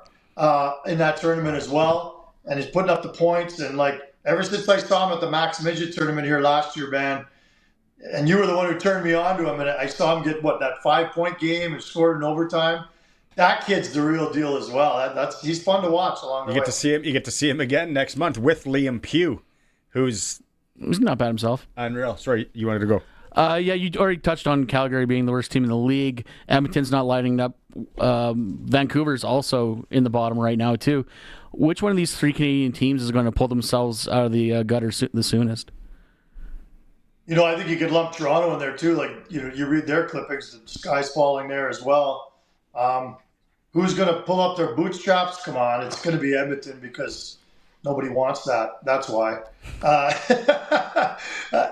Speaker 9: in that tournament as well, and he's putting up the points. And like ever since I saw him at the Max Midget tournament here last year, man, and you were the one who turned me on to him, and I saw him get that 5-point game and scored in overtime. That kid's the real deal as well. He's fun to watch along the way.
Speaker 2: You get to see him again next month with Liam Pugh, who's
Speaker 3: not bad himself.
Speaker 2: Unreal. Sorry, you wanted to go.
Speaker 3: Yeah, you already touched on Calgary being the worst team in the league. Edmonton's not lighting up. Vancouver's also in the bottom right now, too. Which one of these 3 Canadian teams is going to pull themselves out of the gutter the soonest?
Speaker 9: I think you could lump Toronto in there, too. Like, you read their clippings, the sky's falling there as well. Who's going to pull up their bootstraps? Come on, it's going to be Edmonton because nobody wants that. That's why.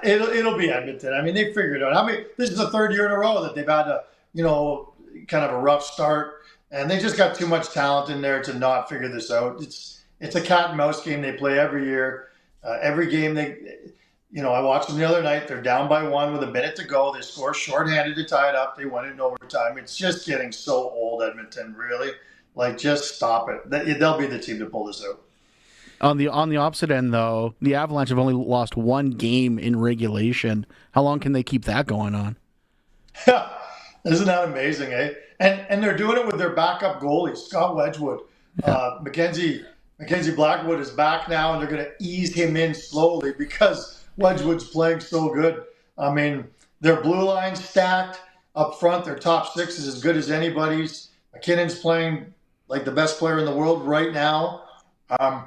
Speaker 9: It'll be Edmonton. I mean, they figured it out. This is the 3rd year in a row that they've had a, kind of a rough start. And they just got too much talent in there to not figure this out. It's a cat and mouse game they play every year. Every game I watched them the other night. They're down by 1 with a minute to go. They score shorthanded to tie it up. They won it in overtime. It's just getting so old, Edmonton, really. Just stop it. They'll be the team to pull this out.
Speaker 3: On the opposite end, though, the Avalanche have only lost 1 game in regulation. How long can they keep that going on?
Speaker 9: Isn't that amazing, eh? And they're doing it with their backup goalie, Scott Wedgwood. Mackenzie Blackwood is back now, and they're going to ease him in slowly because Wedgwood's playing so good. I mean, their blue line's stacked up front. Their top 6 is as good as anybody's. McKinnon's playing like the best player in the world right now. I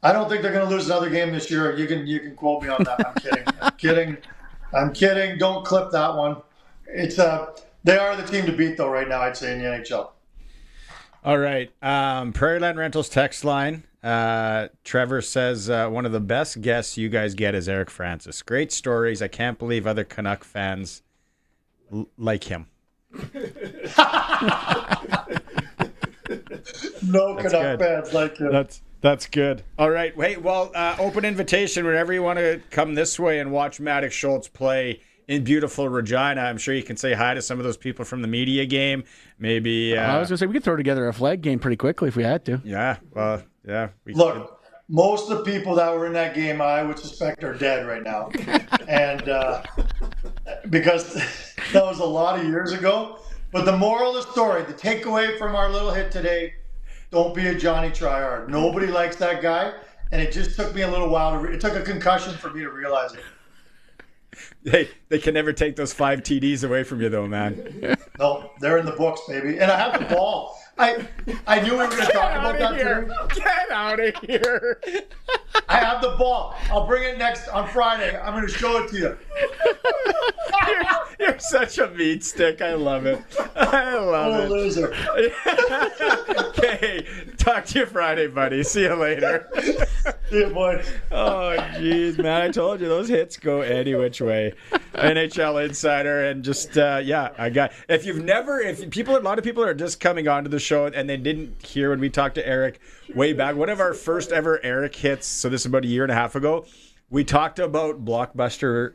Speaker 9: don't think they're going to lose another game this year. You can quote me on that. I'm kidding. Don't clip that one. They are the team to beat though right now, I'd say, in the NHL.
Speaker 2: All right. Prairie Land Rentals text line. Trevor says one of the best guests you guys get is Eric Francis. Great stories. I can't believe other Canuck fans like him.
Speaker 9: No Canuck fans like him.
Speaker 2: That's good. All right. Wait, well, open invitation whenever you want to come this way and watch Maddox Schultz play in beautiful Regina. I'm sure you can say hi to some of those people from the media game. Maybe.
Speaker 3: I was going to say, we could throw together a flag game pretty quickly if we had to.
Speaker 2: Yeah. Well, yeah.
Speaker 9: Look, most of the people that were in that game, I would suspect are dead right now. And because that was a lot of years ago. But the moral of the story, the takeaway from our little hit today, don't be a Johnny Tryhard. Nobody likes that guy. And it just took me a little while it took a concussion for me to realize it.
Speaker 2: Hey, they can never take those 5 TDs away from you, though, man.
Speaker 9: No, they're in the books, baby. And I have the ball. I knew we were going to talk about that today.
Speaker 2: Get out of here.
Speaker 9: I have the ball. I'll bring it on Friday. I'm going to show it to you.
Speaker 2: You're such a meat stick. I love it.
Speaker 9: I'm a loser.
Speaker 2: Okay, talk to you Friday, buddy. See you later.
Speaker 9: See you, boy.
Speaker 2: Oh, jeez, man. I told you, those hits go any which way. NHL Insider, and just, a lot of people are just coming onto the show and they didn't hear when we talked to Eric way back. One of our first ever Eric hits, so this is about a year and a half ago, we talked about Blockbuster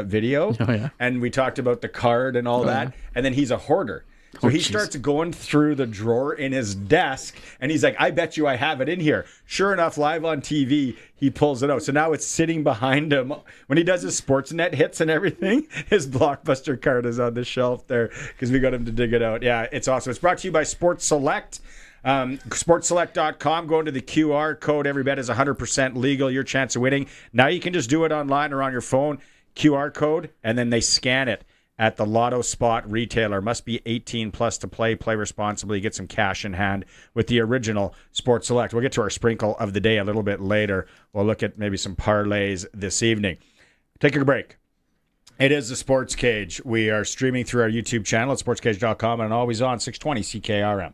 Speaker 2: video, and we talked about the card and all that, and then he's a hoarder. So he starts going through the drawer in his desk, and he's like, I bet you I have it in here. Sure enough, live on TV, he pulls it out. So now it's sitting behind him. When he does his Sportsnet hits and everything, his Blockbuster card is on the shelf there because we got him to dig it out. Yeah, it's awesome. It's brought to you by Sports Select. Sportselect.com. Go into the QR code. Every bet is 100% legal. Your chance of winning. Now you can just do it online or on your phone. QR code, and then they scan it at the Lotto Spot retailer. Must be 18 plus to play. Play responsibly. Get some cash in hand with the original Sports Select. We'll get to our sprinkle of the day a little bit later. We'll look at maybe some parlays this evening. Take a break. It is the Sports Cage. We are streaming through our YouTube channel at sportscage.com and always on 620 CKRM.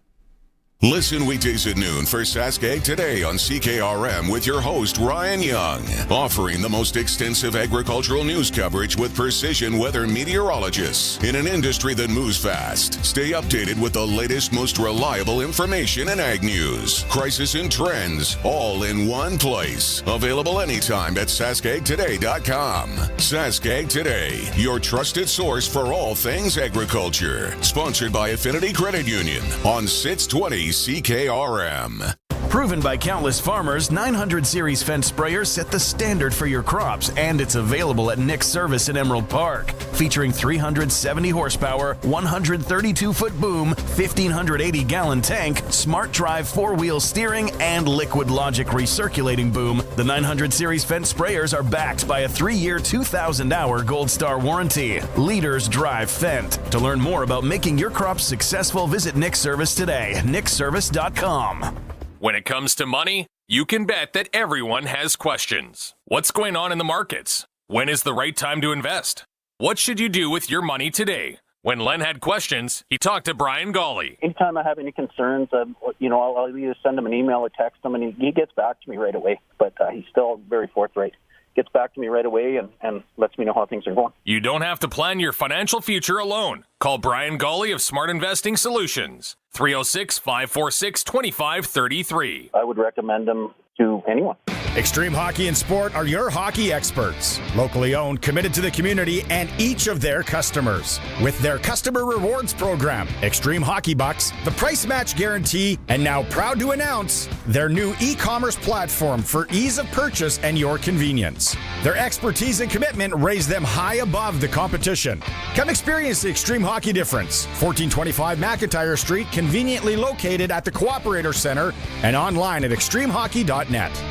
Speaker 1: Listen weekdays at noon for Saskatchewan Today on CKRM with your host, Ryan Young, offering the most extensive agricultural news coverage with precision weather meteorologists in an industry that moves fast. Stay updated with the latest, most reliable information in ag news, crisis and trends, all in one place. Available anytime at SaskagToday.com. Saskag Today, your trusted source for all things agriculture. Sponsored by Affinity Credit Union on 620 CKRM.
Speaker 7: Proven by countless farmers, 900 Series fence sprayers set the standard for your crops, and it's available at Nick's Service in Emerald Park. Featuring 370 horsepower, 132-foot boom, 1,580-gallon tank, smart drive 4-wheel steering, and Liquid Logic recirculating boom, the 900 Series fence sprayers are backed by a 3-year, 2,000-hour Gold Star warranty. Leaders drive Fendt. To learn more about making your crops successful, visit Nick's Service today, nickservice.com.
Speaker 10: When it comes to money, you can bet that everyone has questions. What's going on in the markets? When is the right time to invest? What should you do with your money today? When Len had questions, he talked to Brian Gawley.
Speaker 23: Anytime I have any concerns, I'll either send him an email or text him, and he gets back to me right away. But he's still very forthright. gets back to me right away and lets me know how things are going.
Speaker 10: You don't have to plan your financial future alone. Call Brian Gawley of Smart Investing Solutions. 306-546-2533.
Speaker 23: I would recommend them to anyone.
Speaker 11: Extreme Hockey and Sport are your hockey experts. Locally owned, committed to the community and each of their customers. With their customer rewards program, Extreme Hockey Bucks, the price match guarantee, and now proud to announce their new e-commerce platform for ease of purchase and your convenience. Their expertise and commitment raise them high above the competition. Come experience the Extreme Hockey difference. 1425 McIntyre Street, conveniently located at the Cooperator Center and online at extremehockey.net.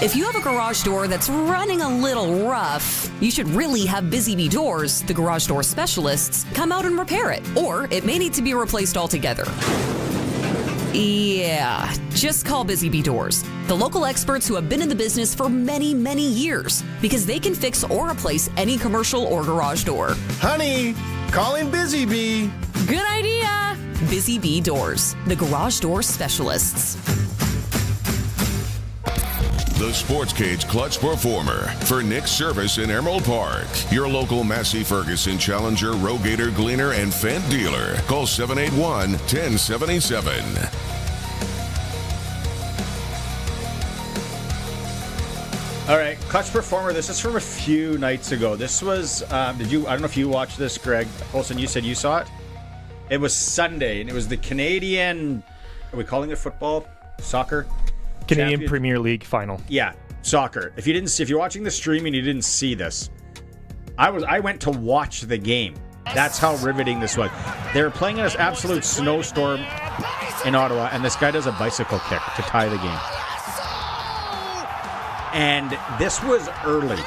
Speaker 12: If you have a garage door that's running a little rough, you should really have Busy Bee Doors, the garage door specialists, come out and repair it. Or it may need to be replaced altogether. Yeah, just call Busy Bee Doors, the local experts who have been in the business for many, many years, because they can fix or replace any commercial or garage door.
Speaker 11: Honey, calling Busy Bee.
Speaker 12: Good idea. Busy Bee Doors, the garage door specialists.
Speaker 1: The Sportscage Clutch Performer for Nick's Service in Emerald Park. Your local Massey Ferguson Challenger, Rogator, Gleaner, and Fendt dealer. Call 781-1077.
Speaker 2: All right, Clutch Performer. This is from a few nights ago. This was, I don't know if you watched this, Greg. Olsen, you said you saw it? It was Sunday, and it was the Canadian, are we calling it football? Soccer?
Speaker 20: Canadian Premier League final.
Speaker 2: Yeah, soccer. If you're watching the stream and you didn't see this, I went to watch the game. That's how riveting this was. They were playing in this absolute snowstorm in Ottawa, and this guy does a bicycle kick to tie the game. And this was early.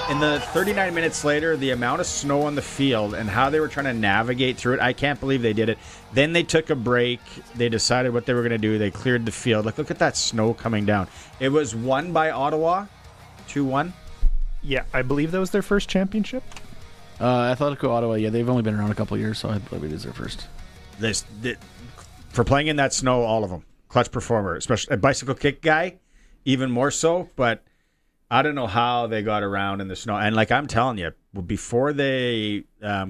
Speaker 2: In the 39 minutes later, the amount of snow on the field and how they were trying to navigate through it, I can't believe they did it. Then they took a break. They decided what they were going to do. They cleared the field. Look at that snow coming down. It was won by Ottawa, 2-1.
Speaker 20: Yeah, I believe that was their first championship.
Speaker 3: Atletico Ottawa, yeah, they've only been around a couple of years, so I believe it is their first.
Speaker 2: For playing in that snow, all of them. Clutch Performer, especially a bicycle kick guy, even more so, but I don't know how they got around in the snow. And like I'm telling you, before they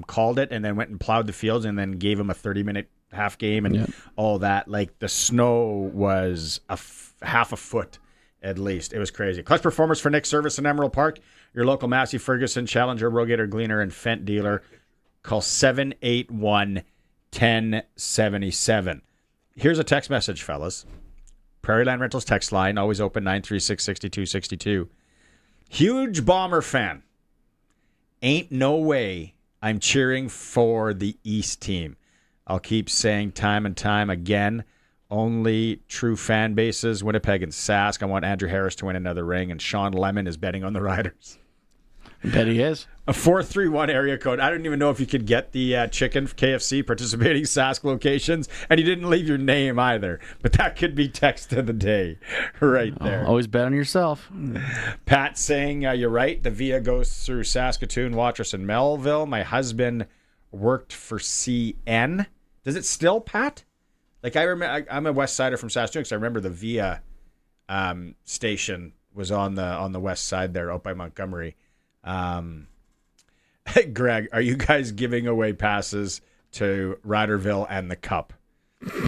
Speaker 2: called it and then went and plowed the fields and then gave them a 30-minute half game and all that, like the snow was half a foot at least. It was crazy. Clutch Performers for Nick's Service in Emerald Park. Your local Massey Ferguson, Challenger, Rogator, Gleaner, and Fendt dealer. Call 781-1077. Here's a text message, fellas. Prairie Land Rentals text line, always open, 936-6262. Huge Bomber fan. Ain't no way I'm cheering for the East team. I'll keep saying time and time again, only true fan bases, Winnipeg and Sask. I want Andrew Harris to win another ring, and Sean Lemon is betting on the Riders.
Speaker 3: I bet he is.
Speaker 2: A 431 area code. I don't even know if you could get the chicken KFC participating Sask locations, and you didn't leave your name either. But that could be text of the day right there.
Speaker 3: Always bet on yourself.
Speaker 2: Pat saying, you're right. The Via goes through Saskatoon, Watrous, and Melville. My husband worked for CN. Does it still, Pat? Like I remember, I'm a West Sider from Saskatoon, so I remember the Via station was on the west side there, out by Montgomery. Greg, are you guys giving away passes to Riderville and the Cup?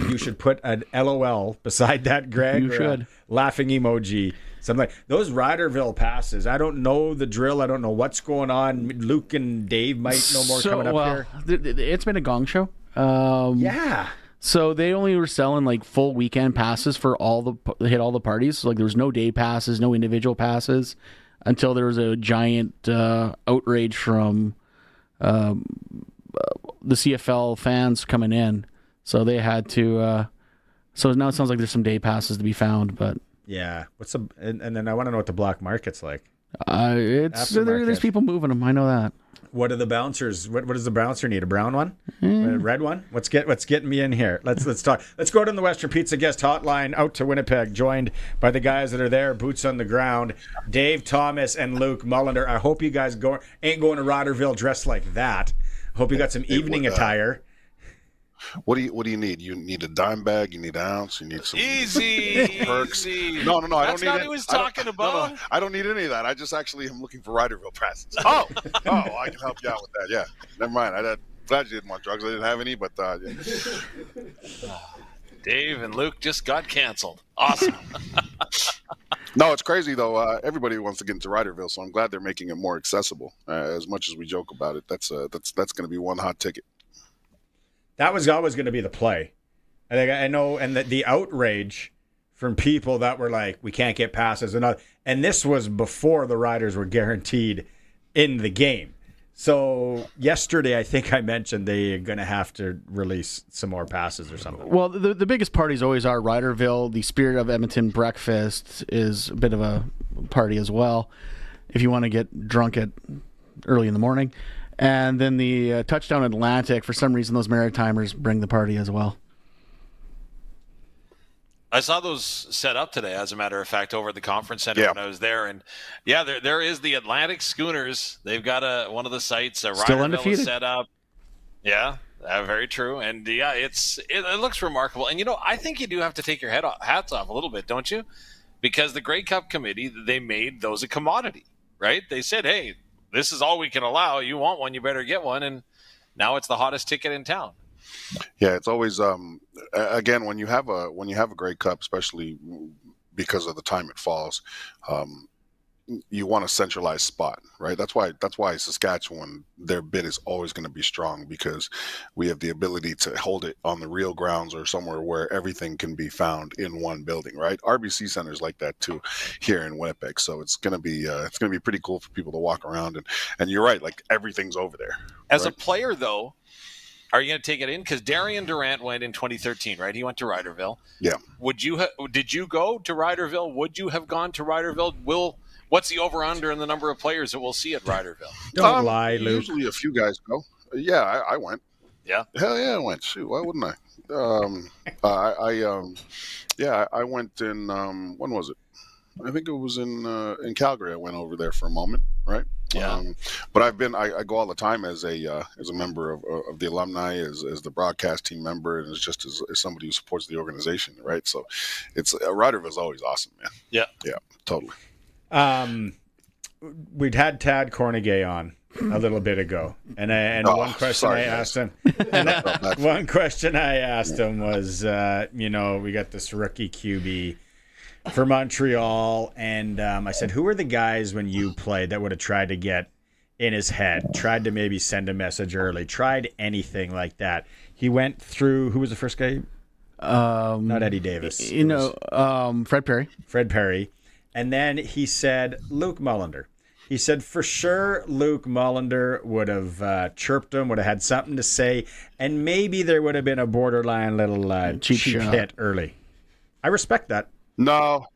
Speaker 2: You should put an LOL beside that, Greg.
Speaker 3: You should.
Speaker 2: Laughing emoji. Something like those Riderville passes. I don't know the drill. I don't know what's going on. Luke and Dave might know more coming up here.
Speaker 3: It's been a gong show.
Speaker 2: Yeah.
Speaker 3: So they only were selling like full weekend passes for hit all the parties. So, like there was no day passes, no individual passes, until there was a giant outrage from the CFL fans coming in. So they had to. So now it sounds like there's some day passes to be found, but
Speaker 2: yeah. And then I want to know what the black market's like.
Speaker 3: There's people moving them. I know that.
Speaker 2: What are the bouncers? What does the bouncer need? A brown one? A red one? What's getting me in here? Let's talk. Let's go to the Western Pizza guest hotline out to Winnipeg, joined by the guys that are there, boots on the ground, Dave Thomas and Luke Mullinder. I hope you guys ain't going to Riderville dressed like that. Hope you got some evening attire.
Speaker 5: What do you need? You need a dime bag. You need an ounce. You need some perks.
Speaker 13: Easy.
Speaker 5: No. I don't need
Speaker 13: That's not
Speaker 5: it.
Speaker 13: what he was talking about.
Speaker 5: No, I don't need any of that. I just actually am looking for Riderville passes. Oh, I can help you out with that. Yeah, never mind. Glad you didn't want drugs. I didn't have any, but yeah.
Speaker 13: Dave and Luke just got canceled. Awesome.
Speaker 5: No, it's crazy though. Everybody wants to get into Riderville, so I'm glad they're making it more accessible. As much as we joke about it, that's going to be one hot ticket.
Speaker 2: That was always going to be the play. I know, and the outrage from people that were like, we can't get passes, and this was before the Riders were guaranteed in the game. So yesterday, I think I mentioned they're going to have to release some more passes or something.
Speaker 3: Well, the biggest parties always are Riderville. The Spirit of Edmonton breakfast is a bit of a party as well, if you want to get drunk at early in the morning. And then the Touchdown Atlantic, for some reason, those Maritimers bring the party as well.
Speaker 13: I saw those set up today, as a matter of fact, over at the conference center when I was there. And, yeah, there is the Atlantic Schooners. They've got one of the sites.
Speaker 3: Still
Speaker 13: Riderville
Speaker 3: undefeated.
Speaker 13: Is set up. Yeah, very true. And, yeah, it looks remarkable. And, I think you do have to take your hats off a little bit, don't you? Because the Grey Cup committee, they made those a commodity, right? They said, hey, this is all we can allow. You want one, you better get one. And now it's the hottest ticket in town.
Speaker 5: Yeah, it's always again when you have a Grey Cup, especially because of the time it falls, you want a centralized spot, right? That's why Saskatchewan, their bid is always going to be strong, because we have the ability to hold it on the real grounds or somewhere where everything can be found in one building, right? RBC Center's like that too here in Winnipeg, so it's going to be pretty cool for people to walk around, and you're right, like everything's over there.
Speaker 13: As a player, though, are you going to take it in? Because Darian Durant went in 2013, right? He went to Riderville.
Speaker 5: Yeah.
Speaker 13: Did you go to Riderville? Would you have gone to Riderville? What's the over-under in the number of players that we'll see at Riderville?
Speaker 2: Don't lie, Luke.
Speaker 5: Usually a few guys go. Yeah, I went.
Speaker 13: Yeah.
Speaker 5: Hell yeah, I went. Shoot, why wouldn't I? I went in. When was it? I think it was in Calgary. I went over there for a moment, right?
Speaker 13: Yeah.
Speaker 5: But I go all the time as a member of the alumni, as the broadcast team member, and just as somebody who supports the organization, right? So it's Riderville is always awesome, man.
Speaker 13: Yeah.
Speaker 5: Yeah, totally.
Speaker 2: We'd had Tad Kornegay on a little bit ago, and one question I asked him, one question I asked him was, we got this rookie QB for Montreal, and I said, who were the guys when you played that would have tried to get in his head, tried to maybe send a message early, tried anything like that? He went through, who was the first guy? Not Eddie Davis.
Speaker 3: Fred Perry.
Speaker 2: Fred Perry. And then he said Luke Mullinder. He said for sure Luke Mullinder would have chirped him, would have had something to say, and maybe there would have been a borderline little cheap hit early. I respect that.
Speaker 5: No.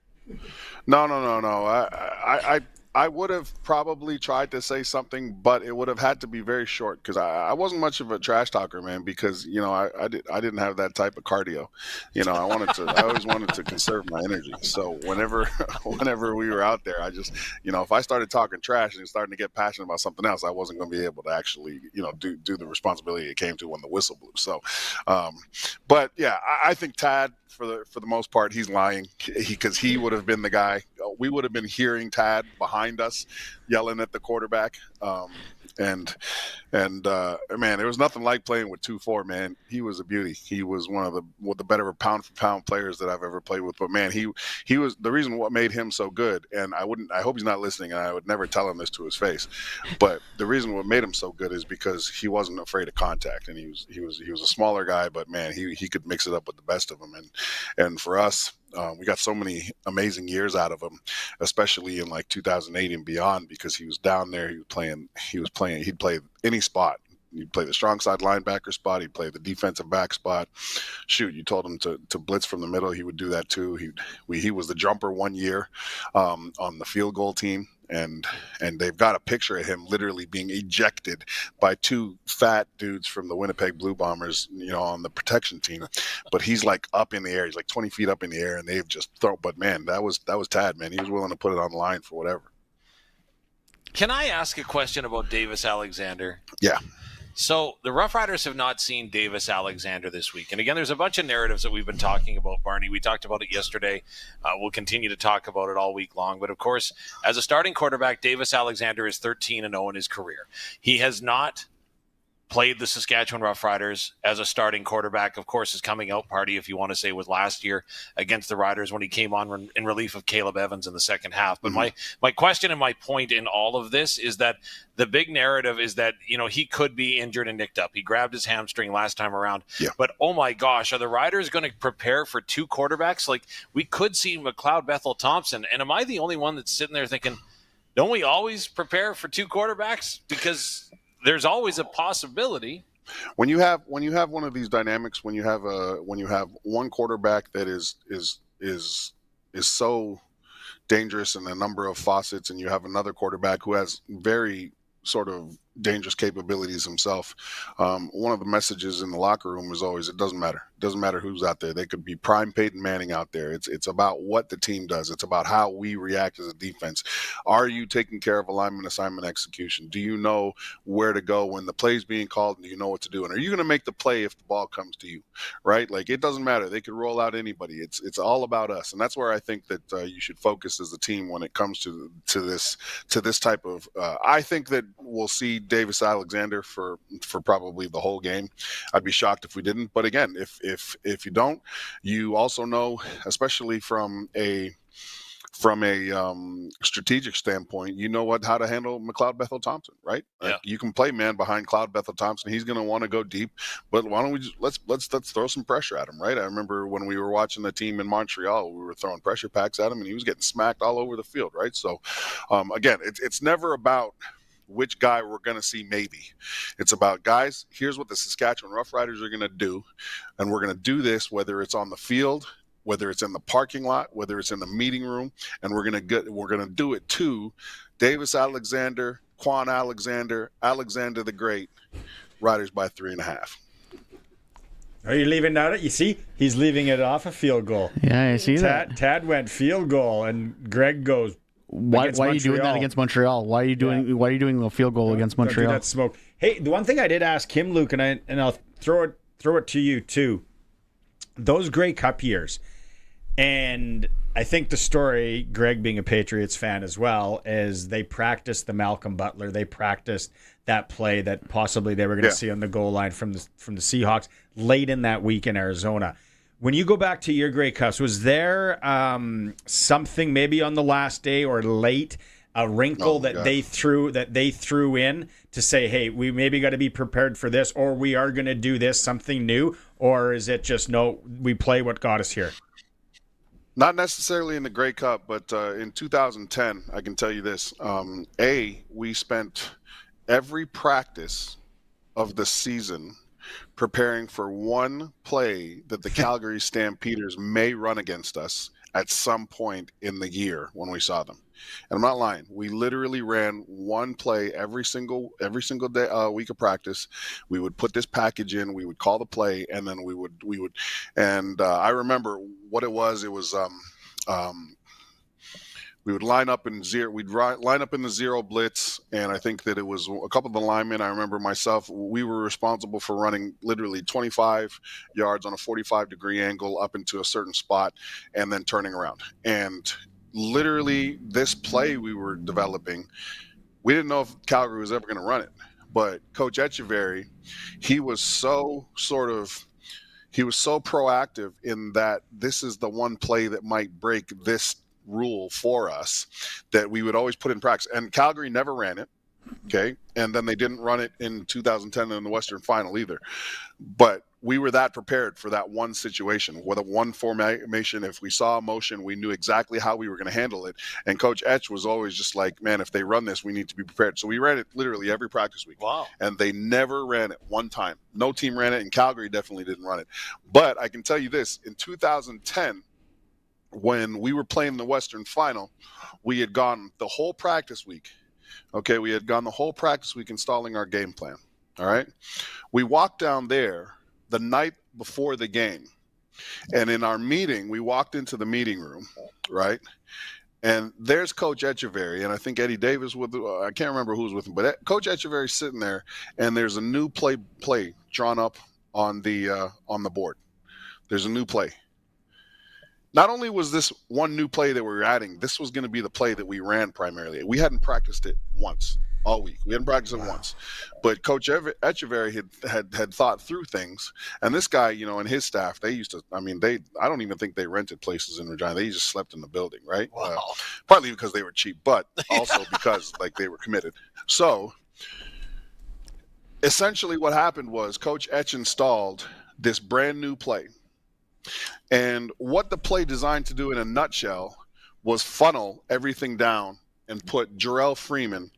Speaker 5: I would have probably tried to say something, but it would have had to be very short, because I wasn't much of a trash talker, man, because I didn't have that type of cardio. I always wanted to conserve my energy. So whenever we were out there, I just if I started talking trash and starting to get passionate about something else, I wasn't going to be able to actually do the responsibility it came to when the whistle blew. So, but yeah, I think Tad, for the most part, he's lying, because he would have been the guy. We would have been hearing Tad behind us yelling at the quarterback. And man, there was nothing like playing with 2-4, man. He was a beauty. He was one of the better pound for pound players that I've ever played with. But man, he was the reason what made him so good. And I hope he's not listening, and I would never tell him this to his face. But the reason what made him so good is because he wasn't afraid of contact, and he was a smaller guy, but man, he could mix it up with the best of them. And for us, we got so many amazing years out of him, especially in like 2008 and beyond, because he was down there. He'd play any spot. He'd play the strong side linebacker spot. He'd play the defensive back spot. Shoot, you told him to blitz from the middle, he would do that too. He was the jumper one year on the field goal team. And they've got a picture of him literally being ejected by two fat dudes from the Winnipeg Blue Bombers, on the protection team. But he's like up in the air. He's like 20 feet up in the air, and they've just thrown. But man, that was Tad, man. He was willing to put it on the line for whatever.
Speaker 13: Can I ask a question about Davis Alexander?
Speaker 5: Yeah.
Speaker 13: So the Rough Riders have not seen Davis Alexander this week. And again, there's a bunch of narratives that we've been talking about, Barney. We talked about it yesterday. We'll continue to talk about it all week long. But of course, as a starting quarterback, Davis Alexander is 13-0 in his career. He has not played the Saskatchewan Roughriders as a starting quarterback. Of course, his coming out party, if you want to say, was last year against the Riders when he came on in relief of Caleb Evans in the second half. But my question and my point in all of this is that the big narrative is that, he could be injured and nicked up. He grabbed his hamstring last time around. Yeah. But, oh my gosh, are the Riders going to prepare for two quarterbacks? Like, we could see McLeod Bethel-Thompson. And am I the only one that's sitting there thinking, don't we always prepare for two quarterbacks? Because there's always a possibility.
Speaker 5: When you have one of these dynamics, when you have one quarterback that is so dangerous in a number of facets, and you have another quarterback who has very sort of dangerous capabilities himself. One of the messages in the locker room is always, it doesn't matter. It doesn't matter who's out there. They could be prime Peyton Manning out there. It's about what the team does. It's about how we react as a defense. Are you taking care of alignment, assignment, execution? Do you know where to go when the play's being called, and do you know what to do? And are you going to make the play if the ball comes to you, right? Like, it doesn't matter. They could roll out anybody. It's all about us. And that's where I think that you should focus as a team when it comes to this type of I think that we'll see Davis Alexander for probably the whole game. I'd be shocked if we didn't. But again, if you don't, you also know, especially from a strategic standpoint, you know how to handle McLeod Bethel-Thompson, right?
Speaker 13: Yeah.
Speaker 5: Like, you can play man behind Cloud Bethel-Thompson. He's going to want to go deep, but why don't we just let's throw some pressure at him, right? I remember when we were watching the team in Montreal, we were throwing pressure packs at him, and he was getting smacked all over the field, right? So, again, it's never about which guy we're going to see maybe. It's about, guys, here's what the Saskatchewan Roughriders are going to do, and we're going to do this whether it's on the field, whether it's in the parking lot, whether it's in the meeting room, and we're going to do it to Davis Alexander, Quan Alexander, Alexander the Great, Riders by 3.5.
Speaker 2: Are you leaving that? You see, he's leaving it off a field goal.
Speaker 3: Yeah, I see that.
Speaker 2: Tad went field goal, and Greg goes,
Speaker 3: Why are you doing that against Montreal? Why are you doing the field goal against Montreal?
Speaker 2: Don't do that smoke. Hey, the one thing I did ask him, Luke, and I'll throw it to you too. Those Grey Cup years, and I think the story, Greg being a Patriots fan as well, is they practiced the Malcolm Butler. They practiced that play that possibly they were going to see on the goal line from the Seahawks late in that week in Arizona. When you go back to your Grey Cups, was there something maybe on the last day or late, a wrinkle they threw in to say, hey, we maybe got to be prepared for this, or we are going to do this, something new, or is it just, no, we play what got us here?
Speaker 5: Not necessarily in the Grey Cup, but in 2010, I can tell you this. We spent every practice of the season preparing for one play that the Calgary Stampeders may run against us at some point in the year when we saw them. And I'm not lying. We literally ran one play every single day, week of practice. We would put this package in, we would call the play, and then we would. And I remember what it was. It was we would line up in zero. We'd line up in the zero blitz, and I think that it was a couple of the linemen. I remember myself. We were responsible for running literally 25 yards on a 45-degree angle up into a certain spot, and then turning around. And literally, this play we were developing, we didn't know if Calgary was ever going to run it. But Coach Echeverry, he was so proactive in that this is the one play that might break this rule for us that we would always put in practice. And Calgary never ran it, okay? And then they didn't run it in 2010 in the Western Final either. But we were that prepared for that one situation, with a one formation. If we saw a motion, we knew exactly how we were going to handle it. And Coach Etch was always just like, man, if they run this, we need to be prepared. So we ran it literally every practice week.
Speaker 13: Wow.
Speaker 5: And they never ran it one time. No team ran it, and Calgary definitely didn't run it. But I can tell you this, in 2010, when we were playing the Western Final, we had gone the whole practice week. Okay, we had gone the whole practice week installing our game plan. All right. We walked down there the night before the game. And in our meeting, we walked into the meeting room, right? And there's Coach Echeverry, and I think Eddie Davis I can't remember who was with him, but Coach Echeverry's sitting there, and there's a new play drawn up on the board. There's a new play. Not only was this one new play that we were adding, this was going to be the play that we ran primarily. We hadn't practiced it once all week. We hadn't practiced it once. But Coach Echeverry had thought through things. And this guy, and his staff, they used to, I don't even think they rented places in Regina. They just slept in the building, right?
Speaker 13: Wow.
Speaker 5: Partly because they were cheap, but also because they were committed. So essentially what happened was Coach Etch installed this brand new play. And what the play designed to do in a nutshell was funnel everything down and put Jarrell Freeman,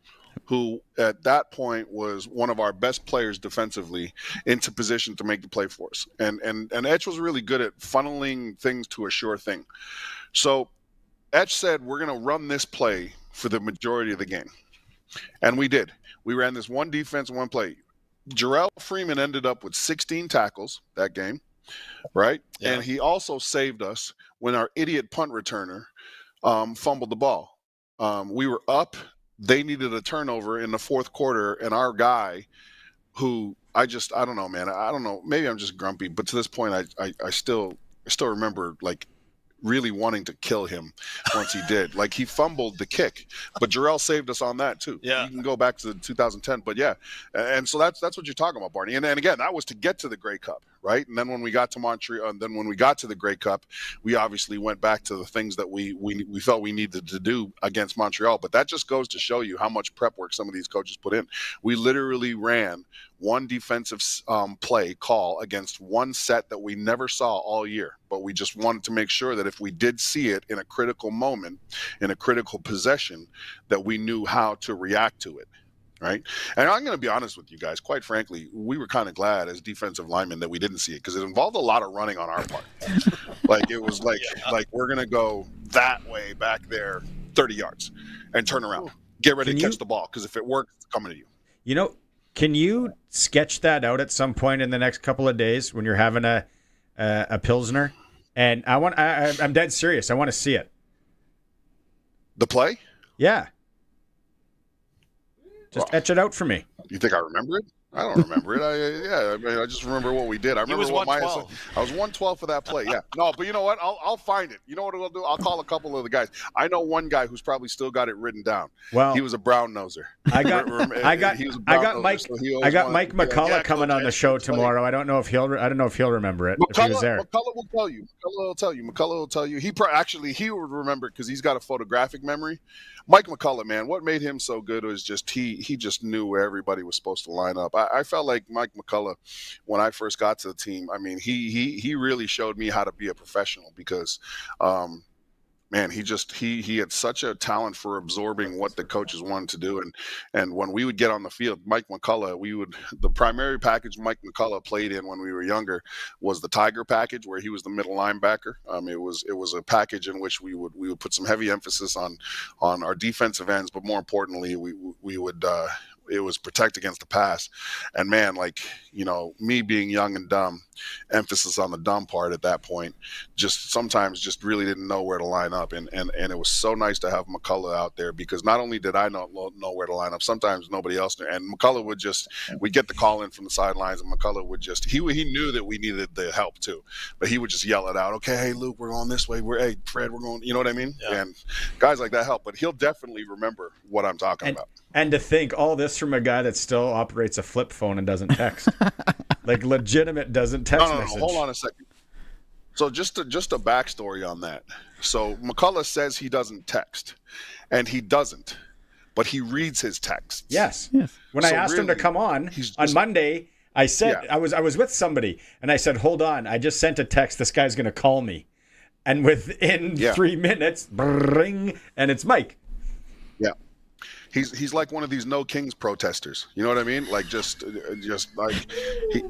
Speaker 5: who at that point was one of our best players defensively, into position to make the play for us. And Etch was really good at funneling things to a sure thing. So Etch said, we're going to run this play for the majority of the game. And we did. We ran this one defense, one play. Jarrell Freeman ended up with 16 tackles that game. Right. Yeah. And he also saved us when our idiot punt returner fumbled the ball. We were up. They needed a turnover in the fourth quarter. And our guy, who I don't know, man. I don't know. Maybe I'm just grumpy. But to this point, I still remember really wanting to kill him once he did. He fumbled the kick, but Jarrell saved us on that too. Yeah. You can go back to 2010, but yeah. And so that's what you're talking about, Barney. And again, that was to get to the Grey Cup, right? And then when we got to Montreal, and then when we got to the Grey Cup, we obviously went back to the things that we felt we needed to do against Montreal. But that just goes to show you how much prep work some of these coaches put in. We literally ran one defensive play call against one set that we never saw all year, but we just wanted to make sure that if we did see it in a critical moment, in a critical possession, that we knew how to react to it, right? And I'm going to be honest with you guys, quite frankly, we were kind of glad as defensive linemen that we didn't see it, because it involved a lot of running on our part. It was we're going to go that way back there 30 yards and turn around, get ready to catch the ball, because if it works, it's coming to you.
Speaker 2: Can you sketch that out at some point in the next couple of days when you're having a Pilsner? And I'm dead serious. I want to see it.
Speaker 5: The play?
Speaker 2: Yeah. Just etch it out for me.
Speaker 5: You think I remember it? I don't remember it. I just remember what we did. I remember what I was 112 for that play. Yeah. No, but you know what? I'll find it. You know what I'll do? I'll call a couple of the guys. I know one guy who's probably still got it written down.
Speaker 2: Well,
Speaker 5: he was a brown noser.
Speaker 2: I got Mike McCullough coming on the show tomorrow. I don't know if he'll remember it if he was there.
Speaker 5: McCullough will tell you. McCullough will tell you. He would remember it because he's got a photographic memory. Mike McCullough, man, what made him so good was just he just knew where everybody was supposed to line up. I felt like Mike McCullough, when I first got to the team, he really showed me how to be a professional, because man, he had such a talent for absorbing what the coaches wanted to do. And when we would get on the field, Mike McCullough, the primary package Mike McCullough played in when we were younger was the Tiger package, where he was the middle linebacker. It was a package in which we would put some heavy emphasis on our defensive ends, but more importantly, we would it was protect against the pass. And man, me being young and dumb, emphasis on the dumb part at that point, just sometimes just really didn't know where to line up. And it was so nice to have McCullough out there, because not only did I not know where to line up, sometimes nobody else knew. And McCullough we'd get the call in from the sidelines, and McCullough would he knew that we needed the help too, but he would just yell it out. Okay, hey Luke, we're going this way. Hey Fred, we're going, you know what I mean? Yeah. And guys like that help, but he'll definitely remember what I'm talking about.
Speaker 2: And to think all this from a guy that still operates a flip phone and doesn't text. Legitimate doesn't text message.
Speaker 5: No, hold on a second. So just a backstory on that. So McCullough says he doesn't text, and he doesn't, but he reads his texts.
Speaker 2: Yes. When I asked him to come on Monday, I said, I was with somebody, and I said, hold on, I just sent a text. This guy's going to call me. And within 3 minutes, ring, and it's Mike.
Speaker 5: Yeah. He's like one of these no kings protesters. You know what I mean?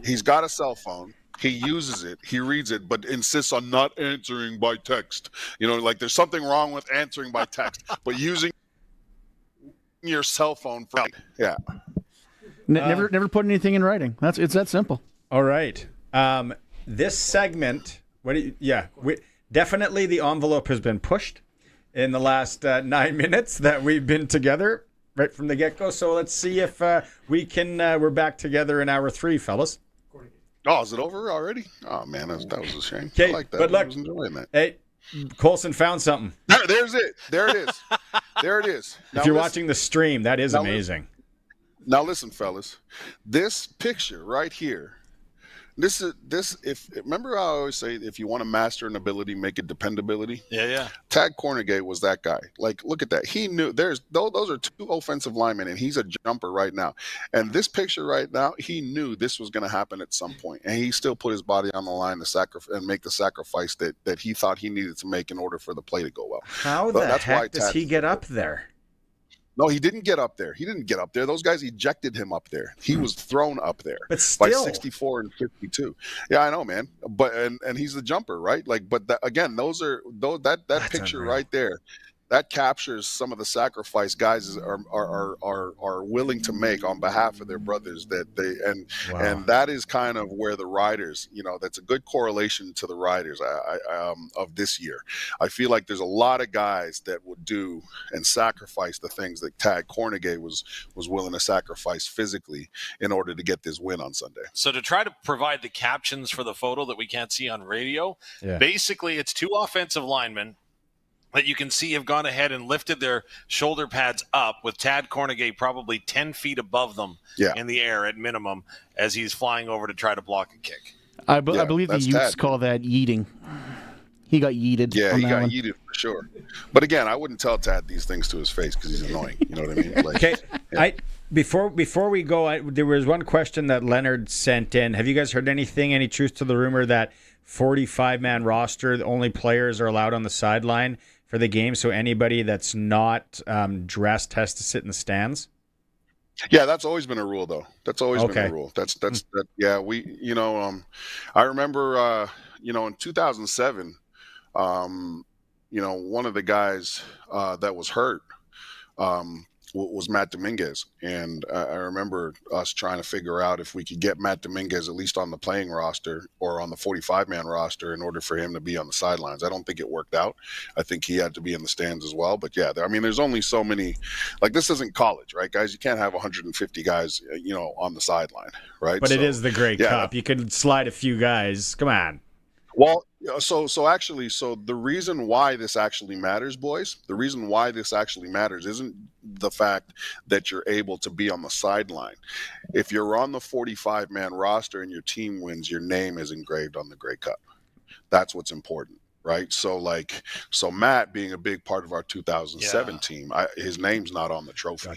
Speaker 5: He's got a cell phone. He uses it. He reads it, but insists on not answering by text. There's something wrong with answering by text, but using your cell phone for
Speaker 3: Never put anything in writing. It's that simple.
Speaker 2: All right. This segment, definitely the envelope has been pushed. in the last 9 minutes that we've been together right from the get-go. So let's see if we can. We're back together in hour 3, fellas.
Speaker 5: Oh, is it over already? Oh man, that was a shame.
Speaker 2: Okay,
Speaker 5: I like that.
Speaker 2: but look,
Speaker 5: I was enjoying that.
Speaker 2: Hey, Colson found something.
Speaker 5: There's it. There it is. There it is.
Speaker 2: If you're watching the stream, that is amazing.
Speaker 5: Now listen, fellas. This picture right here. Remember how I always say, if you want to master an ability, make it dependability.
Speaker 13: Yeah.
Speaker 5: Tad Kornegay was that guy. Like, look at that. He knew those are 2 offensive linemen, and he's a jumper right now. And this picture right now, he knew this was going to happen at some point, and he still put his body on the line to make the sacrifice that he thought he needed to make in order for the play to go well.
Speaker 2: How the heck does he get up there?
Speaker 5: No, he didn't get up there. Those guys ejected him up there. He was thrown up there.
Speaker 2: But still.
Speaker 5: By 64 and 52. Yeah, I know, man. But and he's the jumper, right? Like, but that that picture right there, that captures some of the sacrifice guys are willing to make on behalf of their brothers. And that is kind of where the Riders, that's a good correlation to the Riders of this year. I feel like there's a lot of guys that would do and sacrifice the things that Tad Kornegay was willing to sacrifice physically in order to get this win on Sunday.
Speaker 13: So to try to provide the captions for the photo that we can't see on radio, basically it's 2 offensive linemen that you can see have gone ahead and lifted their shoulder pads up, with Tad Kornegay probably 10 feet above them in the air at minimum as he's flying over to try to block a kick.
Speaker 3: I believe the Utes call that yeeting. He got yeeted.
Speaker 5: Yeah, he got yeeted for sure. But again, I wouldn't tell Tad these things to his face because he's annoying. You know what I mean? Like,
Speaker 2: okay, before we go, there was one question that Leonard sent in. Have you guys heard any truth to the rumor that 45-man roster, the only players are allowed on the sideline for the game, so anybody that's not dressed has to sit in the stands?
Speaker 5: Yeah, that's always been a rule, though. That's always been a rule. Yeah, I remember, in 2007, one of the guys that was hurt was Matt Dominguez. And I remember us trying to figure out if we could get Matt Dominguez at least on the playing roster or on the 45-man roster in order for him to be on the sidelines. I don't think it worked out. I think he had to be in the stands as well. But yeah, there's only so many. Like, this isn't college, right, guys? You can't have 150 guys, on the sideline, right?
Speaker 2: But it is the Grey Cup. You could slide a few guys. Come on.
Speaker 5: Well, so the reason why this actually matters, boys, isn't the fact that you're able to be on the sideline. If you're on the 45-man roster and your team wins, your name is engraved on the Grey Cup. That's what's important, right? So Matt being a big part of our 2007 team, his name's not on the trophy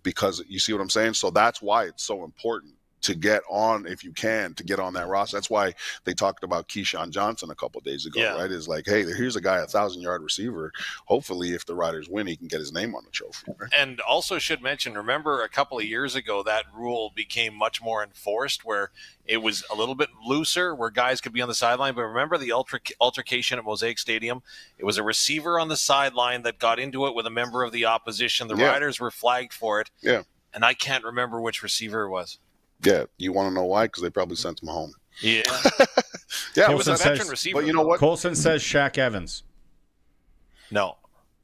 Speaker 5: because you see what I'm saying? So that's why it's so important to get on, if you can, to get on that roster. That's why they talked about Keyshawn Johnson a couple of days ago, right? It's like, hey, here's a guy, 1,000-yard receiver. Hopefully, if the Riders win, he can get his name on the trophy. Right?
Speaker 13: And also should mention, remember a couple of years ago, that rule became much more enforced, where it was a little bit looser, where guys could be on the sideline. But remember the altercation at Mosaic Stadium? It was a receiver on the sideline that got into it with a member of the opposition. The Riders were flagged for it.
Speaker 5: Yeah.
Speaker 13: And I can't remember which receiver it was.
Speaker 5: Yeah, you want to know why? Because they probably sent him home.
Speaker 13: Yeah.
Speaker 5: Yeah,
Speaker 13: it was a veteran receiver.
Speaker 5: But you know what?
Speaker 2: Colson says Shaq Evans.
Speaker 13: No.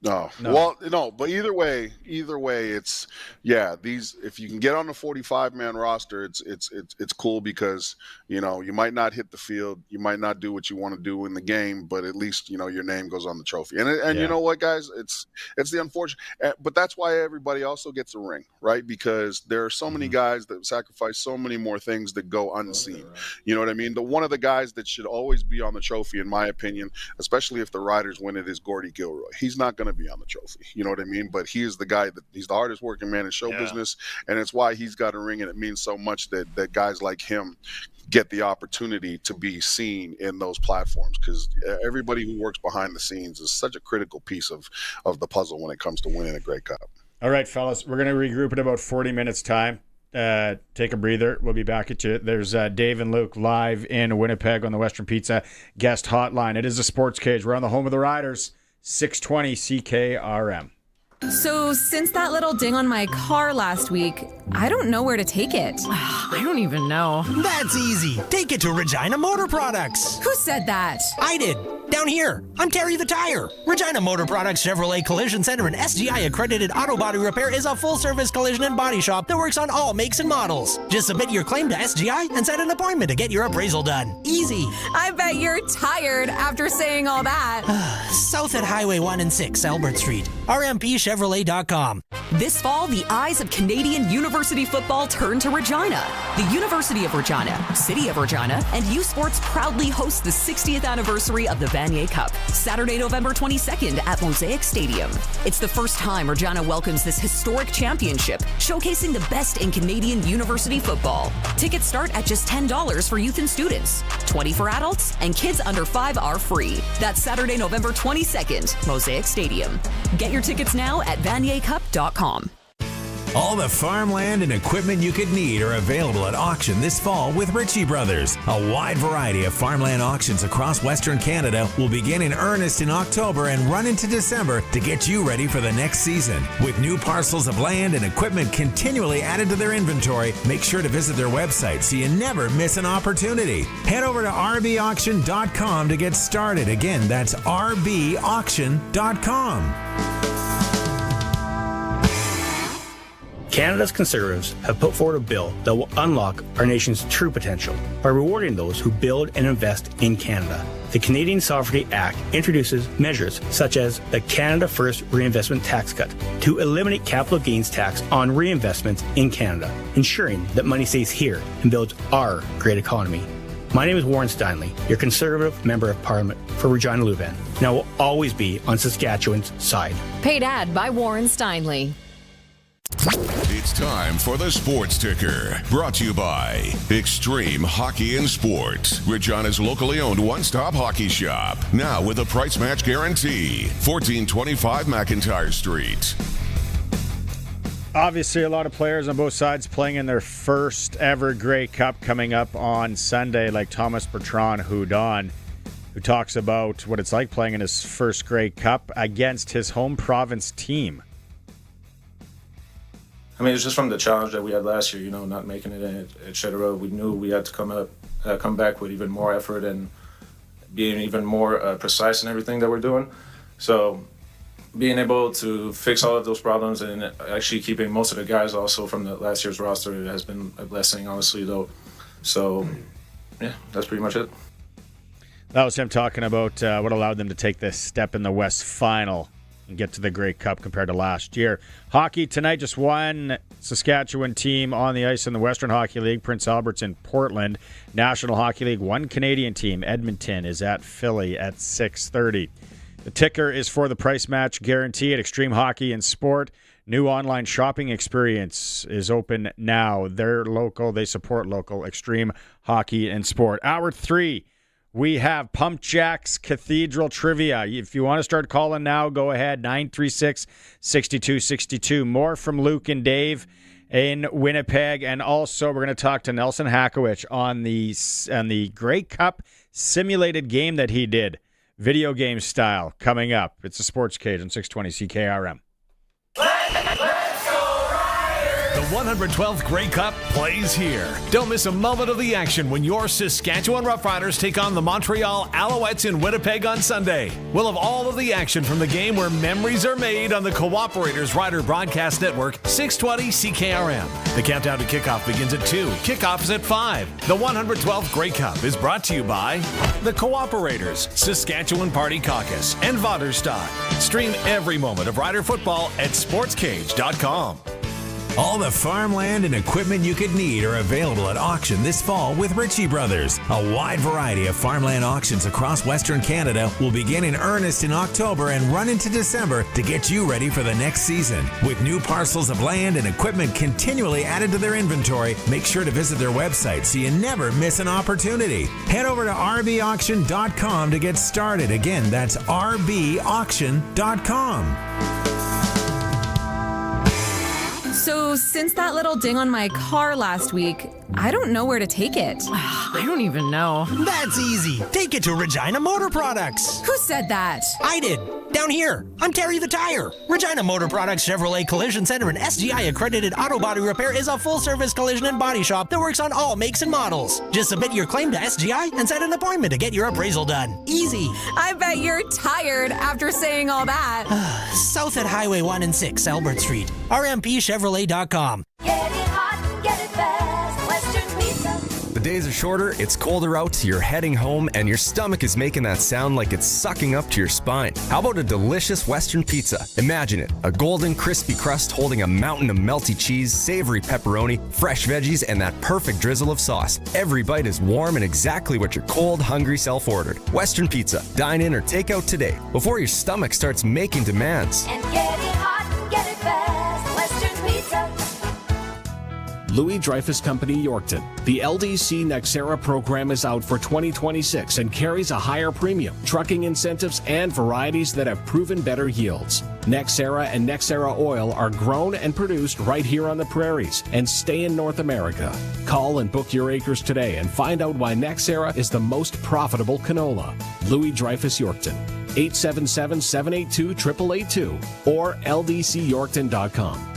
Speaker 5: Well, no, but either way, it's if you can get on the 45-man roster, it's cool because you might not hit the field, you might not do what you want to do in the game, but at least your name goes on the trophy. And you know what, guys, it's the unfortunate, but that's why everybody also gets a ring, right? Because there are so many guys that sacrifice so many more things that go unseen. You know what I mean? One of the guys that should always be on the trophy, in my opinion, especially if the Riders win it, is Gordy Gilroy. He's not going to be on the trophy, you know what I mean? But he is the guy he's the hardest working man in show business, and it's why he's got a ring, and it means so much that guys like him get the opportunity to be seen in those platforms, because everybody who works behind the scenes is such a critical piece of the puzzle when it comes to winning a Grey Cup.
Speaker 2: All right, fellas, we're going to regroup in about 40 minutes time. Take a breather. We'll be back at you. There's Dave and Luke live in Winnipeg on the Western Pizza guest hotline. It is a Sports Cage. We're on the home of the Riders, 620 CKRM.
Speaker 12: So since that little ding on my car last week, I don't know where to take it. I don't even know.
Speaker 15: That's easy. Take it to Regina Motor Products.
Speaker 12: Who said that?
Speaker 15: I did. Down here, I'm Terry the Tire. Regina Motor Products Chevrolet Collision Center and SGI accredited auto body repair is a full-service collision and body shop that works on all makes and models. Just submit your claim to SGI and set an appointment to get your appraisal done. Easy.
Speaker 12: I bet you're tired after saying all that.
Speaker 15: South at Highway 1 and 6, Albert Street. RMPChevrolet.com.
Speaker 12: This fall, the eyes of Canadian university football turn to Regina. The University of Regina, City of Regina, and U Sports proudly host the 60th anniversary of the Vanier Cup, Saturday, November 22nd at Mosaic Stadium. It's the first time Regina welcomes this historic championship, showcasing the best in Canadian university football. Tickets start at just $10 for youth and students, $20 for adults, and kids under 5 are free. That's Saturday, November 22nd, Mosaic Stadium. Get your tickets now at vaniercup.com.
Speaker 7: All the farmland and equipment you could need are available at auction this fall with Ritchie Brothers. A wide variety of farmland auctions across Western Canada will begin in earnest in October and run into December to get you ready for the next season. With new parcels of land and equipment continually added to their inventory, make sure to visit their website so you never miss an opportunity. Head over to rbauction.com to get started. Again, that's rbauction.com.
Speaker 16: Canada's Conservatives have put forward a bill that will unlock our nation's true potential by rewarding those who build and invest in Canada. The Canadian Sovereignty Act introduces measures such as the Canada First Reinvestment Tax Cut to eliminate capital gains tax on reinvestments in Canada, ensuring that money stays here and builds our great economy. My name is Warren Steinley, your Conservative Member of Parliament for Regina Luban, and I will always be on Saskatchewan's side.
Speaker 4: Paid ad by Warren Steinley.
Speaker 1: It's time for the Sports Ticker, brought to you by Extreme Hockey and Sport, Regina's locally owned one-stop hockey shop. Now with a price match guarantee. 1425 McIntyre Street.
Speaker 2: Obviously, a lot of players on both sides playing in their first ever Grey Cup coming up on Sunday, like Thomas Bertrand-Houdon, who talks about what it's like playing in his first Grey Cup against his home province team.
Speaker 17: I mean, it's just from the challenge that we had last year, not making it at Cheddarrah. We knew we had to come back with even more effort and being even more precise in everything that we're doing. So being able to fix all of those problems and actually keeping most of the guys also from the last year's roster has been a blessing, honestly, though. So, yeah, that's pretty much it.
Speaker 2: That was him talking about what allowed them to take this step in the West Final and get to the Grey Cup compared to last year. Hockey tonight, just one Saskatchewan team on the ice in the Western Hockey League. Prince Albert's in Portland. National Hockey League, one Canadian team. Edmonton is at Philly at 6:30. The ticker is for the price match guarantee at Extreme Hockey and Sport. New online shopping experience is open now. They're local. They support local. Extreme Hockey and Sport. Hour 3. We have Pump Jacks Cathedral Trivia. If you want to start calling now, go ahead. 936-6262. More from Luke and Dave in Winnipeg. And also, we're going to talk to Nelson Hackewich on the Grey Cup simulated game that he did. Video game style coming up. It's a Sportscage on 620 CKRM.
Speaker 7: The 112th Grey Cup plays here. Don't miss a moment of the action when your Saskatchewan Roughriders take on the Montreal Alouettes in Winnipeg on Sunday. We'll have all of the action from the game where memories are made on the Cooperators Rider Broadcast Network, 620 CKRM. The countdown to kickoff begins at 2. Kickoff is at 5. The 112th Grey Cup is brought to you by the Cooperators, Saskatchewan Party Caucus, and Vaderstad. Stream every moment of Rider football at sportscage.com. All the farmland and equipment you could need are available at auction this fall with Ritchie Brothers. A wide variety of farmland auctions across Western Canada will begin in earnest in October and run into December to get you ready for the next season. With new parcels of land and equipment continually added to their inventory, make sure to visit their website so you never miss an opportunity. Head over to rbauction.com to get started. Again, that's rbauction.com.
Speaker 12: So since that little ding on my car last week, I don't know where to take it.
Speaker 24: I don't even know.
Speaker 15: That's easy. Take it to Regina Motor Products.
Speaker 12: Who said that?
Speaker 15: I did. Down here, I'm Terry the Tire. Regina Motor Products Chevrolet Collision Center and SGI accredited auto body repair is a full-service collision and body shop that works on all makes and models. Just submit your claim to SGI and set an appointment to get your appraisal done. Easy.
Speaker 14: I bet you're tired after saying all that.
Speaker 15: South at Highway 1 and 6, Albert Street. RMPChevrolet.com.
Speaker 18: Get it hot and get it fast. Western Pizza.
Speaker 22: The days are shorter, it's colder out, you're heading home, and your stomach is making that sound like it's sucking up to your spine. How about a delicious Western pizza? Imagine it, a golden, crispy crust holding a mountain of melty cheese, savory pepperoni, fresh veggies, and that perfect drizzle of sauce. Every bite is warm and exactly what your cold, hungry self ordered. Western Pizza. Dine in or take out today before your stomach starts making demands.
Speaker 18: And get it hot and get it fast. Western Pizza.
Speaker 24: Louis Dreyfus Company, Yorkton. The LDC Nexera program is out for 2026 and carries a higher premium, trucking incentives, and varieties that have proven better yields. Nexera and Nexera Oil are grown and produced right here on the prairies and stay in North America. Call and book your acres today and find out why Nexera is the most profitable canola. Louis Dreyfus, Yorkton. 877-782-8882 or ldcyorkton.com.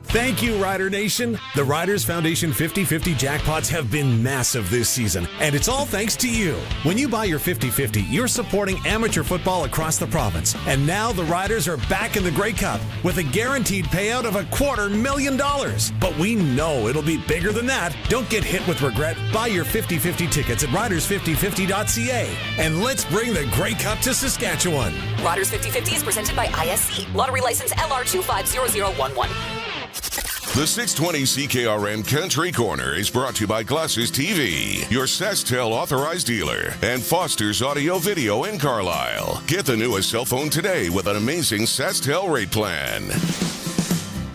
Speaker 25: Thank you, Rider Nation. The Riders Foundation 50-50 jackpots have been massive this season, and it's all thanks to you. When you buy your 50-50, you're supporting amateur football across the province. And now the Riders are back in the Grey Cup with a guaranteed payout of $250,000. But we know it'll be bigger than that. Don't get hit with regret. Buy your 50-50 tickets at riders5050.ca. And let's bring the Grey Cup to Saskatchewan.
Speaker 12: Riders 50-50 is presented by ISC. Lottery license LR250011.
Speaker 1: The 620 CKRM Country Corner is brought to you by Glasses TV, your SaskTel authorized dealer, and Foster's Audio Video in Carlisle. Get the newest cell phone today with an amazing SaskTel rate plan.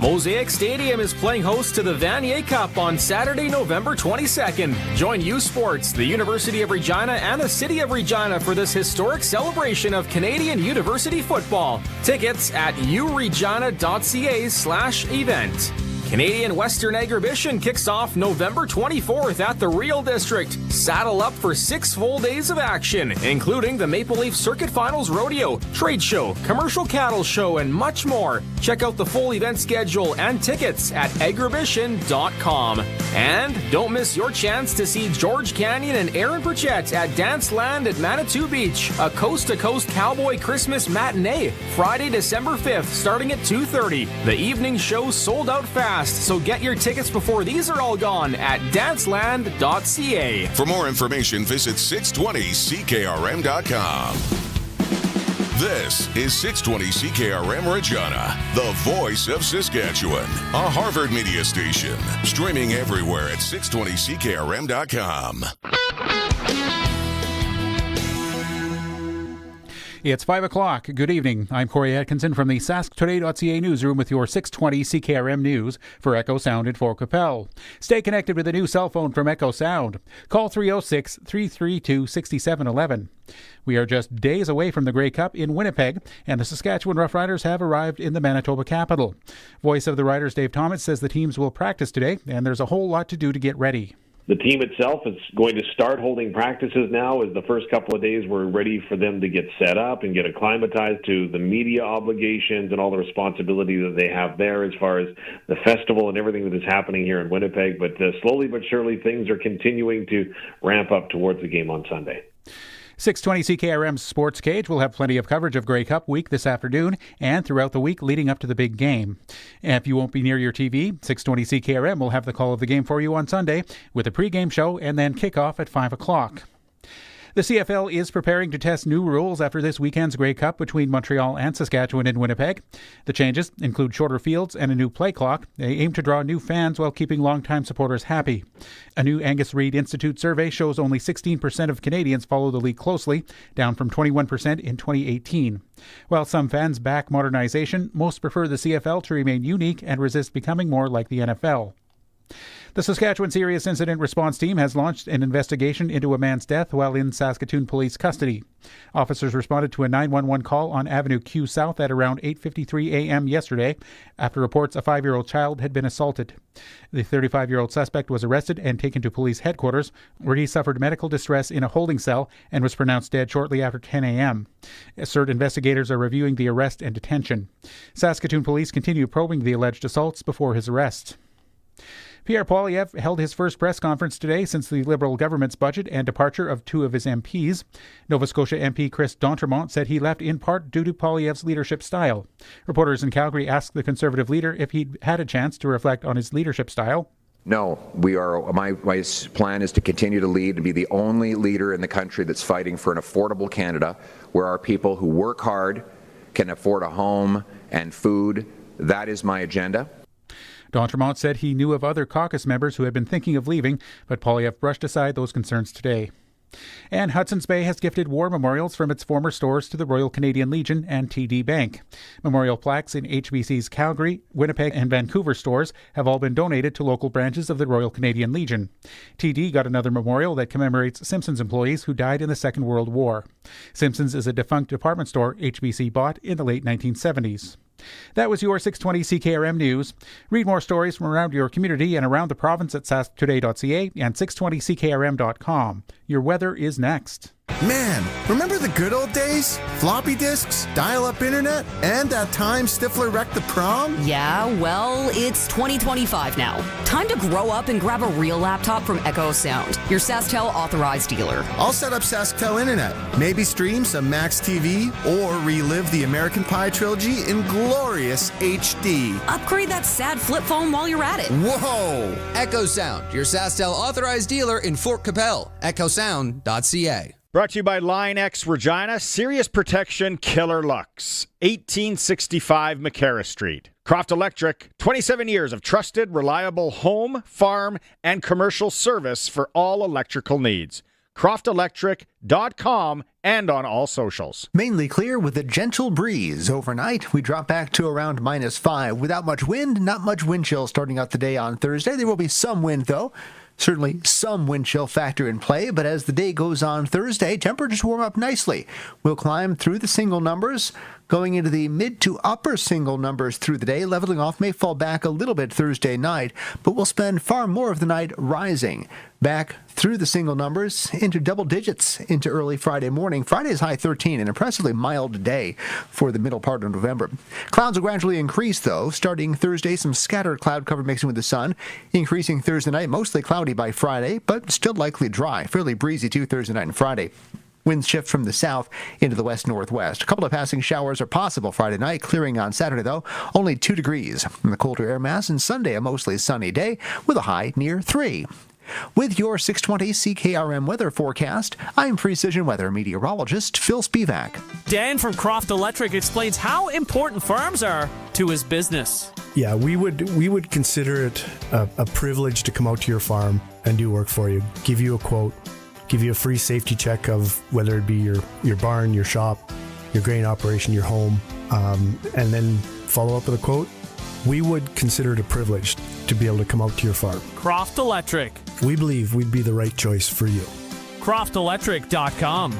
Speaker 26: Mosaic Stadium is playing host to the Vanier Cup on Saturday, November 22nd. Join U Sports, the University of Regina, and the City of Regina for this historic celebration of Canadian university football. Tickets at uregina.ca/event. Canadian Western Agribition kicks off November 24th at the Real District. Saddle up for 6 full days of action, including the Maple Leaf Circuit Finals Rodeo, Trade Show, Commercial Cattle Show, and much more. Check out the full event schedule and tickets at agribition.com. And don't miss your chance to see George Canyon and Aaron Burchett at Dance Land at Manitou Beach, a coast-to-coast cowboy Christmas matinee, Friday, December 5th, starting at 2:30. The evening show sold out fast, so get your tickets before these are all gone at danceland.ca.
Speaker 1: For more information, visit 620ckrm.com. This is 620 CKRM Regina, the voice of Saskatchewan, a Harvard media station. Streaming everywhere at 620ckrm.com.
Speaker 21: It's 5 o'clock. Good evening. I'm Corey Atkinson from the sasktoday.ca newsroom with your 620 CKRM news for Echo Sound in Fort Qu'Appelle. Stay connected with a new cell phone from Echo Sound. Call 306-332-6711. We are just days away from the Grey Cup in Winnipeg, and the Saskatchewan Roughriders have arrived in the Manitoba capital. Voice of the Riders, Dave Thomas, says the teams will practice today, and there's a whole lot to do to get ready.
Speaker 27: The team itself is going to start holding practices now, as the first couple of days we're ready for them to get set up and get acclimatized to the media obligations and all the responsibility that they have there as far as the festival and everything that is happening here in Winnipeg. But slowly but surely things are continuing to ramp up towards the game on Sunday.
Speaker 21: 620 CKRM's Sportscage will have plenty of coverage of Grey Cup week this afternoon and throughout the week leading up to the big game. And if you won't be near your TV, 620 CKRM will have the call of the game for you on Sunday with a pregame show and then kickoff at 5 o'clock. The CFL is preparing to test new rules after this weekend's Grey Cup between Montreal and Saskatchewan in Winnipeg. The changes include shorter fields and a new play clock. They aim to draw new fans while keeping longtime supporters happy. A new Angus Reid Institute survey shows only 16% of Canadians follow the league closely, down from 21% in 2018. While some fans back modernization, most prefer the CFL to remain unique and resist becoming more like the NFL. The Saskatchewan Serious Incident Response Team has launched an investigation into a man's death while in Saskatoon police custody. Officers responded to a 911 call on Avenue Q South at around 8:53 a.m. yesterday after reports a 5-year-old child had been assaulted. The 35-year-old suspect was arrested and taken to police headquarters, where he suffered medical distress in a holding cell and was pronounced dead shortly after 10 a.m. CERT investigators are reviewing the arrest and detention. Saskatoon police continue probing the alleged assaults before his arrest. Pierre Poilievre held his first press conference today since the Liberal government's budget and departure of 2 of his MPs. Nova Scotia MP Chris D'Entremont said he left in part due to Poilievre's leadership style. Reporters in Calgary asked the Conservative leader if he'd had a chance to reflect on his leadership style.
Speaker 6: No, my plan is to continue to lead and be the only leader in the country that's fighting for an affordable Canada, where our people who work hard can afford a home and food. That is my agenda.
Speaker 21: D'Entremont said he knew of other caucus members who had been thinking of leaving, but Poilievre brushed aside those concerns today. And Hudson's Bay has gifted war memorials from its former stores to the Royal Canadian Legion and TD Bank. Memorial plaques in HBC's Calgary, Winnipeg and Vancouver stores have all been donated to local branches of the Royal Canadian Legion. TD got another memorial that commemorates Simpsons employees who died in the Second World War. Simpsons is a defunct department store HBC bought in the late 1970s. That was your 620 CKRM News. Read more stories from around your community and around the province at sasktoday.ca and 620ckrm.com. Your weather is next.
Speaker 8: Man, remember the good old days? Floppy disks, dial-up internet, and that time Stifler wrecked the prom?
Speaker 12: Yeah, well, it's 2025 now. Time to grow up and grab a real laptop from Echo Sound, your SaskTel authorized dealer.
Speaker 8: I'll set up SaskTel internet, maybe stream some Max TV, or relive the American Pie trilogy in glorious HD.
Speaker 12: Upgrade that sad flip phone while you're at it.
Speaker 8: Whoa!
Speaker 9: Echo Sound, your SaskTel authorized dealer in Fort Capel. EchoSound.ca.
Speaker 2: Brought to you by Line X Regina, Serious Protection Killer Lux, 1865 McCarra Street. Croft Electric, 27 years of trusted, reliable home, farm, and commercial service for all electrical needs. CroftElectric.com and on all socials.
Speaker 10: Mainly clear with a gentle breeze. Overnight, we drop back to around -5. Without much wind, not much wind chill starting out the day on Thursday. There will be some wind, though. Certainly some wind chill factor in play, but as the day goes on Thursday, temperatures warm up nicely. We'll climb through the single numbers, going into the mid to upper single numbers through the day. Leveling off may fall back a little bit Thursday night, but we'll spend far more of the night rising. Back through the single numbers into double digits into early Friday morning. Friday's high 13, an impressively mild day for the middle part of November. Clouds will gradually increase, though. Starting Thursday, some scattered cloud cover mixing with the sun. Increasing Thursday night, mostly cloudy by Friday, but still likely dry. Fairly breezy too Thursday night and Friday. Winds shift from the south into the west-northwest. A couple of passing showers are possible Friday night. Clearing on Saturday, though. Only 2 degrees in the colder air mass. And Sunday, a mostly sunny day with a high near 3. With your 620 CKRM weather forecast, I'm Precision Weather meteorologist Phil Spivak.
Speaker 11: Dan from Croft Electric explains how important farms are to his business.
Speaker 19: Yeah, we would consider it a privilege to come out to your farm and do work for you, give you a quote, give you a free safety check of whether it be your barn, your shop, your grain operation, your home, and then follow up with a quote. We would consider it a privilege to be able to come out to your farm.
Speaker 11: Croft Electric.
Speaker 19: We believe we'd be the right choice for you.
Speaker 11: CroftElectric.com.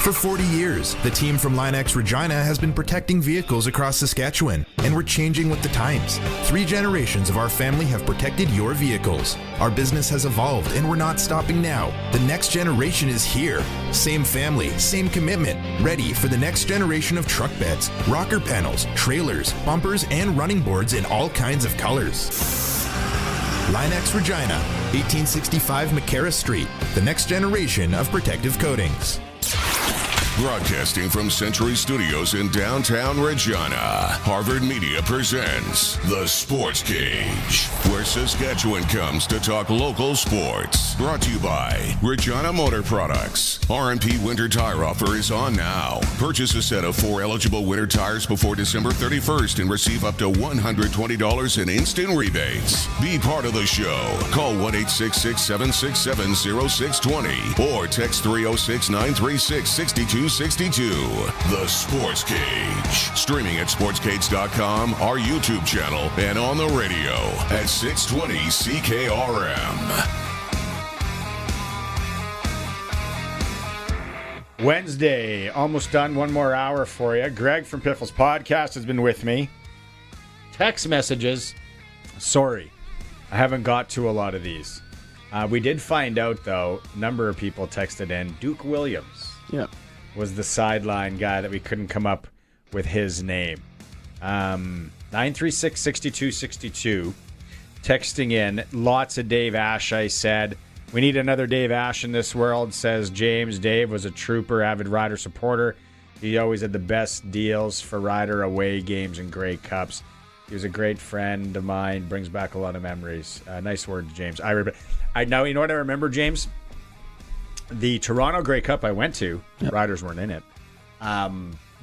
Speaker 23: For 40 years, the team from Line X Regina has been protecting vehicles across Saskatchewan, and we're changing with the times. 3 generations of our family have protected your vehicles. Our business has evolved, and we're not stopping now. The next generation is here. Same family, same commitment, ready for the next generation of truck beds, rocker panels, trailers, bumpers, and running boards in all kinds of colors. Line X Regina, 1865 McCarra Street, the next generation of protective coatings.
Speaker 1: Broadcasting from Century Studios in downtown Regina, Harvard Media presents The Sports Cage, where Saskatchewan comes to talk local sports. Brought to you by Regina Motor Products. RMP Winter Tire Offer is on now. Purchase a set of 4 eligible winter tires before December 31st and receive up to $120 in instant rebates. Be part of the show. Call 1-866-767-0620 or text 306-936-6200. 6262. The Sports Cage. Streaming at sportscage.com, our YouTube channel, and on the radio at 620 CKRM.
Speaker 2: Wednesday, almost done. One more hour for you. Greg from Piffles Podcast has been with me. Text messages. Sorry, I haven't got to a lot of these. We did find out, though, a number of people texted in. Duke Williams was the sideline guy that we couldn't come up with his name. 936-6262. Texting in. Lots of Dave Ash, I said. We need another Dave Ash in this world, says James. Dave was a trooper, avid Rider supporter. He always had the best deals for Rider away games and Grey Cups. He was a great friend of mine, brings back a lot of memories. Nice word, James. Now, you know what I remember, James? The Toronto Grey Cup I went to, Riders weren't in it.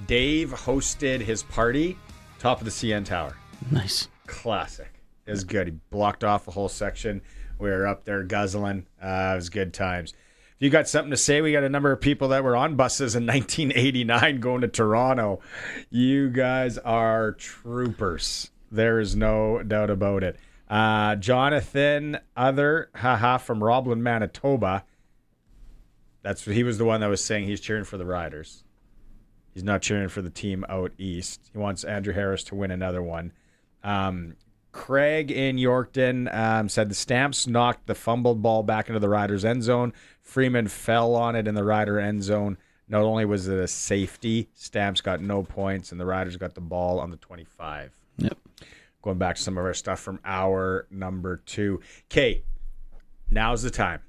Speaker 2: Dave hosted his party top of the CN Tower.
Speaker 3: Nice.
Speaker 2: Classic. It was good. He blocked off a whole section. We were up there guzzling. It was good times. If you got something to say, we got a number of people that were on buses in 1989 going to Toronto. You guys are troopers. There is no doubt about it. Jonathan from Roblin, Manitoba. He was the one that was saying he's cheering for the Riders. He's not cheering for the team out east. He wants Andrew Harris to win another one. Craig in Yorkton said the Stamps knocked the fumbled ball back into the Riders' end zone. Freeman fell on it in the Rider end zone. Not only was it a safety, Stamps got no points, and the Riders got the ball on the 25.
Speaker 3: Yep.
Speaker 2: Going back to some of our stuff from hour number 2. Okay, now's the time.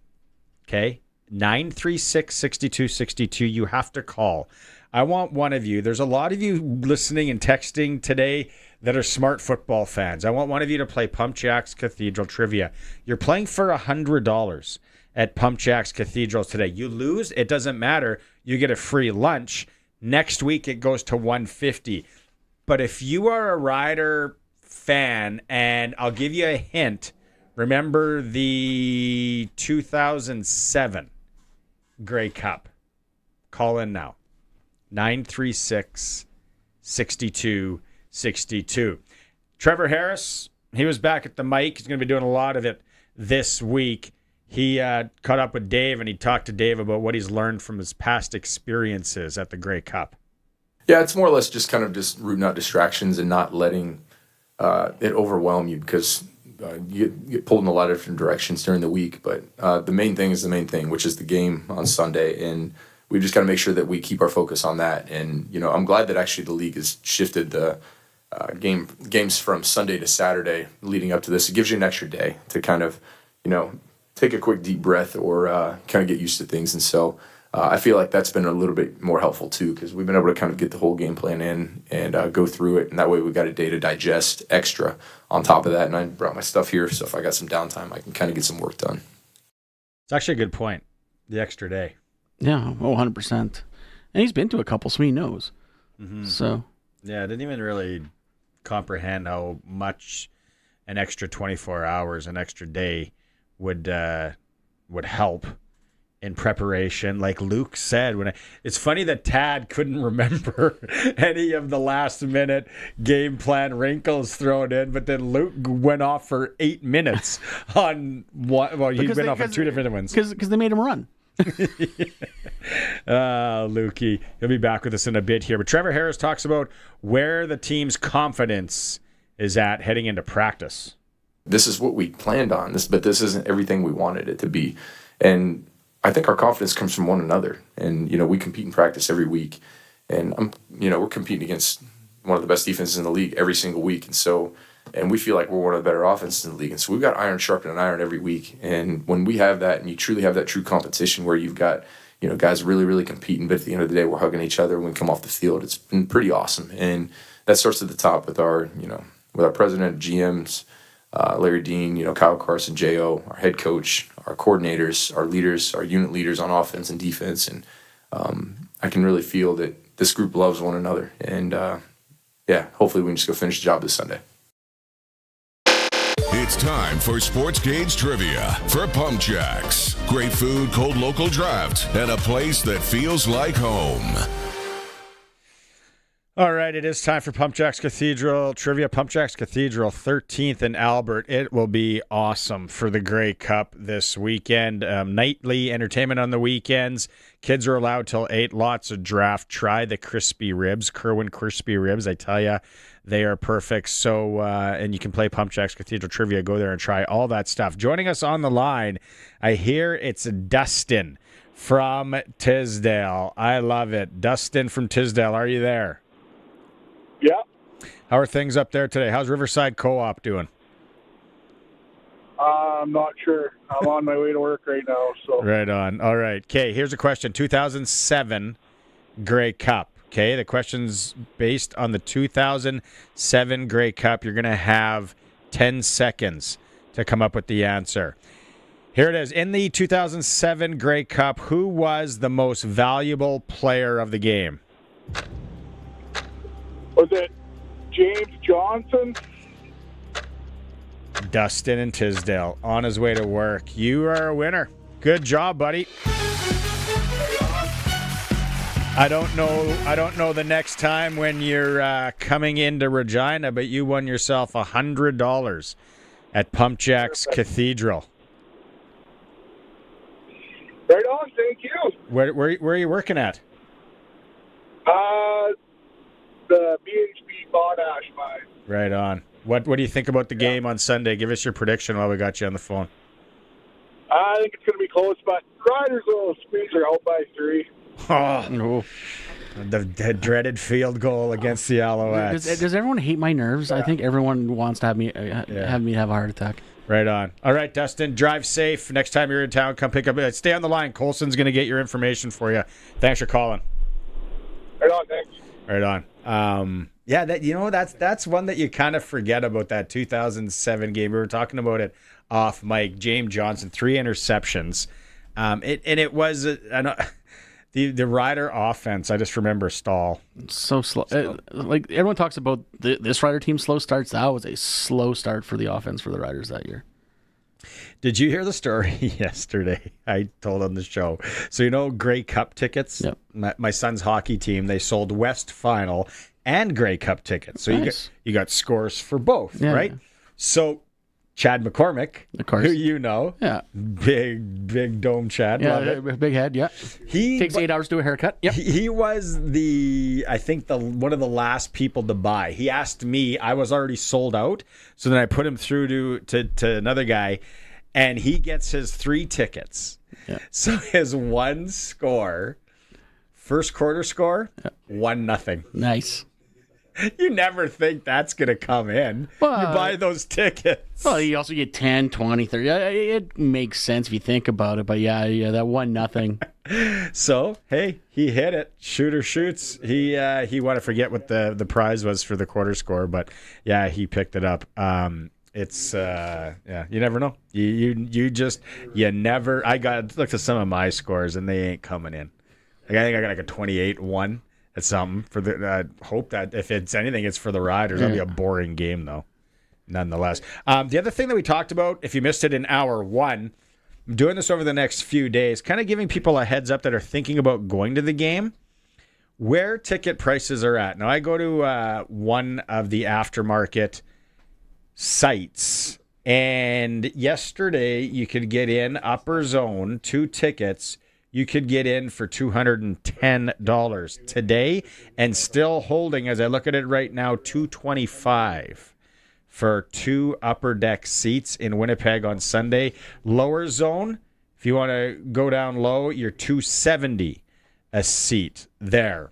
Speaker 2: Okay, 936-6262. You have to call. I want one of you. There's a lot of you listening and texting today that are smart football fans. I want one of you to play Pump Jacks Cathedral Trivia. You're playing for $100 at Pump Jacks Cathedral today. You lose, it doesn't matter. You get a free lunch. Next week, it goes to $150. But if you are a Rider fan, and I'll give you a hint, remember the 2007 Grey Cup. Call in now. 936-6262. Trevor Harris, he was back at the mic. He's going to be doing a lot of it this week. He caught up with Dave, and he talked to Dave about what he's learned from his past experiences at the Grey Cup.
Speaker 4: Yeah, it's more or less just kind of just rooting out distractions and not letting it overwhelm you, because you get pulled in a lot of different directions during the week. But the main thing is the main thing, which is the game on Sunday. And we just got to make sure that we keep our focus on that. And, I'm glad that actually the league has shifted the games from Sunday to Saturday leading up to this. It gives you an extra day to kind of, take a quick deep breath or kind of get used to things. And so I feel like that's been a little bit more helpful too, because we've been able to kind of get the whole game plan in and go through it. And that way we've got a day to digest extra on top of that. And I brought my stuff here, so if I got some downtime, I can kind of get some work done.
Speaker 2: It's actually a good point, the extra day.
Speaker 3: Yeah, 100%. And he's been to a couple, so he knows.
Speaker 2: Mm-hmm.
Speaker 3: So,
Speaker 2: yeah, I didn't even really comprehend how much an extra 24 hours, an extra day would help in preparation. Like Luke said, it's funny that Tad couldn't remember any of the last-minute game plan wrinkles thrown in, but then Luke went off for 8 minutes on what? Well, he went off on 2 different ones
Speaker 3: because they made him run.
Speaker 2: Lukey, he'll be back with us in a bit here. But Trevor Harris talks about where the team's confidence is at heading into practice.
Speaker 4: This is what we planned on, but this isn't everything we wanted it to be. And I think our confidence comes from one another. And, we compete in practice every week. And, we're competing against one of the best defenses in the league every single week. And we feel like we're one of the better offenses in the league. And so we've got iron sharpening iron every week. And when we have that, and you truly have that true competition where you've got, guys really, really competing, but at the end of the day, we're hugging each other when we come off the field. It's been pretty awesome. And that starts at the top with our, with our president, GMs, Larry Dean, Kyle Carson, J.O., our head coach, our coordinators, our leaders, our unit leaders on offense and defense. And I can really feel that this group loves one another. And, hopefully we can just go finish the job this Sunday.
Speaker 1: It's It's time for Sportscage Trivia for Pump Jacks. Great food, cold local draft, and a place that feels like home.
Speaker 2: All right, it is time for Pump Jacks Cathedral Trivia. Pump Jacks Cathedral, 13th in Albert. It will be awesome for the Grey Cup this weekend. Nightly entertainment on the weekends. Kids are allowed till 8. Lots of draft. Try the crispy ribs, Kerwin crispy ribs. I tell you, they are perfect. So, and you can play Pump Jacks Cathedral Trivia. Go there and try all that stuff. Joining us on the line, I hear it's Dustin from Tisdale. I love it. Dustin from Tisdale, are you there?
Speaker 5: Yeah.
Speaker 2: How are things up there today? How's Riverside Co-op doing?
Speaker 5: I'm not sure. I'm on my way to work right now. So
Speaker 2: Right on. All right. Okay, here's a question. 2007 Grey Cup. Okay, the question's based on the 2007 Grey Cup. You're going to have 10 seconds to come up with the answer. Here it is. In the 2007 Grey Cup, who was the most valuable player of the game?
Speaker 5: Was it James Johnson?
Speaker 2: Dustin in Tisdale, on his way to work. You are a winner. Good job, buddy. I don't know the next time when you're coming into Regina, but you won yourself $100 at Pump Jacks Cathedral.
Speaker 5: Right on, thank you.
Speaker 2: Where are you working at?
Speaker 5: The BHP Potash Mine.
Speaker 2: Right on. What do you think about the game on Sunday? Give us your prediction while we got you on the phone.
Speaker 5: I think it's going to be close, but Riders will squeeze her out by 3.
Speaker 2: Oh, no. The dreaded field goal against the Alouettes.
Speaker 3: Does everyone hate my nerves? Yeah. I think everyone wants to have me have a heart attack.
Speaker 2: Right on. All right, Dustin, drive safe. Next time you're in town, come pick up. Stay on the line. Colson's going to get your information for you. Thanks for calling.
Speaker 5: Right on, thanks.
Speaker 2: Right on. That's one that you kind of forget about, that 2007 game. We were talking about it off mic. James Johnson, 3 interceptions. It was the Rider offense. I just remember stall.
Speaker 3: So slow. Like everyone talks about this Rider team slow starts. That was a slow start for the offense for the Riders that year.
Speaker 2: Did you hear the story yesterday? I told on the show. So, Grey Cup tickets?
Speaker 3: Yep.
Speaker 2: My son's hockey team, they sold West Final and Grey Cup tickets. So
Speaker 3: nice.
Speaker 2: you got scores for both,
Speaker 3: yeah,
Speaker 2: right?
Speaker 3: Yeah.
Speaker 2: So Chad McCormick,
Speaker 3: of course,
Speaker 2: who you know,
Speaker 3: yeah,
Speaker 2: big dome Chad,
Speaker 3: yeah,
Speaker 2: love it.
Speaker 3: Big head, yeah. He takes 8 hours to do a haircut. Yep.
Speaker 2: He was one of the last people to buy. He asked me, I was already sold out, so then I put him through to another guy, and he gets his 3 tickets.
Speaker 3: Yeah.
Speaker 2: So his one score, first quarter score, 1-0.
Speaker 3: Nice.
Speaker 2: You never think that's going to come in. Well, you buy those tickets.
Speaker 3: Well, you also get 10, 20, 30. It makes sense if you think about it. But yeah, that 1-0.
Speaker 2: So, hey, he hit it. Shooter shoots. He wanted to forget what the prize was for the quarter score. But, yeah, he picked it up. It's, you never know. You never. I looked at some of my scores, and they ain't coming in. I think I got like a 28-1. It's something for the. Hope that if it's anything, it's for the Riders. That'll be a boring game, though. Nonetheless, the other thing that we talked about, if you missed it in hour 1, I'm doing this over the next few days, kind of giving people a heads up that are thinking about going to the game, where ticket prices are at. Now, I go to one of the aftermarket sites, and yesterday you could get in upper zone 2 tickets. You could get in for $210 today, and still holding, as I look at it right now, $225 for 2 upper deck seats in Winnipeg on Sunday. Lower zone, if you want to go down low, you're $270 a seat there.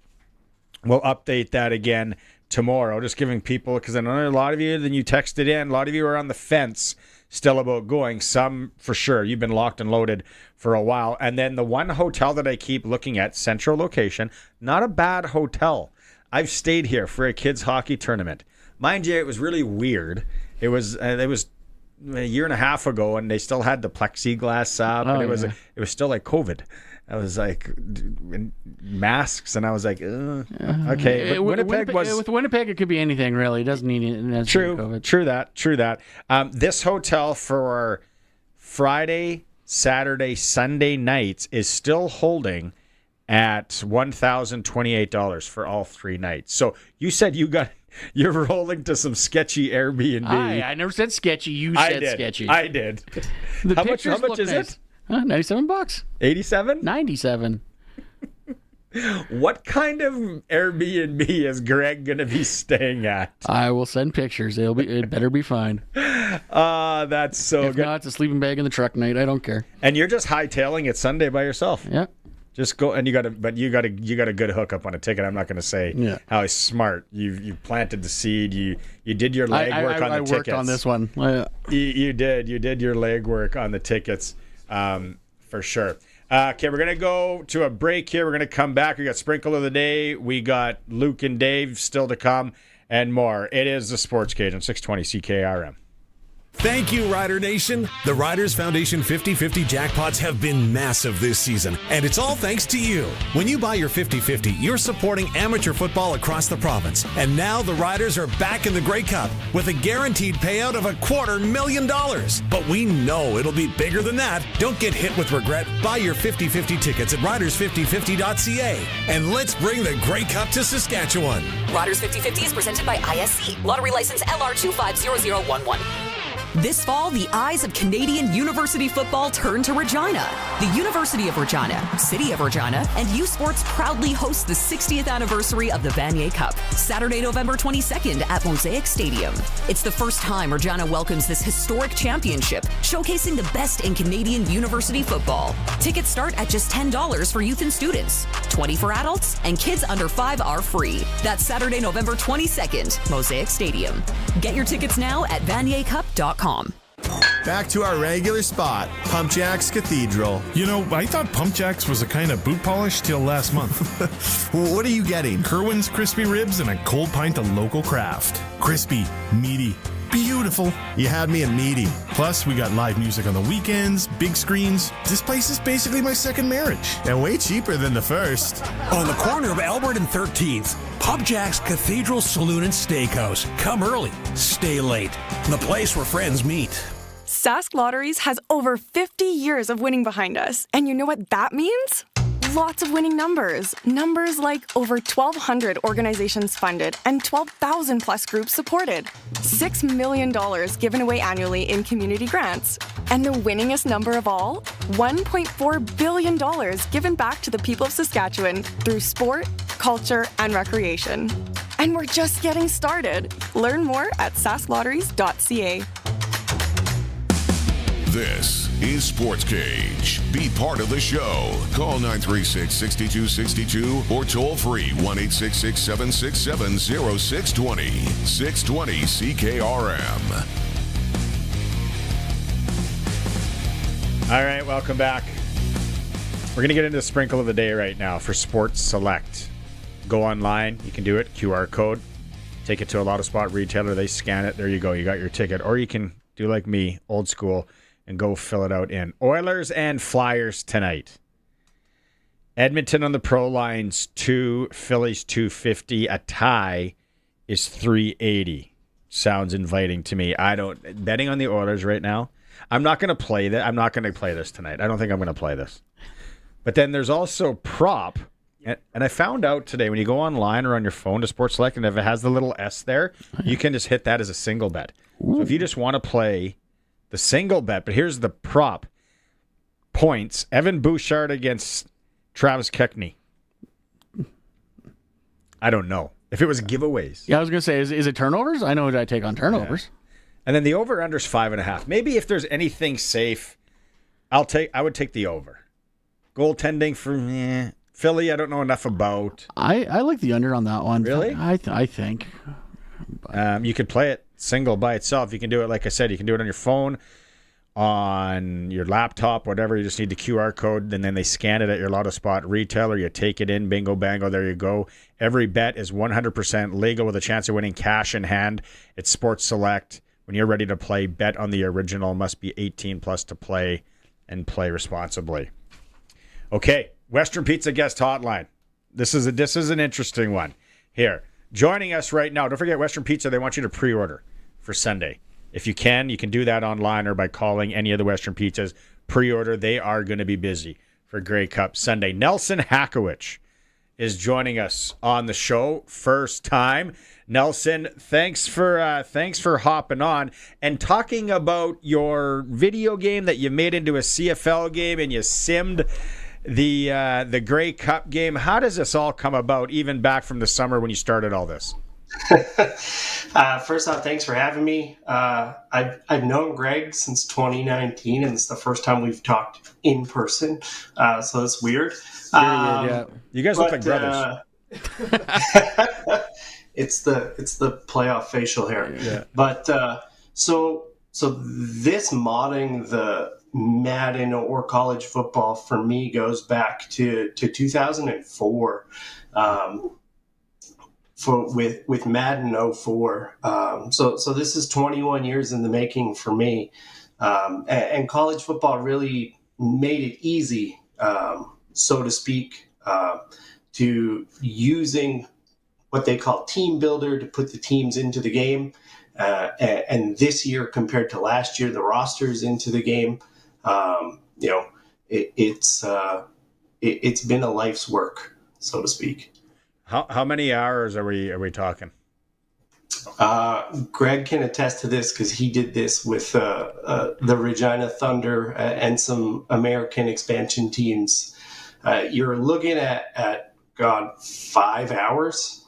Speaker 2: We'll update that again tomorrow. Just giving people, because I know a lot of you, then you texted in, a lot of you are on the fence still about going. Some for sure. You've been locked and loaded for a while. And then the one hotel that I keep looking at, central location, not a bad hotel. I've stayed here for a kids hockey tournament. Mind you, it was really weird. It was a year and a half ago, and they still had the plexiglass up, and it was still like COVID. I was like, masks, and I was like, okay. But
Speaker 3: with Winnipeg, it could be anything really. It doesn't need COVID.
Speaker 2: True that. This hotel for Friday, Saturday, Sunday nights is still holding at $1,028 for all 3 nights. So you said you're rolling to some sketchy Airbnb.
Speaker 3: I never said sketchy. You said sketchy.
Speaker 2: I did. How much is it?
Speaker 3: $97.
Speaker 2: 87?
Speaker 3: 97.
Speaker 2: What kind of Airbnb is Greg going to be staying at?
Speaker 3: I will send pictures. It better be fine.
Speaker 2: That's so
Speaker 3: if
Speaker 2: good.
Speaker 3: If not, it's a sleeping bag in the truck night. I don't care.
Speaker 2: And you're just hightailing it Sunday by yourself.
Speaker 3: Yeah.
Speaker 2: Just go, and you got a good hookup on a ticket. I'm not going to say how smart you planted the seed. You did your legwork on the tickets. I worked
Speaker 3: on this one.
Speaker 2: You did your legwork on the tickets, for sure. Okay, we're going to go to a break here. We're going to come back. We got Sprinkle of the Day. We got Luke and Dave still to come, and more. It is the Sports Cage on 620 CKRM.
Speaker 25: Thank you, Rider Nation. The Riders Foundation 50-50 jackpots have been massive this season, and it's all thanks to you. When you buy your 50-50, you're supporting amateur football across the province. And now the Riders are back in the Grey Cup with a guaranteed payout of $250,000. But we know it'll be bigger than that. Don't get hit with regret. Buy your 50-50 tickets at riders5050.ca. And let's bring the Grey Cup to Saskatchewan.
Speaker 12: Riders 50-50 is presented by ISC. Lottery license LR250011. This fall, the eyes of Canadian university football turn to Regina. The University of Regina, City of Regina, and U Sports proudly host the 60th anniversary of the Vanier Cup, Saturday, November 22nd at Mosaic Stadium. It's the first time Regina welcomes this historic championship, showcasing the best in Canadian university football. Tickets start at just $10 for youth and students, $20 for adults, and kids under 5 are free. That's Saturday, November 22nd, Mosaic Stadium. Get your tickets now at vaniercup.com.
Speaker 8: Back to our regular spot, Pump Jacks Cathedral.
Speaker 7: You know, I thought Pump Jacks was a kind of boot polish till last month.
Speaker 8: Well, what are you getting?
Speaker 7: Kerwin's crispy ribs and a cold pint of local craft. Crispy, meaty, beautiful.
Speaker 8: You had me a meaty.
Speaker 7: Plus, we got live music on the weekends, big screens. This place is basically my second marriage.
Speaker 8: And way cheaper than the first.
Speaker 13: On the corner of Albert and 13th, Pump Jack's Cathedral Saloon and Steakhouse. Come early, stay late. The place where friends meet.
Speaker 14: Sask Lotteries has over 50 years of winning behind us. And you know what that means? Lots of winning numbers. Numbers like over 1,200 organizations funded and 12,000 plus groups supported. $6 million given away annually in community grants. And the winningest number of all? $1.4 billion given back to the people of Saskatchewan through sport, culture, and recreation. And we're just getting started. Learn more at sasklotteries.ca.
Speaker 1: This is Sports Cage. Be part of the show. Call 936-6262 or toll free 1-866-767-0620. 620 CKRM.
Speaker 2: All right, welcome back. We're going to get into the Sprinkle of the Day right now for Sports Select. Go online. You can do it. QR code. Take it to a lot of spot retailer. They scan it. There you go. You got your ticket. Or you can do like me, old school, and go fill it out in. Oilers and Flyers tonight. Edmonton on the pro lines 2, Phillies 250. A tie is 380. Sounds inviting to me. Betting on the Oilers right now. I'm not going to play that. I'm not going to play this tonight. I don't think I'm going to play this. But then there's also prop. And I found out today when you go online or on your phone to Sports Select, and if it has the little S there, you can just hit that as a single bet. Ooh. So if you just want to play the single bet, but here's the prop. Points. Evan Bouchard against Travis Konecny. I don't know. If it was giveaways.
Speaker 3: Yeah, I was going to say, is it turnovers? I know what I take on turnovers.
Speaker 2: Yeah. And then the over-under is 5.5. Maybe if there's anything safe, I would take the over. Goaltending for Philly, I don't know enough about.
Speaker 3: I like the under on that one.
Speaker 2: Really?
Speaker 3: I think.
Speaker 2: You could play it single by itself. You can do it, like I said, you can do it on your phone, on your laptop, whatever. You just need the QR code, and then they scan it at your Lotto Spot retailer. You take it in, bingo, bango, there you go. Every bet is 100% legal with a chance of winning cash in hand. It's Sports Select. When you're ready to play, bet on the original. Must be 18 plus to play, and play responsibly. Okay, Western Pizza guest hotline. This is an interesting one. Here, joining us right now. Don't forget Western Pizza. They want you to pre-order for Sunday. If you can do that online or by calling any of the Western Pizzas. Pre-order. They are going to be busy for Grey Cup Sunday. Nelson Hackewich is joining us on the show, first time. Nelson, thanks for hopping on and talking about your video game that you made into a CFL game, and you simmed the Grey Cup game. How does this all come about, even back from the summer when you started all this?
Speaker 15: First off, thanks for having me. I've known Greg since 2019, and it's the first time we've talked in person, so it's weird.
Speaker 2: Weird, yeah. You guys look like brothers.
Speaker 15: It's the playoff facial hair.
Speaker 2: Yeah.
Speaker 15: But so this modding the Madden or college football for me goes back to 2004. With Madden 04. So this is 21 years in the making for me. And college football really made it easy, so to speak, to using what they call Team Builder to put the teams into the game. And this year compared to last year, the rosters into the game, it's been a life's work, so to speak.
Speaker 2: How many hours are we talking?
Speaker 15: Greg can attest to this because he did this with the Regina Thunder and some American expansion teams. You're looking at 5 hours,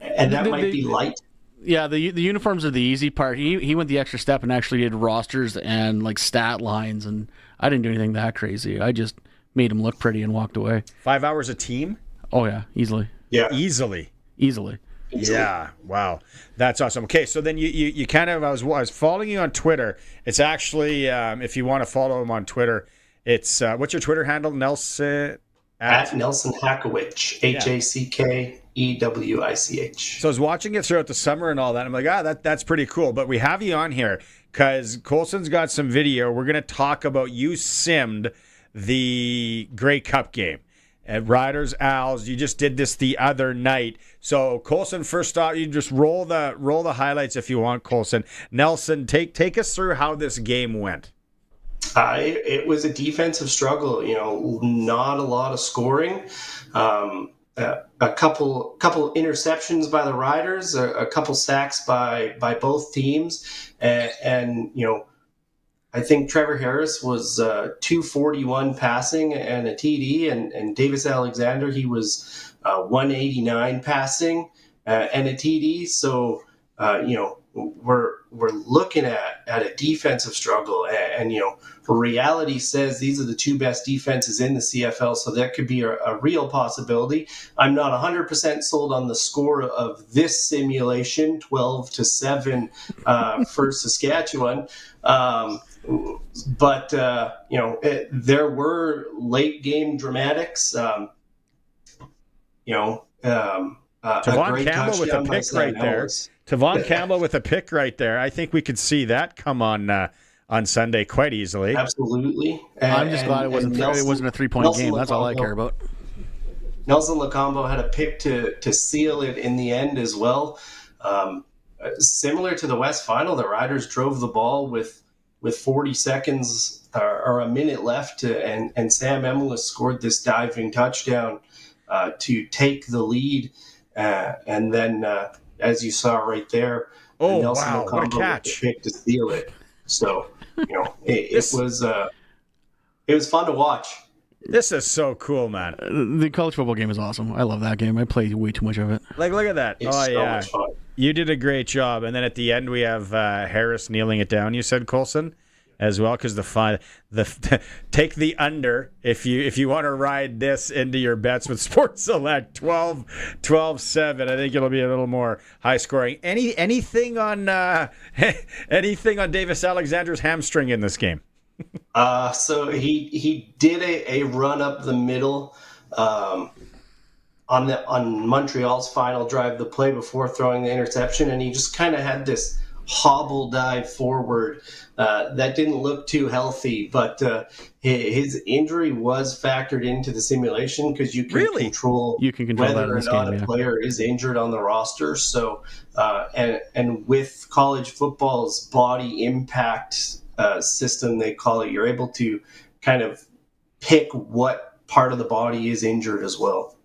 Speaker 15: and that might be light.
Speaker 3: Yeah, the uniforms are the easy part. He went the extra step and actually did rosters and like stat lines, and I didn't do anything that crazy. I just made him look pretty and walked away.
Speaker 2: 5 hours a team?
Speaker 3: Oh yeah, easily.
Speaker 15: Yeah,
Speaker 2: easily.
Speaker 15: Yeah,
Speaker 2: wow, that's awesome. Okay, so then you kind of I was following you on Twitter. It's actually if you want to follow him on Twitter, it's what's your Twitter handle, Nelson?
Speaker 15: At Nelson Hackewich, Hackewich.
Speaker 2: So I was watching it throughout the summer and all that. I'm like, that's pretty cool. But we have you on here because Colson's got some video. We're going to talk about you simmed the Grey Cup game at Riders Owls. You just did this the other night. So Colson, first off, you just roll the highlights if you want, Colson. Nelson, take us through how this game went.
Speaker 15: It was a defensive struggle, not a lot of scoring. A couple interceptions by the Riders, a couple sacks by both teams, and I think Trevor Harris was 241 passing and a TD, and Davis Alexander, he was 189 passing and a TD. So we're looking at a defensive struggle, and reality says these are the two best defenses in the CFL, so that could be a real possibility. I'm not 100% sold on the score of this simulation, 12-7 for Saskatchewan, but there were late game dramatics.
Speaker 2: Tavon Campbell with a pick right there. Tavon Campbell with a pick right there. I think we could see that come on Sunday quite easily.
Speaker 15: Absolutely.
Speaker 3: I'm just glad it wasn't a 3-point game. That's all I care about.
Speaker 15: Nelson Locombo had a pick to seal it in the end as well. Similar to the West Final, the Riders drove the ball with 40 seconds or a minute left, and Sam Emilus scored this diving touchdown to take the lead. And then, as you saw right there, Nelson Locombo
Speaker 2: what a catch.
Speaker 15: with the pick to seal it. So, it was fun to watch.
Speaker 2: This is so cool, man.
Speaker 3: The college football game is awesome. I love that game. I play way too much of it.
Speaker 2: Look at that.
Speaker 15: It's so much fun.
Speaker 2: You did a great job. And then at the end, we have Harris kneeling it down, you said, Colson, as well, because take the under if you want to ride this into your bets with Sports Select 12-7. I think it'll be a little more high scoring. Anything on Davis Alexander's hamstring in this game?
Speaker 15: So he did a run up the middle on Montreal's final drive, the play before throwing the interception, and he just kind of had this hobble dive forward. That didn't look too healthy, but his injury was factored into the simulation because you can control whether or not a player is injured on the roster. So, and with college football's body impact system, they call it, you're able to kind of pick what part of the body is injured as well.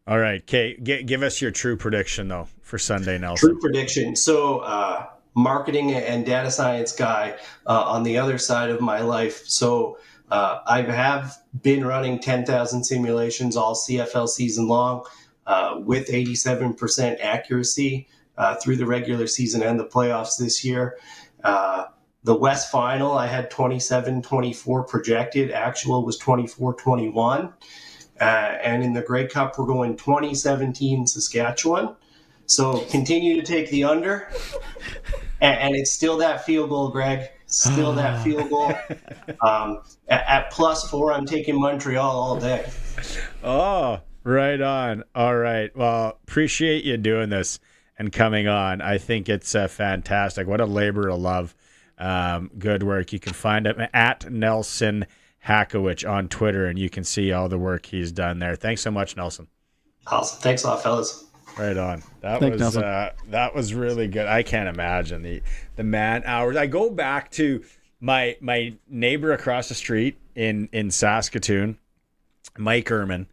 Speaker 2: All right, Kate, give us your true prediction, though, for Sunday, Nelson.
Speaker 15: True prediction. So, marketing and data science guy on the other side of my life. So, I have been running 10,000 simulations all CFL season long with 87% accuracy through the regular season and the playoffs this year. The West Final, I had 27-24 projected. Actual was 24-21. And in the Grey Cup, we're going 2017 Saskatchewan. So continue to take the under. And it's still that field goal, Greg. Still that field goal. At +4, I'm taking Montreal all day.
Speaker 2: Oh, right on. All right. Well, appreciate you doing this and coming on. I think it's fantastic. What a labor of love. Good work. You can find him at Nelson Hackewich on Twitter, and you can see all the work he's done there. Thanks so much, Nelson.
Speaker 15: Awesome. Thanks a lot, fellas.
Speaker 2: Right on.
Speaker 3: Thanks,
Speaker 2: that was really good. I can't imagine the man hours. I go back to my neighbor across the street in Saskatoon, Mike Ehrman.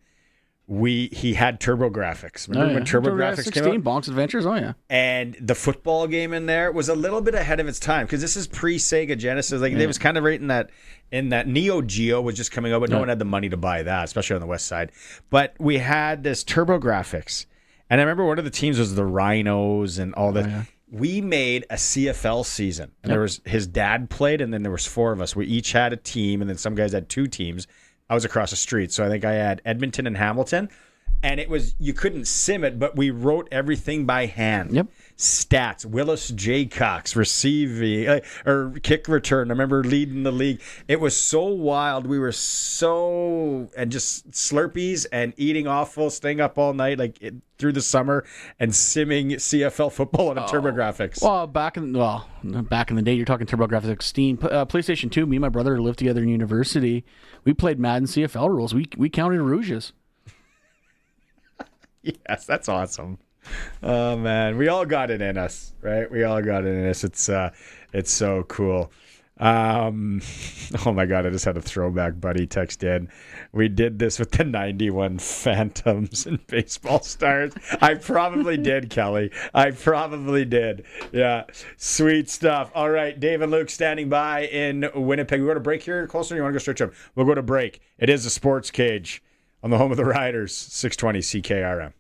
Speaker 2: He had TurboGrafx. Remember when TurboGrafx came out?
Speaker 3: Bonk's Adventures, oh yeah.
Speaker 2: And the football game in there was a little bit ahead of its time because this is pre-Sega Genesis. It was kind of right in that Neo Geo was just coming out, but no one had the money to buy that, especially on the west side. But we had this TurboGrafx. And I remember one of the teams was the Rhinos and all that. Oh, yeah. We made a CFL season. And there was his dad played, and then there was 4 of us. We each had a team, and then some guys had 2 teams. I was across the street, so I think I had Edmonton and Hamilton, and it was, you couldn't sim it, but we wrote everything by hand.
Speaker 3: Yep.
Speaker 2: Stats, Willis Jaycox, receiving or kick return. I remember leading the league. It was so wild. We were and just Slurpees and eating awful, staying up all night through the summer and simming CFL football on a TurboGrafx.
Speaker 3: Well, back in the day, you're talking TurboGrafx 16, PlayStation 2. Me and my brother lived together in university. We played Madden CFL rules. We counted rouges.
Speaker 2: Yes, that's awesome. Oh man, we all got it in us, right? We all got it in us. It's so cool. Oh my God, I just had a throwback buddy text in. We did this with the 91 Phantoms and Baseball Stars. I probably did, Kelly. I probably did. Yeah, sweet stuff. All right, Dave and Luke standing by in Winnipeg. We go to break here, closer. You want to go straight to them? We'll go to break. It is the Sports Cage on the home of the Riders, 620 CKRM.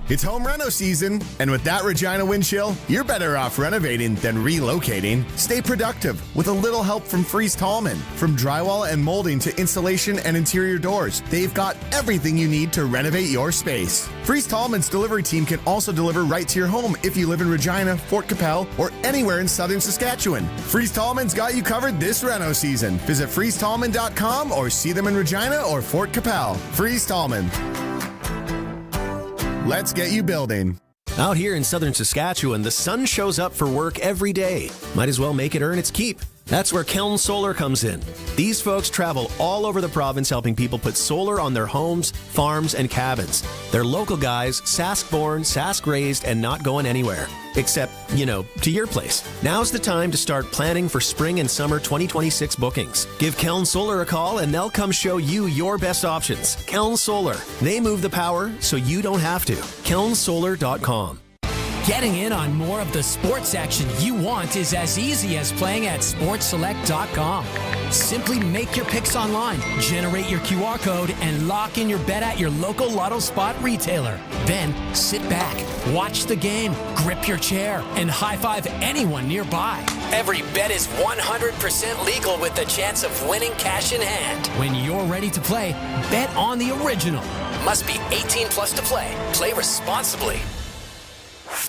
Speaker 8: It's home reno season, and with that Regina wind chill, you're better off renovating than relocating. Stay productive with a little help from Freeze Tallman. From drywall and molding to installation and interior doors, they've got everything you need to renovate your space. Freeze Tallman's delivery team can also deliver right to your home if you live in Regina, Fort Capel, or anywhere in southern Saskatchewan. Freeze Tallman's got you covered this reno season. Visit freezetallman.com or see them in Regina or Fort Capel. Freeze Tallman. Let's get you building.
Speaker 16: Out here in southern Saskatchewan, the sun shows up for work every day. Might as well make it earn its keep. That's where Keln Solar comes in. These folks travel all over the province helping people put solar on their homes, farms, and cabins. They're local guys, Sask-born, Sask-raised, and not going anywhere. Except, to your place. Now's the time to start planning for spring and summer 2026 bookings. Give Keln Solar a call and they'll come show you your best options. Keln Solar. They move the power so you don't have to. KelnSolar.com.
Speaker 17: Getting in on more of the sports action you want is as easy as playing at SportsSelect.com. Simply make your picks online, generate your QR code, and lock in your bet at your local Lotto Spot retailer. Then sit back, watch the game, grip your chair, and high-five anyone nearby. Every bet is 100% legal with the chance of winning cash in hand. When you're ready to play, bet on the original. Must be 18 plus to play. Play responsibly.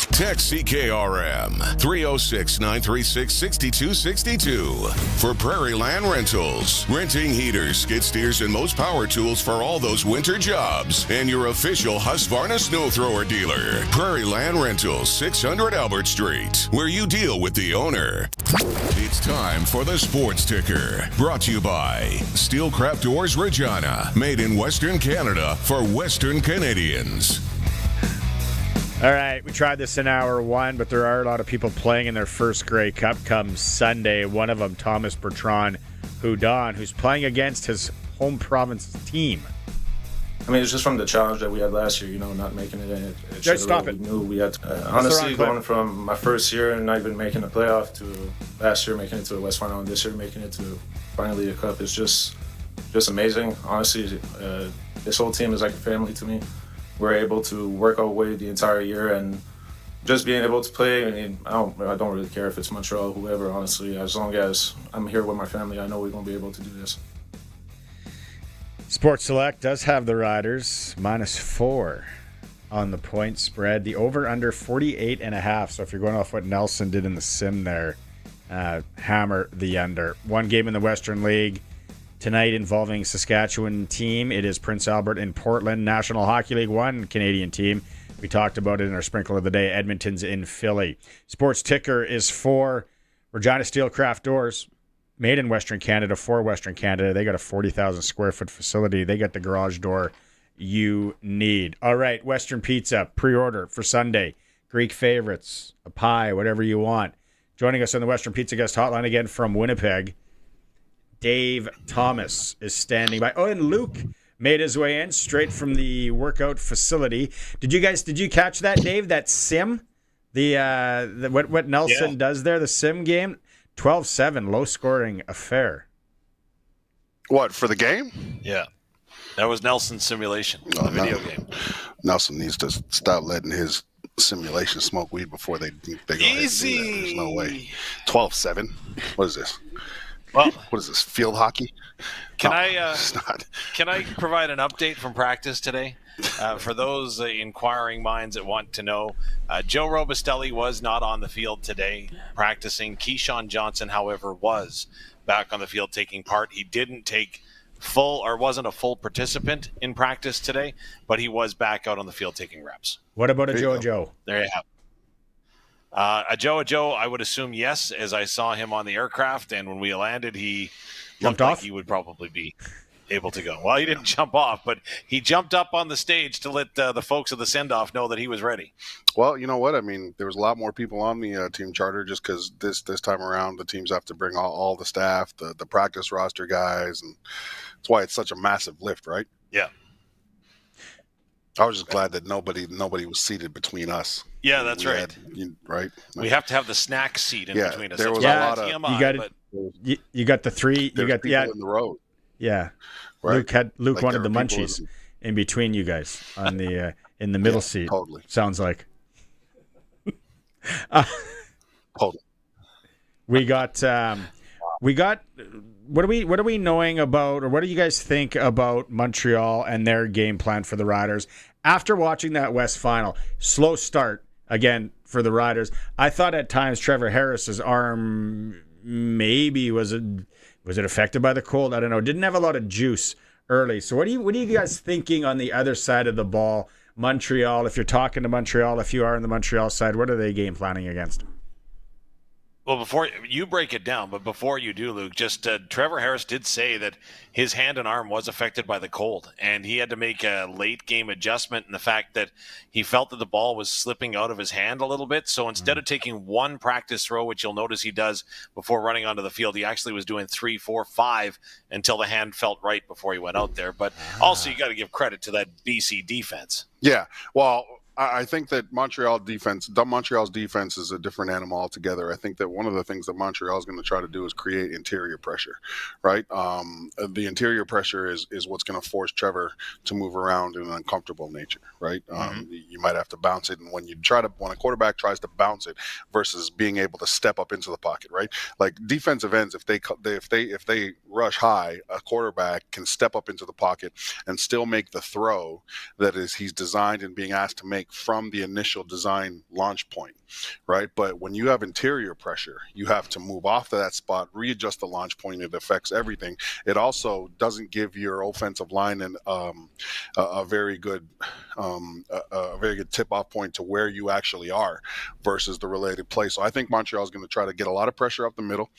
Speaker 1: Text CKRM 306-936-6262 for Prairie Land Rentals. Renting heaters, skid steers, and most power tools for all those winter jobs. And your official Husqvarna snow thrower dealer. Prairie Land Rentals, 600 Albert Street, where you deal with the owner. It's time for the Sports Ticker. Brought to you by Steelcraft Doors Regina. Made in Western Canada for Western Canadians.
Speaker 2: All right, we tried this in hour one, but there are a lot of people playing in their first Grey Cup come Sunday. One of them, Thomas Bertrand Houdon, who's playing against his home province's team.
Speaker 6: I mean, it's just from the challenge that we had last year, not making it in.
Speaker 2: Just stop it.
Speaker 6: We knew we had to, honestly, going from my first year and not even making a playoff to last year making it to the West Final and this year making it to finally the Cup is just amazing. Honestly, this whole team is like a family to me. We're able to work our way the entire year and just being able to play. I mean, I don't really care if it's Montreal or whoever, honestly. As long as I'm here with my family, I know we're going to be able to do this.
Speaker 2: Sports Select does have the Riders -4 on the point spread. The over-under 48.5. So if you're going off what Nelson did in the sim there, hammer the under. One game in the Western League tonight involving Saskatchewan team. It is Prince Albert and Portland. National Hockey League 1 Canadian team. We talked about it in our sprinkle of the day. Edmonton's in Philly. Sports Ticker is for Regina Steelcraft Doors. Made in Western Canada for Western Canada. They got a 40,000 square foot facility. They got the garage door you need. All right, Western Pizza, pre-order for Sunday. Greek favorites, a pie, whatever you want. Joining us on the Western Pizza guest hotline again from Winnipeg, Dave Thomas is standing by. Oh, and Luke made his way in straight from the workout facility. Did you catch that, Dave? That sim, what Nelson does there, the sim game, 12-7, low scoring affair.
Speaker 18: What, for the game?
Speaker 20: Yeah, that was Nelson's simulation, the video game.
Speaker 18: Nelson needs to stop letting his simulation smoke weed before they go ahead and do that. There's no way. 12-7. What is this?
Speaker 20: Well,
Speaker 18: what is this? Field hockey?
Speaker 20: Can I provide an update from practice today? For those inquiring minds that want to know, Joe Robustelli was not on the field today practicing. Keyshawn Johnson, however, was back on the field taking part. He didn't take wasn't a full participant in practice today, but he was back out on the field taking reps.
Speaker 2: What about a Joe?
Speaker 20: There you have it. A Joe, I would assume yes, as I saw him on the aircraft, and when we landed, he
Speaker 2: jumped
Speaker 20: looked
Speaker 2: off.
Speaker 20: Like he would probably be able to go. Well, he didn't jump off, but he jumped up on the stage to let the folks of the send-off know that he was ready.
Speaker 18: Well, you know what? I mean, there was a lot more people on the team charter just because this time around the teams have to bring all the staff, the practice roster guys, and that's why it's such a massive lift, right?
Speaker 20: Yeah.
Speaker 18: I was just glad that nobody was seated between us.
Speaker 20: Yeah, that's right.
Speaker 18: Right.
Speaker 20: We have to have the snack seat in between us.
Speaker 18: There was a lot of
Speaker 2: you got the three. You got
Speaker 18: people in the road.
Speaker 2: Yeah.
Speaker 18: Right.
Speaker 2: Luke wanted the munchies in between you guys on the in the middle seat.
Speaker 18: Totally.
Speaker 2: Sounds like.
Speaker 18: Totally.
Speaker 2: We got. What are we knowing about, or what do you guys think about Montreal and their game plan for the Riders after watching that West Final? Slow start again for the Riders. I thought at times Trevor Harris's arm maybe was it affected by the cold? I don't know. Didn't have a lot of juice early. So what are you guys thinking on the other side of the ball? Montreal. If you're talking to Montreal, if you are on the Montreal side, what are they game planning against?
Speaker 20: Well, before you break it down, but before you do, Luke, just Trevor Harris did say that his hand and arm was affected by the cold, and he had to make a late game adjustment in the fact that he felt that the ball was slipping out of his hand a little bit. So instead of taking one practice throw, which you'll notice he does before running onto the field, he actually was doing 3, 4, 5 until the hand felt right before he went out there. But also you got to give credit to that BC defense.
Speaker 18: Yeah, well, I think that Montreal's defense is a different animal altogether. I think that one of the things that Montreal is going to try to do is create interior pressure, right? The interior pressure is what's going to force Trevor to move around in an uncomfortable nature, right? You might have to bounce it, and when a quarterback tries to bounce it versus being able to step up into the pocket, right? Like defensive ends, if they rush high, a quarterback can step up into the pocket and still make the throw that is he's designed and being asked to make from the initial design launch point, right? But when you have interior pressure, you have to move off to that spot, readjust the launch point. It affects everything. It also doesn't give your offensive line a very good tip-off point to where you actually are versus the related play. So I think Montreal is going to try to get a lot of pressure up the middle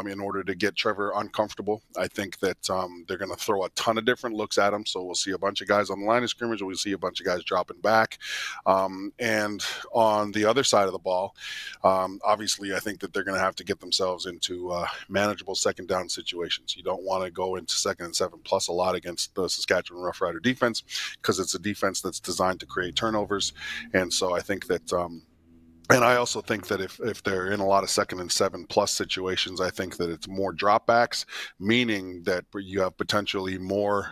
Speaker 18: in order to get Trevor uncomfortable. I think that they're going to throw a ton of different looks at him. So we'll see a bunch of guys on the line of scrimmage. We'll see a bunch of guys dropping back. And on the other side of the ball, obviously I think that they're going to have to get themselves into manageable second down situations. You don't want to go into 2nd and 7 plus a lot against the Saskatchewan Roughrider defense because it's a defense that's designed to create turnovers. And so I think that and I also think that if they're in a lot of 2nd and 7 plus situations, I think that it's more dropbacks, meaning that you have potentially more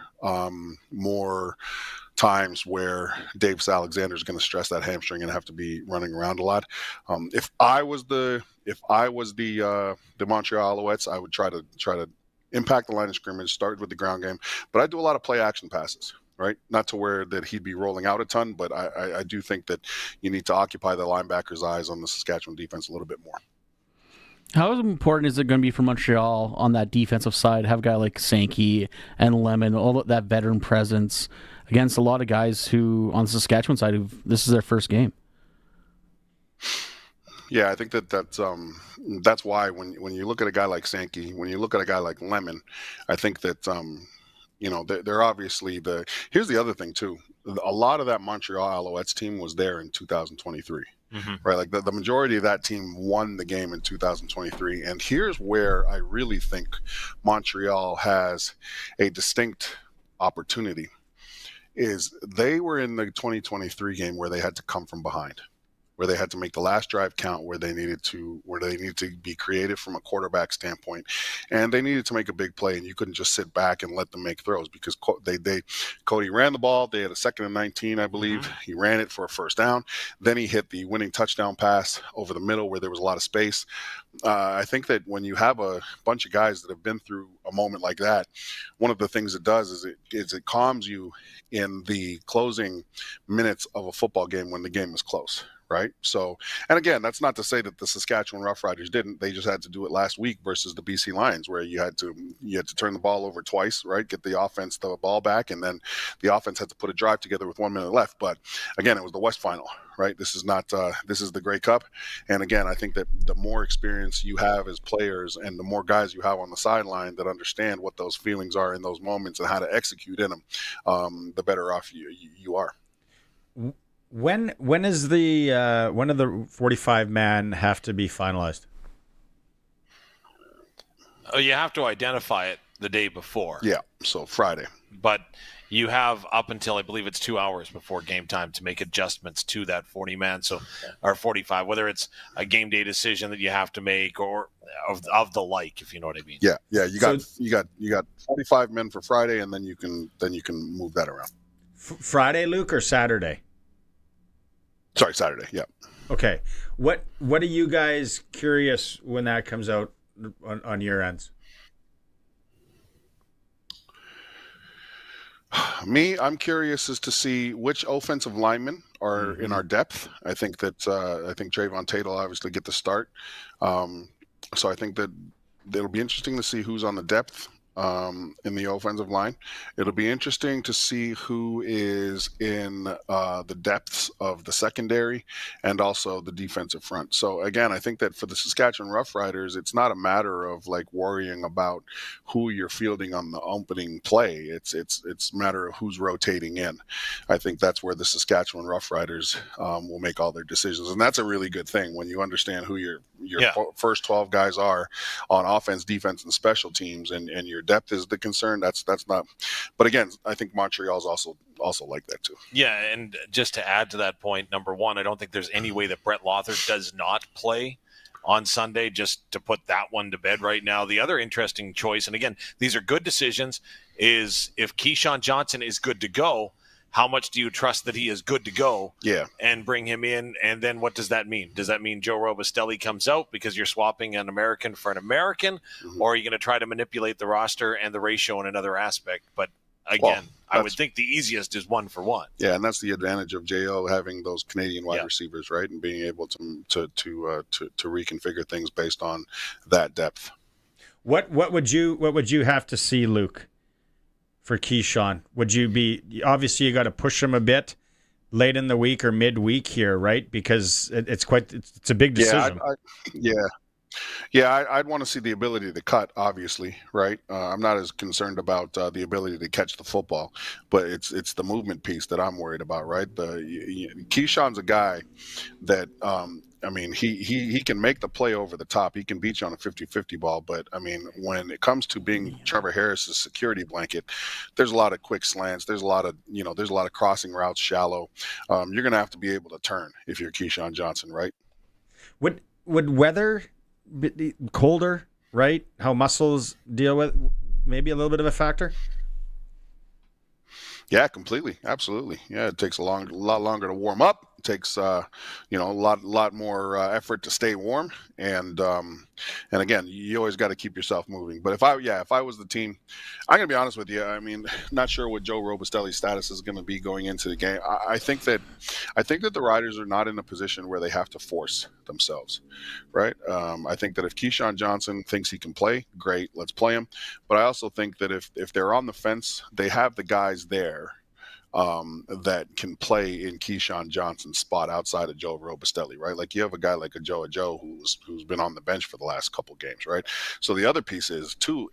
Speaker 18: times where Davis Alexander is going to stress that hamstring and have to be running around a lot. If I was the Montreal Alouettes, I would try to impact the line of scrimmage, start with the ground game, but I do a lot of play action passes. Right, not to where that he'd be rolling out a ton, but I do think that you need to occupy the linebackers' eyes on the Saskatchewan defense a little bit more.
Speaker 3: How important is it going to be for Montreal on that defensive side? Have a guy like Sankey and Lemon, all that veteran presence against a lot of guys who on the Saskatchewan side, this is their first game.
Speaker 18: Yeah, I think that's why when you look at a guy like Sankey, when you look at a guy like Lemon, I think that. They're obviously here's the other thing too. A lot of that Montreal Alouettes team was there in 2023, right? Like the majority of that team won the game in 2023. And here's where I really think Montreal has a distinct opportunity is they were in the 2023 game where they had to come from behind, where they had to make the last drive count, where they needed to be creative from a quarterback standpoint, and they needed to make a big play. And you couldn't just sit back and let them make throws because Cody ran the ball. They had a 2nd and 19, I believe. He ran it for a first down. Then he hit the winning touchdown pass over the middle where there was a lot of space. I think that when you have a bunch of guys that have been through a moment like that, one of the things it does is it calms you in the closing minutes of a football game when the game is close. Right. So, and again, that's not to say that the Saskatchewan Roughriders didn't. They just had to do it last week versus the BC Lions, where you had to turn the ball over twice, right? Get the offense the ball back, and then the offense had to put a drive together with 1 minute left. But again, it was the West Final, right? This is not. This is the Grey Cup, and again, I think that the more experience you have as players, and the more guys you have on the sideline that understand what those feelings are in those moments and how to execute in them, the better off you are.
Speaker 2: When of the 45 man have to be finalized?
Speaker 20: Oh, you have to identify it the day before.
Speaker 18: Yeah, so Friday.
Speaker 20: But you have up until I believe it's 2 hours before game time to make adjustments to that 40 man, or 45, whether it's a game day decision that you have to make or of the like, if you know what I mean.
Speaker 18: Yeah. You got 45 men for Friday, and then you can move that around.
Speaker 2: Friday, Luke, or Saturday?
Speaker 18: Sorry, Saturday. Yeah.
Speaker 2: Okay. What are you guys curious when that comes out on your ends?
Speaker 18: Me, I'm curious as to see which offensive linemen are in our depth. I think Trayvon Tate will obviously get the start. So I think that it'll be interesting to see who's on the depth in the offensive line. It'll be interesting to see who is in the depths of the secondary and also the defensive front. So again, I think that for the Saskatchewan Roughriders, it's not a matter of like worrying about who you're fielding on the opening play. It's a matter of who's rotating in. I think that's where the Saskatchewan Roughriders will make all their decisions, and that's a really good thing when you understand who your first 12 guys are on offense, defense, and special teams, and your depth is the concern. That's not. But again, I think Montreal's also like that too.
Speaker 20: Yeah, and just to add to that point, number one, I don't think there's any way that Brett Lothar does not play on Sunday, just to put that one to bed right now. The other interesting choice, and again, these are good decisions, is if Keyshawn Johnson is good to go, how much do you trust that he is good to go?
Speaker 18: Yeah.
Speaker 20: And bring him in, and then what does that mean? Does that mean Joe Robustelli comes out because you're swapping an American for an American, or are you going to try to manipulate the roster and the ratio in another aspect? But again, I would think the easiest is 1 for 1.
Speaker 18: Yeah, and that's the advantage of JO having those Canadian wide receivers, right, and being able to reconfigure things based on that depth.
Speaker 2: What would you have to see, Luke, for Keyshawn? Would you be, obviously you got to push him a bit late in the week or midweek here, right? Because it's a big decision.
Speaker 18: I'd want to see the ability to cut, obviously, right? I'm not as concerned about the ability to catch the football, but it's the movement piece that I'm worried about, right? Keyshawn's a guy that he can make the play over the top. He can beat you on a 50-50 ball, but when it comes to being Trevor Harris's security blanket, there's a lot of quick slants. There's a lot of crossing routes, shallow. You're going to have to be able to turn if you're Keyshawn Johnson, right?
Speaker 2: Would weather be colder, right? How muscles deal with maybe a little bit of a factor?
Speaker 18: Yeah, completely. Absolutely. Yeah, it takes a lot longer to warm up. It takes a lot more effort to stay warm, and again, you always got to keep yourself moving. But if I was the team, I'm gonna be honest with you. Not sure what Joe Robustelli's status is going to be going into the game. I think that the Riders are not in a position where they have to force themselves, right? I think that if Keyshawn Johnson thinks he can play, great, let's play him. But I also think that if they're on the fence, they have the guys there that can play in Keyshawn Johnson's spot outside of Joe Robustelli, right? Like you have a guy like a Joe who's been on the bench for the last couple games, right? So the other piece is too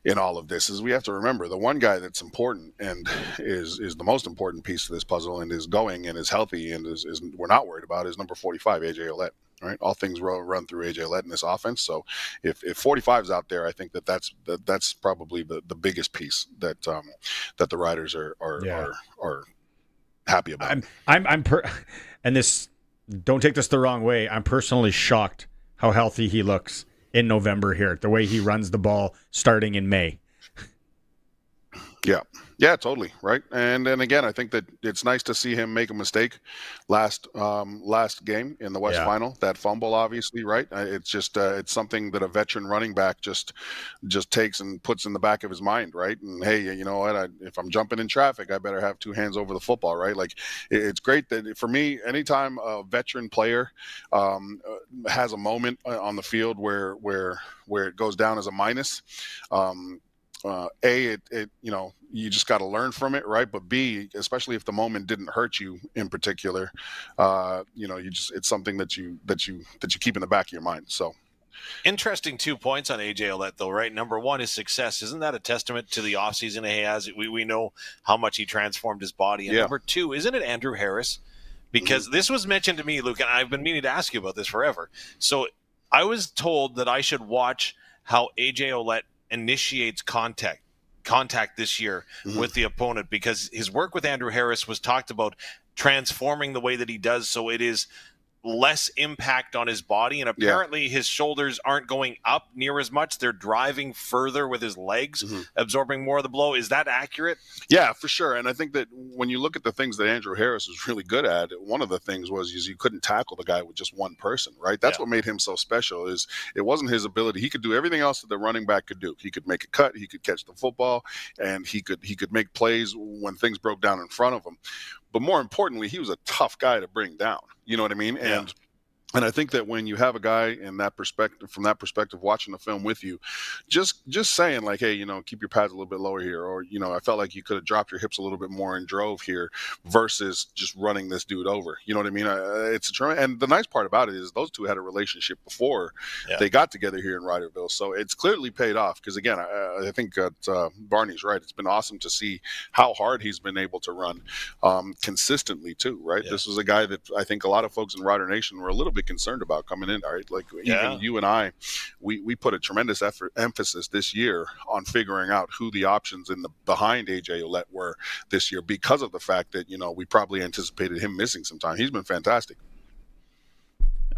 Speaker 18: in all of this is we have to remember the one guy that's important and is the most important piece of this puzzle and is going and is healthy and is we're not worried about is number 45, AJ Ouellette. Right, all things run through AJ Ouellette in this offense. So if 45 is out there, I think that's probably the biggest piece that the Riders are happy about.
Speaker 2: And this, don't take this the wrong way. I'm personally shocked how healthy he looks in November here. The way he runs the ball starting in May.
Speaker 18: Yeah, totally, right. And then again, I think that it's nice to see him make a mistake last game in the West Final. That fumble, obviously, right. It's just it's something that a veteran running back just takes and puts in the back of his mind, right. And hey, you know what? If I'm jumping in traffic, I better have 2 hands over the football, right. Like it's great that for me, anytime a veteran player has a moment on the field where it goes down as a minus. You just got to learn from it, right? But B, especially if the moment didn't hurt you in particular, it's something that you keep in the back of your mind. So
Speaker 20: interesting 2 points on AJ Ouellette, though, right? Number one, his success. Isn't that a testament to the offseason he has? We know how much he transformed his body. And number two, isn't it Andrew Harris? Because this was mentioned to me, Luke, and I've been meaning to ask you about this forever. So I was told that I should watch how AJ Ouellette initiates contact this year with the opponent, because his work with Andrew Harris was talked about transforming the way that he does, so it is less impact on his body, and apparently his shoulders aren't going up near as much. They're driving further with his legs, absorbing more of the blow. Is that accurate?
Speaker 18: Yeah, for sure. And I think that when you look at the things that Andrew Harris was really good at, one of the things was you couldn't tackle the guy with just one person, right? That's what made him so special. Is it wasn't his ability. He could do everything else that the running back could do. He could make a cut, he could catch the football, and he could make plays when things broke down in front of him. But more importantly, he was a tough guy to bring down. You know what I mean? And I think that when you have a guy in that perspective, from that perspective, watching the film with you, just saying like, hey, keep your pads a little bit lower here, or I felt like you could have dropped your hips a little bit more and drove here, versus just running this dude over. You know what I mean? It's a tremendous. And the nice part about it is those two had a relationship before they got together here in Riderville, so it's clearly paid off. Because again, I think that Barney's right. It's been awesome to see how hard he's been able to run consistently too. Right? Yeah. This was a guy that I think a lot of folks in Rider Nation were a little bit concerned about coming in. Right? Like even you and I, we put a tremendous emphasis this year on figuring out who the options behind AJ Ouellette were this year, because of the fact that we probably anticipated him missing some time. He's been fantastic.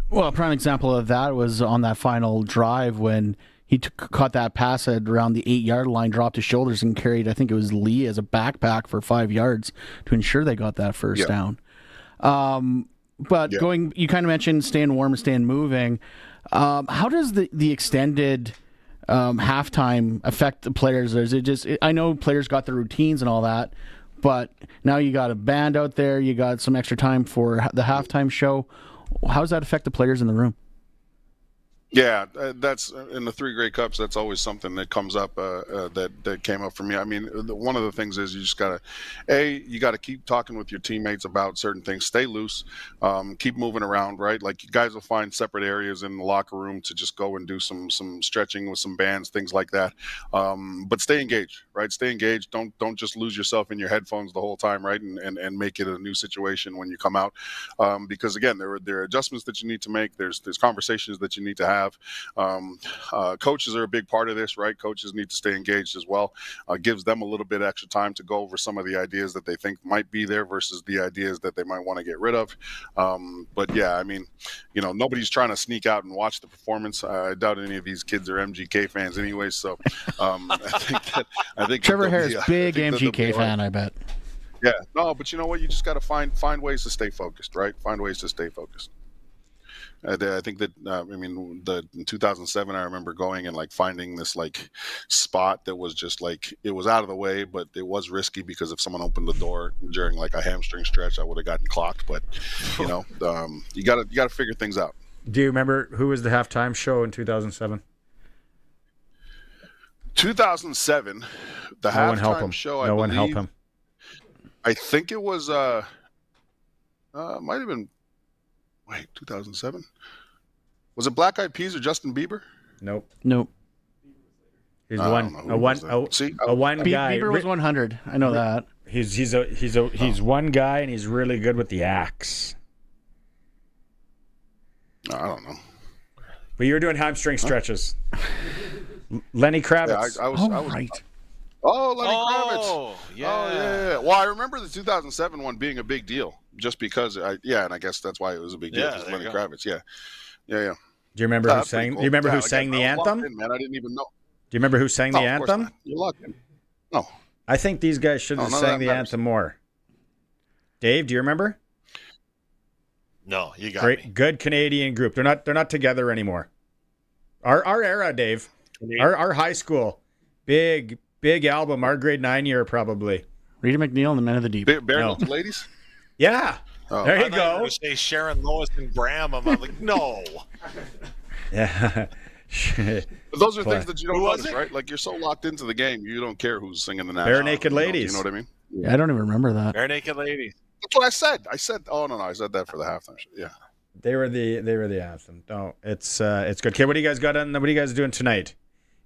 Speaker 3: Well, a prime example of that was on that final drive when he caught that pass at around the 8-yard line, dropped his shoulders, and carried, I think it was Lee, as a backpack for 5 yards to ensure they got that first down. But you kind of mentioned staying warm and staying moving. How does the extended halftime affect the players? Or is it just, I know players got their routines and all that, but now you got a band out there, you got some extra time for the halftime show. How does that affect the players in the room?
Speaker 18: Yeah, that's in the 3 Grey Cups. That's always something that comes up that came up for me. I mean, one of the things is you just gotta keep talking with your teammates about certain things. Stay loose, keep moving around, right? Like, you guys will find separate areas in the locker room to just go and do some stretching with some bands, things like that. But stay engaged, right? Stay engaged. Don't just lose yourself in your headphones the whole time, right? And make it a new situation when you come out, because again, there are adjustments that you need to make. There's conversations that you need to have. Coaches are a big part of this, right? Coaches need to stay engaged as well. Gives them a little bit extra time to go over some of the ideas that they think might be there versus the ideas that they might want to get rid of. But yeah, I mean, nobody's trying to sneak out and watch the performance. I doubt any of these kids are MGK fans anyway. So I think
Speaker 3: Trevor Harris, big MGK fan, I bet.
Speaker 18: Yeah, no, but you know what? You just got to find ways to stay focused, right? Find ways to stay focused. I think that in 2007, I remember going and finding this spot that was just it was out of the way, but it was risky because if someone opened the door during a hamstring stretch, I would have gotten clocked. But you got to figure things out.
Speaker 2: Do you remember who was the halftime show in 2007?
Speaker 18: 2007, the halftime show.
Speaker 2: No one help him.
Speaker 18: I think it was might have been. Wait, 2007? Was it Black Eyed Peas or Justin Bieber?
Speaker 2: Nope. He's one guy.
Speaker 3: Bieber was 100. I know that.
Speaker 2: He's one guy, and he's really good with the axe.
Speaker 18: I don't know.
Speaker 2: But you were doing hamstring stretches. Lenny Kravitz.
Speaker 18: Yeah, I was right. Lenny Kravitz.
Speaker 20: Yeah.
Speaker 18: Oh, yeah. Well, I remember the 2007 one being a big deal. Just because, and I guess that's why it was a big deal.
Speaker 20: Yeah,
Speaker 18: Lenny Kravitz, yeah.
Speaker 2: Do you remember who sang? Cool. Do you remember who sang the anthem?
Speaker 18: Man, I didn't even know.
Speaker 2: Do you remember who sang the anthem?
Speaker 18: You're lucky. No.
Speaker 2: I think these guys should have sang the anthem more. Dave, do you remember?
Speaker 20: No, you got me.
Speaker 2: Good Canadian group. They're not together anymore. Our era, Dave. Our high school, big album. Our grade 9 year probably.
Speaker 3: Rita McNeil and the Men of the Deep.
Speaker 18: Bare Naked Ladies.
Speaker 2: Yeah.
Speaker 18: Oh.
Speaker 2: There you
Speaker 20: I
Speaker 2: go.
Speaker 20: Would say Sharon Lois and Graham. I'm like, no.
Speaker 2: Yeah.
Speaker 18: But those are things that you don't notice, right? Like, you're so locked into the game, you don't care who's singing the national
Speaker 2: Bare Naked Ladies.
Speaker 18: You know what I mean?
Speaker 3: Yeah, I don't even remember that.
Speaker 20: Bare Naked Ladies.
Speaker 18: That's what I said. Oh no, I said that for the halftime show. Yeah.
Speaker 2: They were the anthem. No, it's good. Okay, what do you guys got on? What are you guys doing tonight?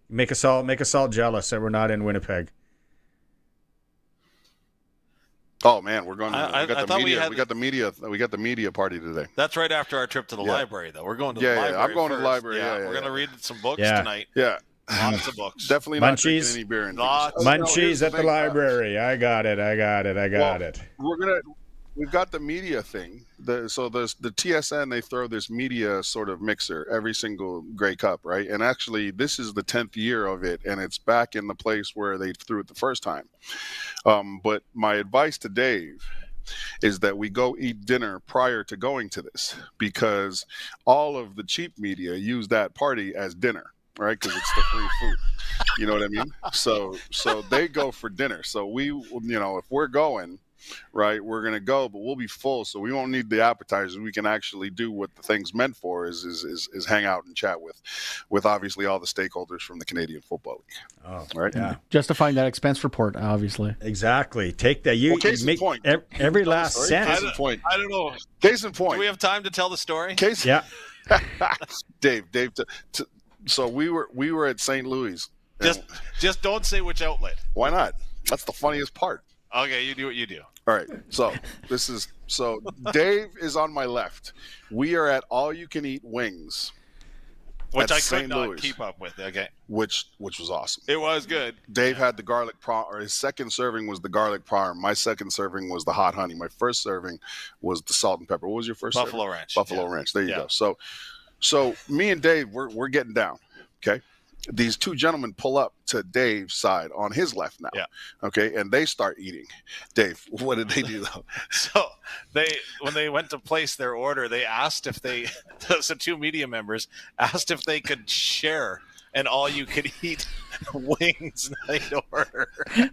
Speaker 2: Make us all jealous that we're not in Winnipeg.
Speaker 18: Oh man, we're going. We got the media party today.
Speaker 20: That's right after our trip to the library, though. We're going to the library.
Speaker 18: Yeah, I'm going to the library.
Speaker 20: We're going to read some books tonight.
Speaker 18: Yeah.
Speaker 20: Lots of books.
Speaker 18: Definitely not drinking any beer.
Speaker 2: Munchies at the library. I got it.
Speaker 18: We've got the media thing. The TSN, they throw this media sort of mixer every single Grey Cup, right? And actually, this is the 10th year of it, and it's back in the place where they threw it the first time. But my advice to Dave is that we go eat dinner prior to going to this, because all of the cheap media use that party as dinner, right? Because it's the free food. You know what I mean? So they go for dinner. So we, if we're going, right, we're going to go, but we'll be full, so we won't need the appetizers. We can actually do what the thing's meant for, is hang out and chat with obviously all the stakeholders from the Canadian Football League.
Speaker 2: Oh,
Speaker 18: right.
Speaker 2: Yeah.
Speaker 3: Justifying that expense report, obviously.
Speaker 2: Exactly. Take that.
Speaker 18: Case in point.
Speaker 2: Every last cent.
Speaker 18: Case in point.
Speaker 20: I don't know.
Speaker 18: Case in point.
Speaker 20: Do we have time to tell the story?
Speaker 2: Yeah.
Speaker 18: Dave. So we were at St. Louis.
Speaker 20: Just don't say which outlet.
Speaker 18: Why not? That's the funniest part.
Speaker 20: Okay, you do what you do.
Speaker 18: All right. So Dave is on my left. We are at All You Can Eat Wings,
Speaker 20: which I could not keep up with. Okay.
Speaker 18: Which was awesome.
Speaker 20: It was good.
Speaker 18: Dave had the garlic prawn, or his second serving was the garlic prawn. My second serving was the hot honey. My first serving was the salt and pepper. What was your first serving?
Speaker 20: Buffalo Ranch.
Speaker 18: Buffalo Ranch. There you go. So me and Dave, we're getting down. Okay. these two gentlemen pull up to Dave's side on his left now.
Speaker 20: Yeah.
Speaker 18: Okay, and they start eating. Dave, what did they do though?
Speaker 20: So when they went to place their order, they asked if the two media members asked if they could share an all-you-could-eat wings night order, and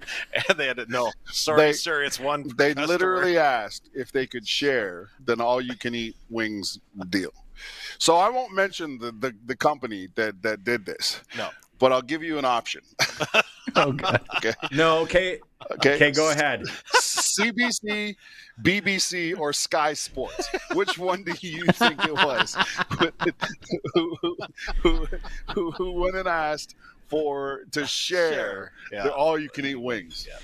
Speaker 20: they had to no. Sorry, sir, it's one.
Speaker 18: They
Speaker 20: customer.
Speaker 18: literally asked if they could share the all-you-can-eat wings deal. So I won't mention the company that did this.
Speaker 20: No.
Speaker 18: But I'll give you an option.
Speaker 2: Okay. No, okay. Okay, go ahead.
Speaker 18: CBC, BBC, or Sky Sports. Which one do you think it was? who went and asked to share the all-you-can-eat wings? Yeah.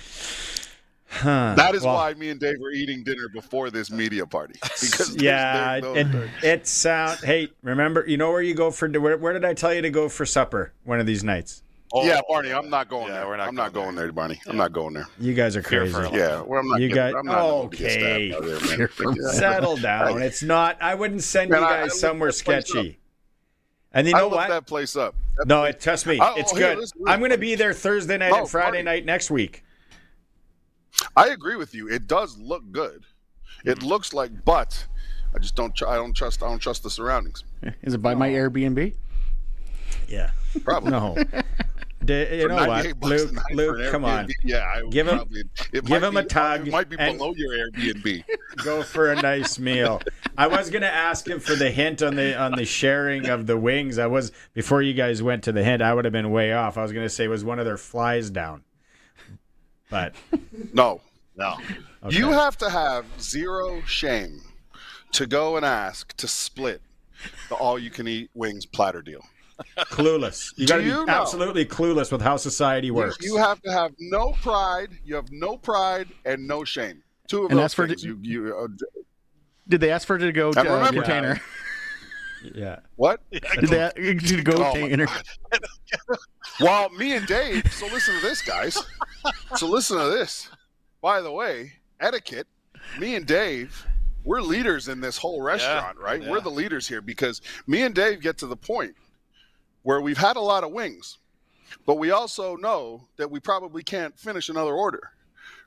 Speaker 18: That is why me and Dave were eating dinner before this media party. Because
Speaker 2: it sounds. Hey, remember, you know where you go for? Where did I tell you to go for supper one of these nights?
Speaker 18: Oh, yeah, Barney, I'm not going there. I'm not going there, Barney. I'm not going there.
Speaker 2: You guys are crazy.
Speaker 18: Yeah, well, I'm not.
Speaker 2: I'm not okay.
Speaker 18: There,
Speaker 2: settle down. It's not. I wouldn't send you guys somewhere sketchy. And you know what?
Speaker 18: That place up.
Speaker 2: No, trust me, it's good. I'm going to be there Thursday night and Friday night next week.
Speaker 18: I agree with you. It does look good. It looks like, but I just don't. I don't trust the surroundings.
Speaker 3: Is it by my Airbnb?
Speaker 2: Yeah,
Speaker 18: probably.
Speaker 2: No. You know what, Luke, come on.
Speaker 18: Yeah,
Speaker 2: give him a tug.
Speaker 18: It might be below your Airbnb.
Speaker 2: Go for a nice meal. I was going to ask him for the hint on the sharing of the wings. Before you guys went to the hint, I would have been way off. I was going to say, was one of their flies down? But
Speaker 18: no.
Speaker 2: Okay.
Speaker 18: You have to have zero shame to go and ask to split the all-you-can-eat wings platter deal.
Speaker 2: Clueless. You got to be absolutely clueless with how society works.
Speaker 18: You have to have no pride. You have no pride and no shame. Two of those things.
Speaker 3: Did they ask for it to go container?
Speaker 2: Yeah.
Speaker 18: What?
Speaker 3: Did they go container?
Speaker 18: Well, me and Dave. So listen to this, guys. So listen to this. By the way, etiquette. Me and Dave, we're leaders in this whole restaurant, right? Yeah. We're the leaders here because me and Dave get to the point where we've had a lot of wings, but we also know that we probably can't finish another order,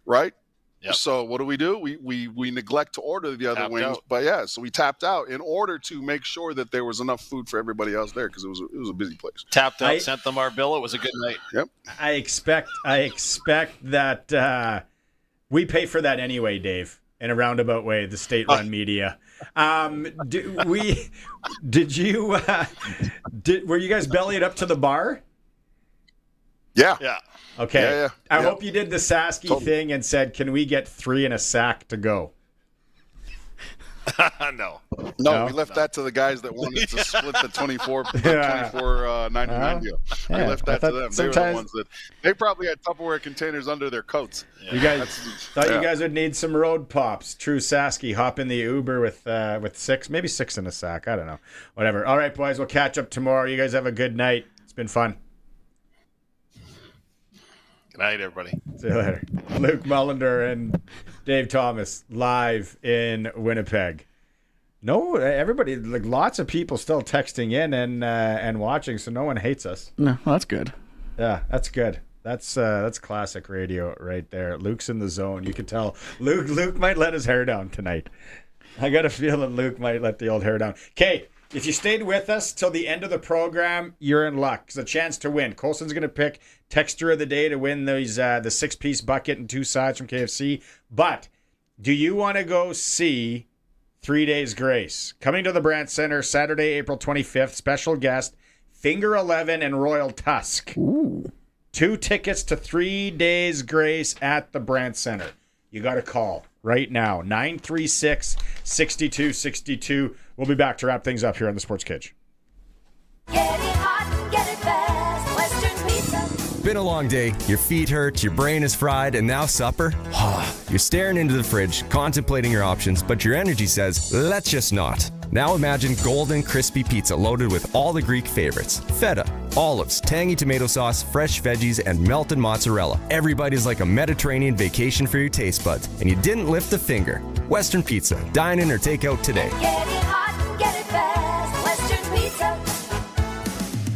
Speaker 18: right? Yep. So what do? We neglect to order the other wings, but so we tapped out in order to make sure that there was enough food for everybody else there because it was a busy place.
Speaker 20: Tapped out, sent them our bill. It was a good night.
Speaker 18: Yep.
Speaker 2: I expect that we pay for that anyway, Dave. In a roundabout way, the state-run media. Were you guys bellied up to the bar?
Speaker 18: Yeah.
Speaker 2: Okay. I hope you did the Sasky thing and said, "Can we get 3 in a sack to go?"
Speaker 20: No,
Speaker 18: we left that to the guys that wanted to split the 24.99 deal. We left that to them. They were the ones that they probably had Tupperware containers under their coats.
Speaker 2: Yeah. You guys thought you guys would need some road pops. True Sasky, hop in the Uber with 6, maybe 6 in a sack. I don't know. Whatever. All right, boys, we'll catch up tomorrow. You guys have a good night. It's been fun.
Speaker 20: Good night, everybody.
Speaker 2: See you later. Luke Mullinder and Dave Thomas live in Winnipeg. No, everybody, like lots of people still texting in and watching, so no one hates us.
Speaker 3: No, well, that's good.
Speaker 2: Yeah, that's good. That's classic radio right there. Luke's in the zone. You can tell Luke might let his hair down tonight. I got a feeling Luke might let the old hair down. Okay, if you stayed with us till the end of the program, you're in luck. It's a chance to win. Colson's going to pick Texture of the Day to win these the 6-piece bucket and 2 sides from KFC. But do you want to go see 3 Days Grace? Coming to the Brandt Center Saturday, April 25th. Special guest, Finger 11 and Royal Tusk.
Speaker 3: Ooh.
Speaker 2: 2 tickets to 3 Days Grace at the Brandt Center. You got to call right now. 936-6262. We'll be back to wrap things up here on the Sportscage.
Speaker 9: Get it hot, get it fast. Western Pizza.
Speaker 10: Been a long day. Your feet hurt, your brain is fried, and now supper? You're staring into the fridge, contemplating your options, but your energy says, let's just not. Now imagine golden, crispy pizza loaded with all the Greek favorites. Feta, olives, tangy tomato sauce, fresh veggies, and melted mozzarella. Every bite is like a Mediterranean vacation for your taste buds, and you didn't lift a finger. Western Pizza. Dine in or take out today.
Speaker 9: Get it hot, get it fast. Western Pizza.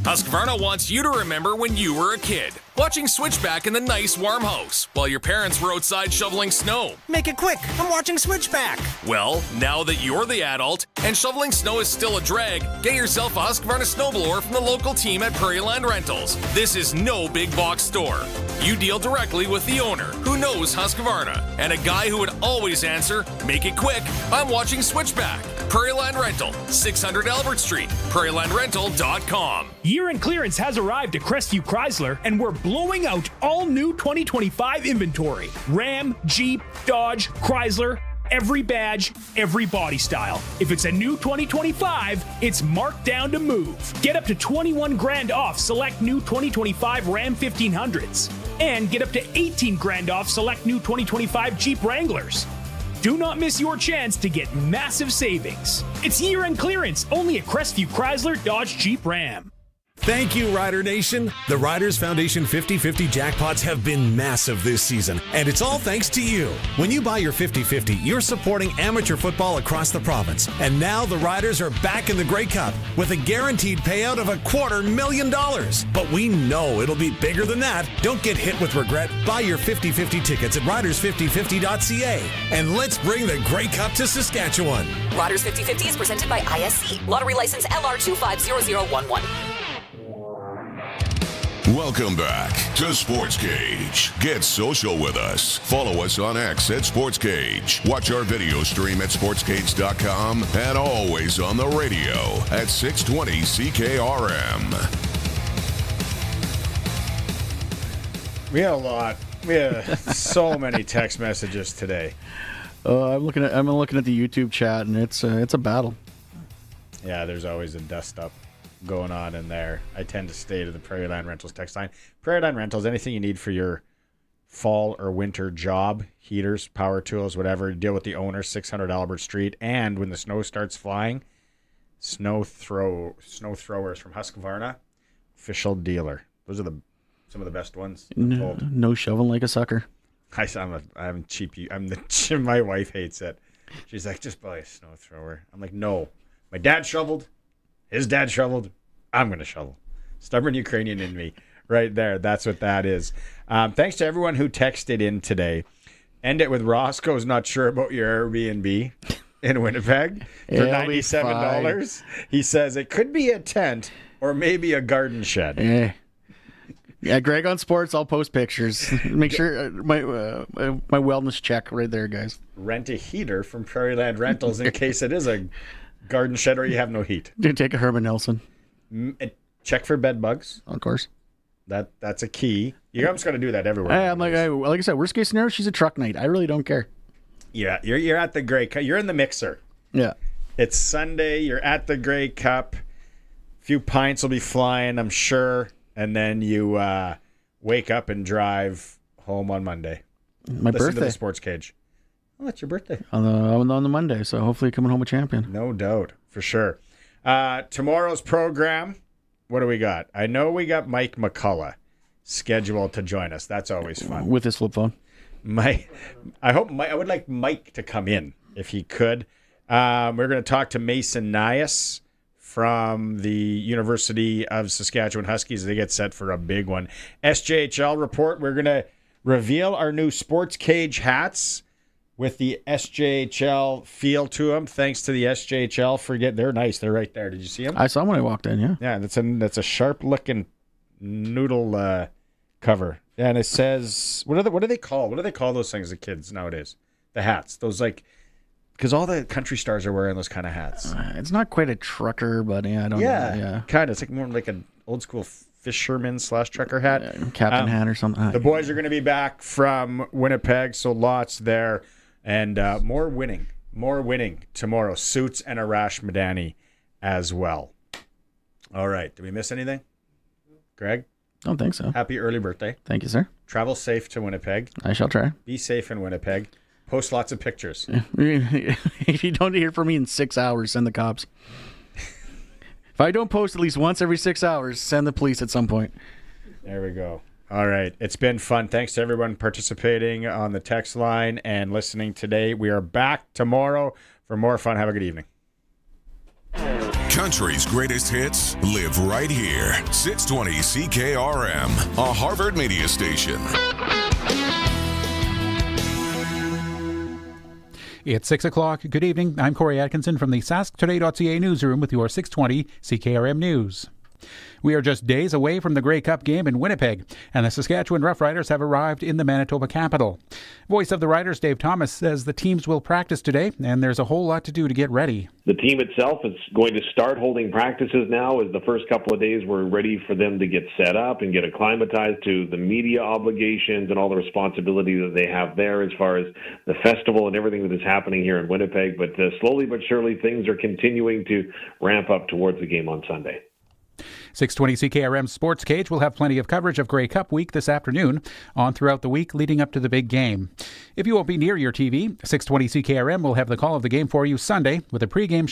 Speaker 11: Husqvarna wants you to remember when you were a kid, watching Switchback in the nice warm house while your parents were outside shoveling snow.
Speaker 19: Make it quick, I'm watching Switchback.
Speaker 11: Well, now that you're the adult and shoveling snow is still a drag, get yourself a Husqvarna snowblower from the local team at Prairie Land Rentals. This is no big box store. You deal directly with the owner, who knows Husqvarna, and a guy who would always answer, make it quick, I'm watching Switchback. Prairie Land Rental, 600 Albert Street, prairielandrental.com.
Speaker 21: Year-end clearance has arrived at Crestview Chrysler, and we're blowing out all new 2025 inventory. Ram, Jeep, Dodge, Chrysler, every badge, every body style. If it's a new 2025, it's marked down to move. Get up to 21 grand off select new 2025 Ram 1500s. And get up to 18 grand off select new 2025 Jeep Wranglers. Do not miss your chance to get massive savings. It's year-end clearance only at Crestview Chrysler, Dodge, Jeep, Ram.
Speaker 25: Thank you, Rider Nation. The Riders Foundation 50/50 jackpots have been massive this season, and it's all thanks to you. When you buy your 50/50, you're supporting amateur football across the province. And now the Riders are back in the Grey Cup with a guaranteed payout of $250,000. But we know it'll be bigger than that. Don't get hit with regret. Buy your 50/50 tickets at riders5050.ca. And let's bring the Grey Cup to Saskatchewan.
Speaker 12: Riders 50/50 is presented by ISC. Lottery license LR250011.
Speaker 1: Welcome back to Sportscage. Get social with us. Follow us on X at Sportscage. Watch our video stream at sportscage.com and always on the radio at 620 CKRM.
Speaker 2: We had a lot. We had so many text messages today.
Speaker 3: I'm looking at the YouTube chat, and it's a battle.
Speaker 2: Yeah, there's always a dust up going on in there. I tend to stay to the Prairie Land Rentals text line. Prairie Land Rentals, anything you need for your fall or winter job, heaters, power tools, whatever, deal with the owner, 600 Albert Street. And when the snow starts flying, snow throwers from Husqvarna, official dealer. Those are some of the best ones.
Speaker 3: No shoveling like a sucker.
Speaker 2: I'm cheap. My wife hates it. She's like, just buy a snow thrower. I'm like, no. My dad shoveled. His dad shoveled. I'm going to shovel. Stubborn Ukrainian in me. Right there. That's what that is. Thanks to everyone who texted in today. End it with Roscoe's not sure about your Airbnb in Winnipeg for $97. He says it could be a tent or maybe a garden shed.
Speaker 3: Yeah, Greg on Sports. I'll post pictures. Make sure my wellness check right there, guys.
Speaker 2: Rent a heater from Prairie Land Rentals in case it is a garden shed or you have no heat.
Speaker 3: Dude, take a Herman Nelson.
Speaker 2: Check for bed bugs.
Speaker 3: Of course.
Speaker 2: That's a key. You're almost going to do that everywhere.
Speaker 3: Like I said, worst case scenario, she's a truck night. I really don't care.
Speaker 2: Yeah, you're at the Grey Cup. You're in the mixer.
Speaker 3: Yeah.
Speaker 2: It's Sunday. You're at the Grey Cup. A few pints will be flying, I'm sure. And then you wake up and drive home on Monday.
Speaker 3: My birthday.
Speaker 2: To the Sports Cage. Oh, it's your birthday.
Speaker 3: On the Monday, so hopefully coming home a champion.
Speaker 2: No doubt, for sure. Tomorrow's program, what do we got? I know we got Mike McCullough scheduled to join us. That's always fun.
Speaker 3: With his flip phone.
Speaker 2: I would like Mike to come in if he could. We're going to talk to Mason Nias from the University of Saskatchewan Huskies. They get set for a big one. SJHL report. We're going to reveal our new Sports Cage hats with the SJHL feel to them. Thanks to the SJHL. They're nice. They're right there. Did you see them?
Speaker 3: I saw them when I walked in, yeah.
Speaker 2: Yeah, that's a sharp-looking noodle cover. Yeah, and it says, what do they call? What do they call those things, the kids nowadays? The hats. Those because all the country stars are wearing those kind of hats.
Speaker 3: It's not quite a trucker, but yeah, I don't know. Yeah,
Speaker 2: kind of. It's like more like an old school fisherman/trucker hat.
Speaker 3: Yeah, captain hat or something.
Speaker 2: The boys are going to be back from Winnipeg, so lots there. And more winning tomorrow. Suits and Arash Madani as well. All right. Did we miss anything? Greg?
Speaker 3: Don't think so.
Speaker 2: Happy early birthday.
Speaker 3: Thank you, sir.
Speaker 2: Travel safe to Winnipeg.
Speaker 3: I shall try.
Speaker 2: Be safe in Winnipeg. Post lots of pictures.
Speaker 3: If you don't hear from me in 6 hours, send the cops. If I don't post at least once every 6 hours, send the police at some point.
Speaker 2: There we go. All right. It's been fun. Thanks to everyone participating on the text line and listening today. We are back tomorrow for more fun. Have a good evening.
Speaker 1: country's greatest hits live right here. 620 CKRM, a Harvard media station.
Speaker 4: It's 6 o'clock. Good evening. I'm Corey Atkinson from the sasktoday.ca newsroom with your 620 CKRM News. We are just days away from the Grey Cup game in Winnipeg, and the Saskatchewan Roughriders have arrived in the Manitoba capital. Voice of the Riders, Dave Thomas, says the teams will practice today, and there's a whole lot to do to get ready.
Speaker 5: The team itself is going to start holding practices now, as the first couple of days we're ready for them to get set up and get acclimatized to the media obligations and all the responsibility that they have there as far as the festival and everything that is happening here in Winnipeg. But slowly but surely, things are continuing to ramp up towards the game on Sunday.
Speaker 4: 620 CKRM Sportscage will have plenty of coverage of Grey Cup week this afternoon on throughout the week leading up to the big game. If you won't be near your TV, 620 CKRM will have the call of the game for you Sunday with a pregame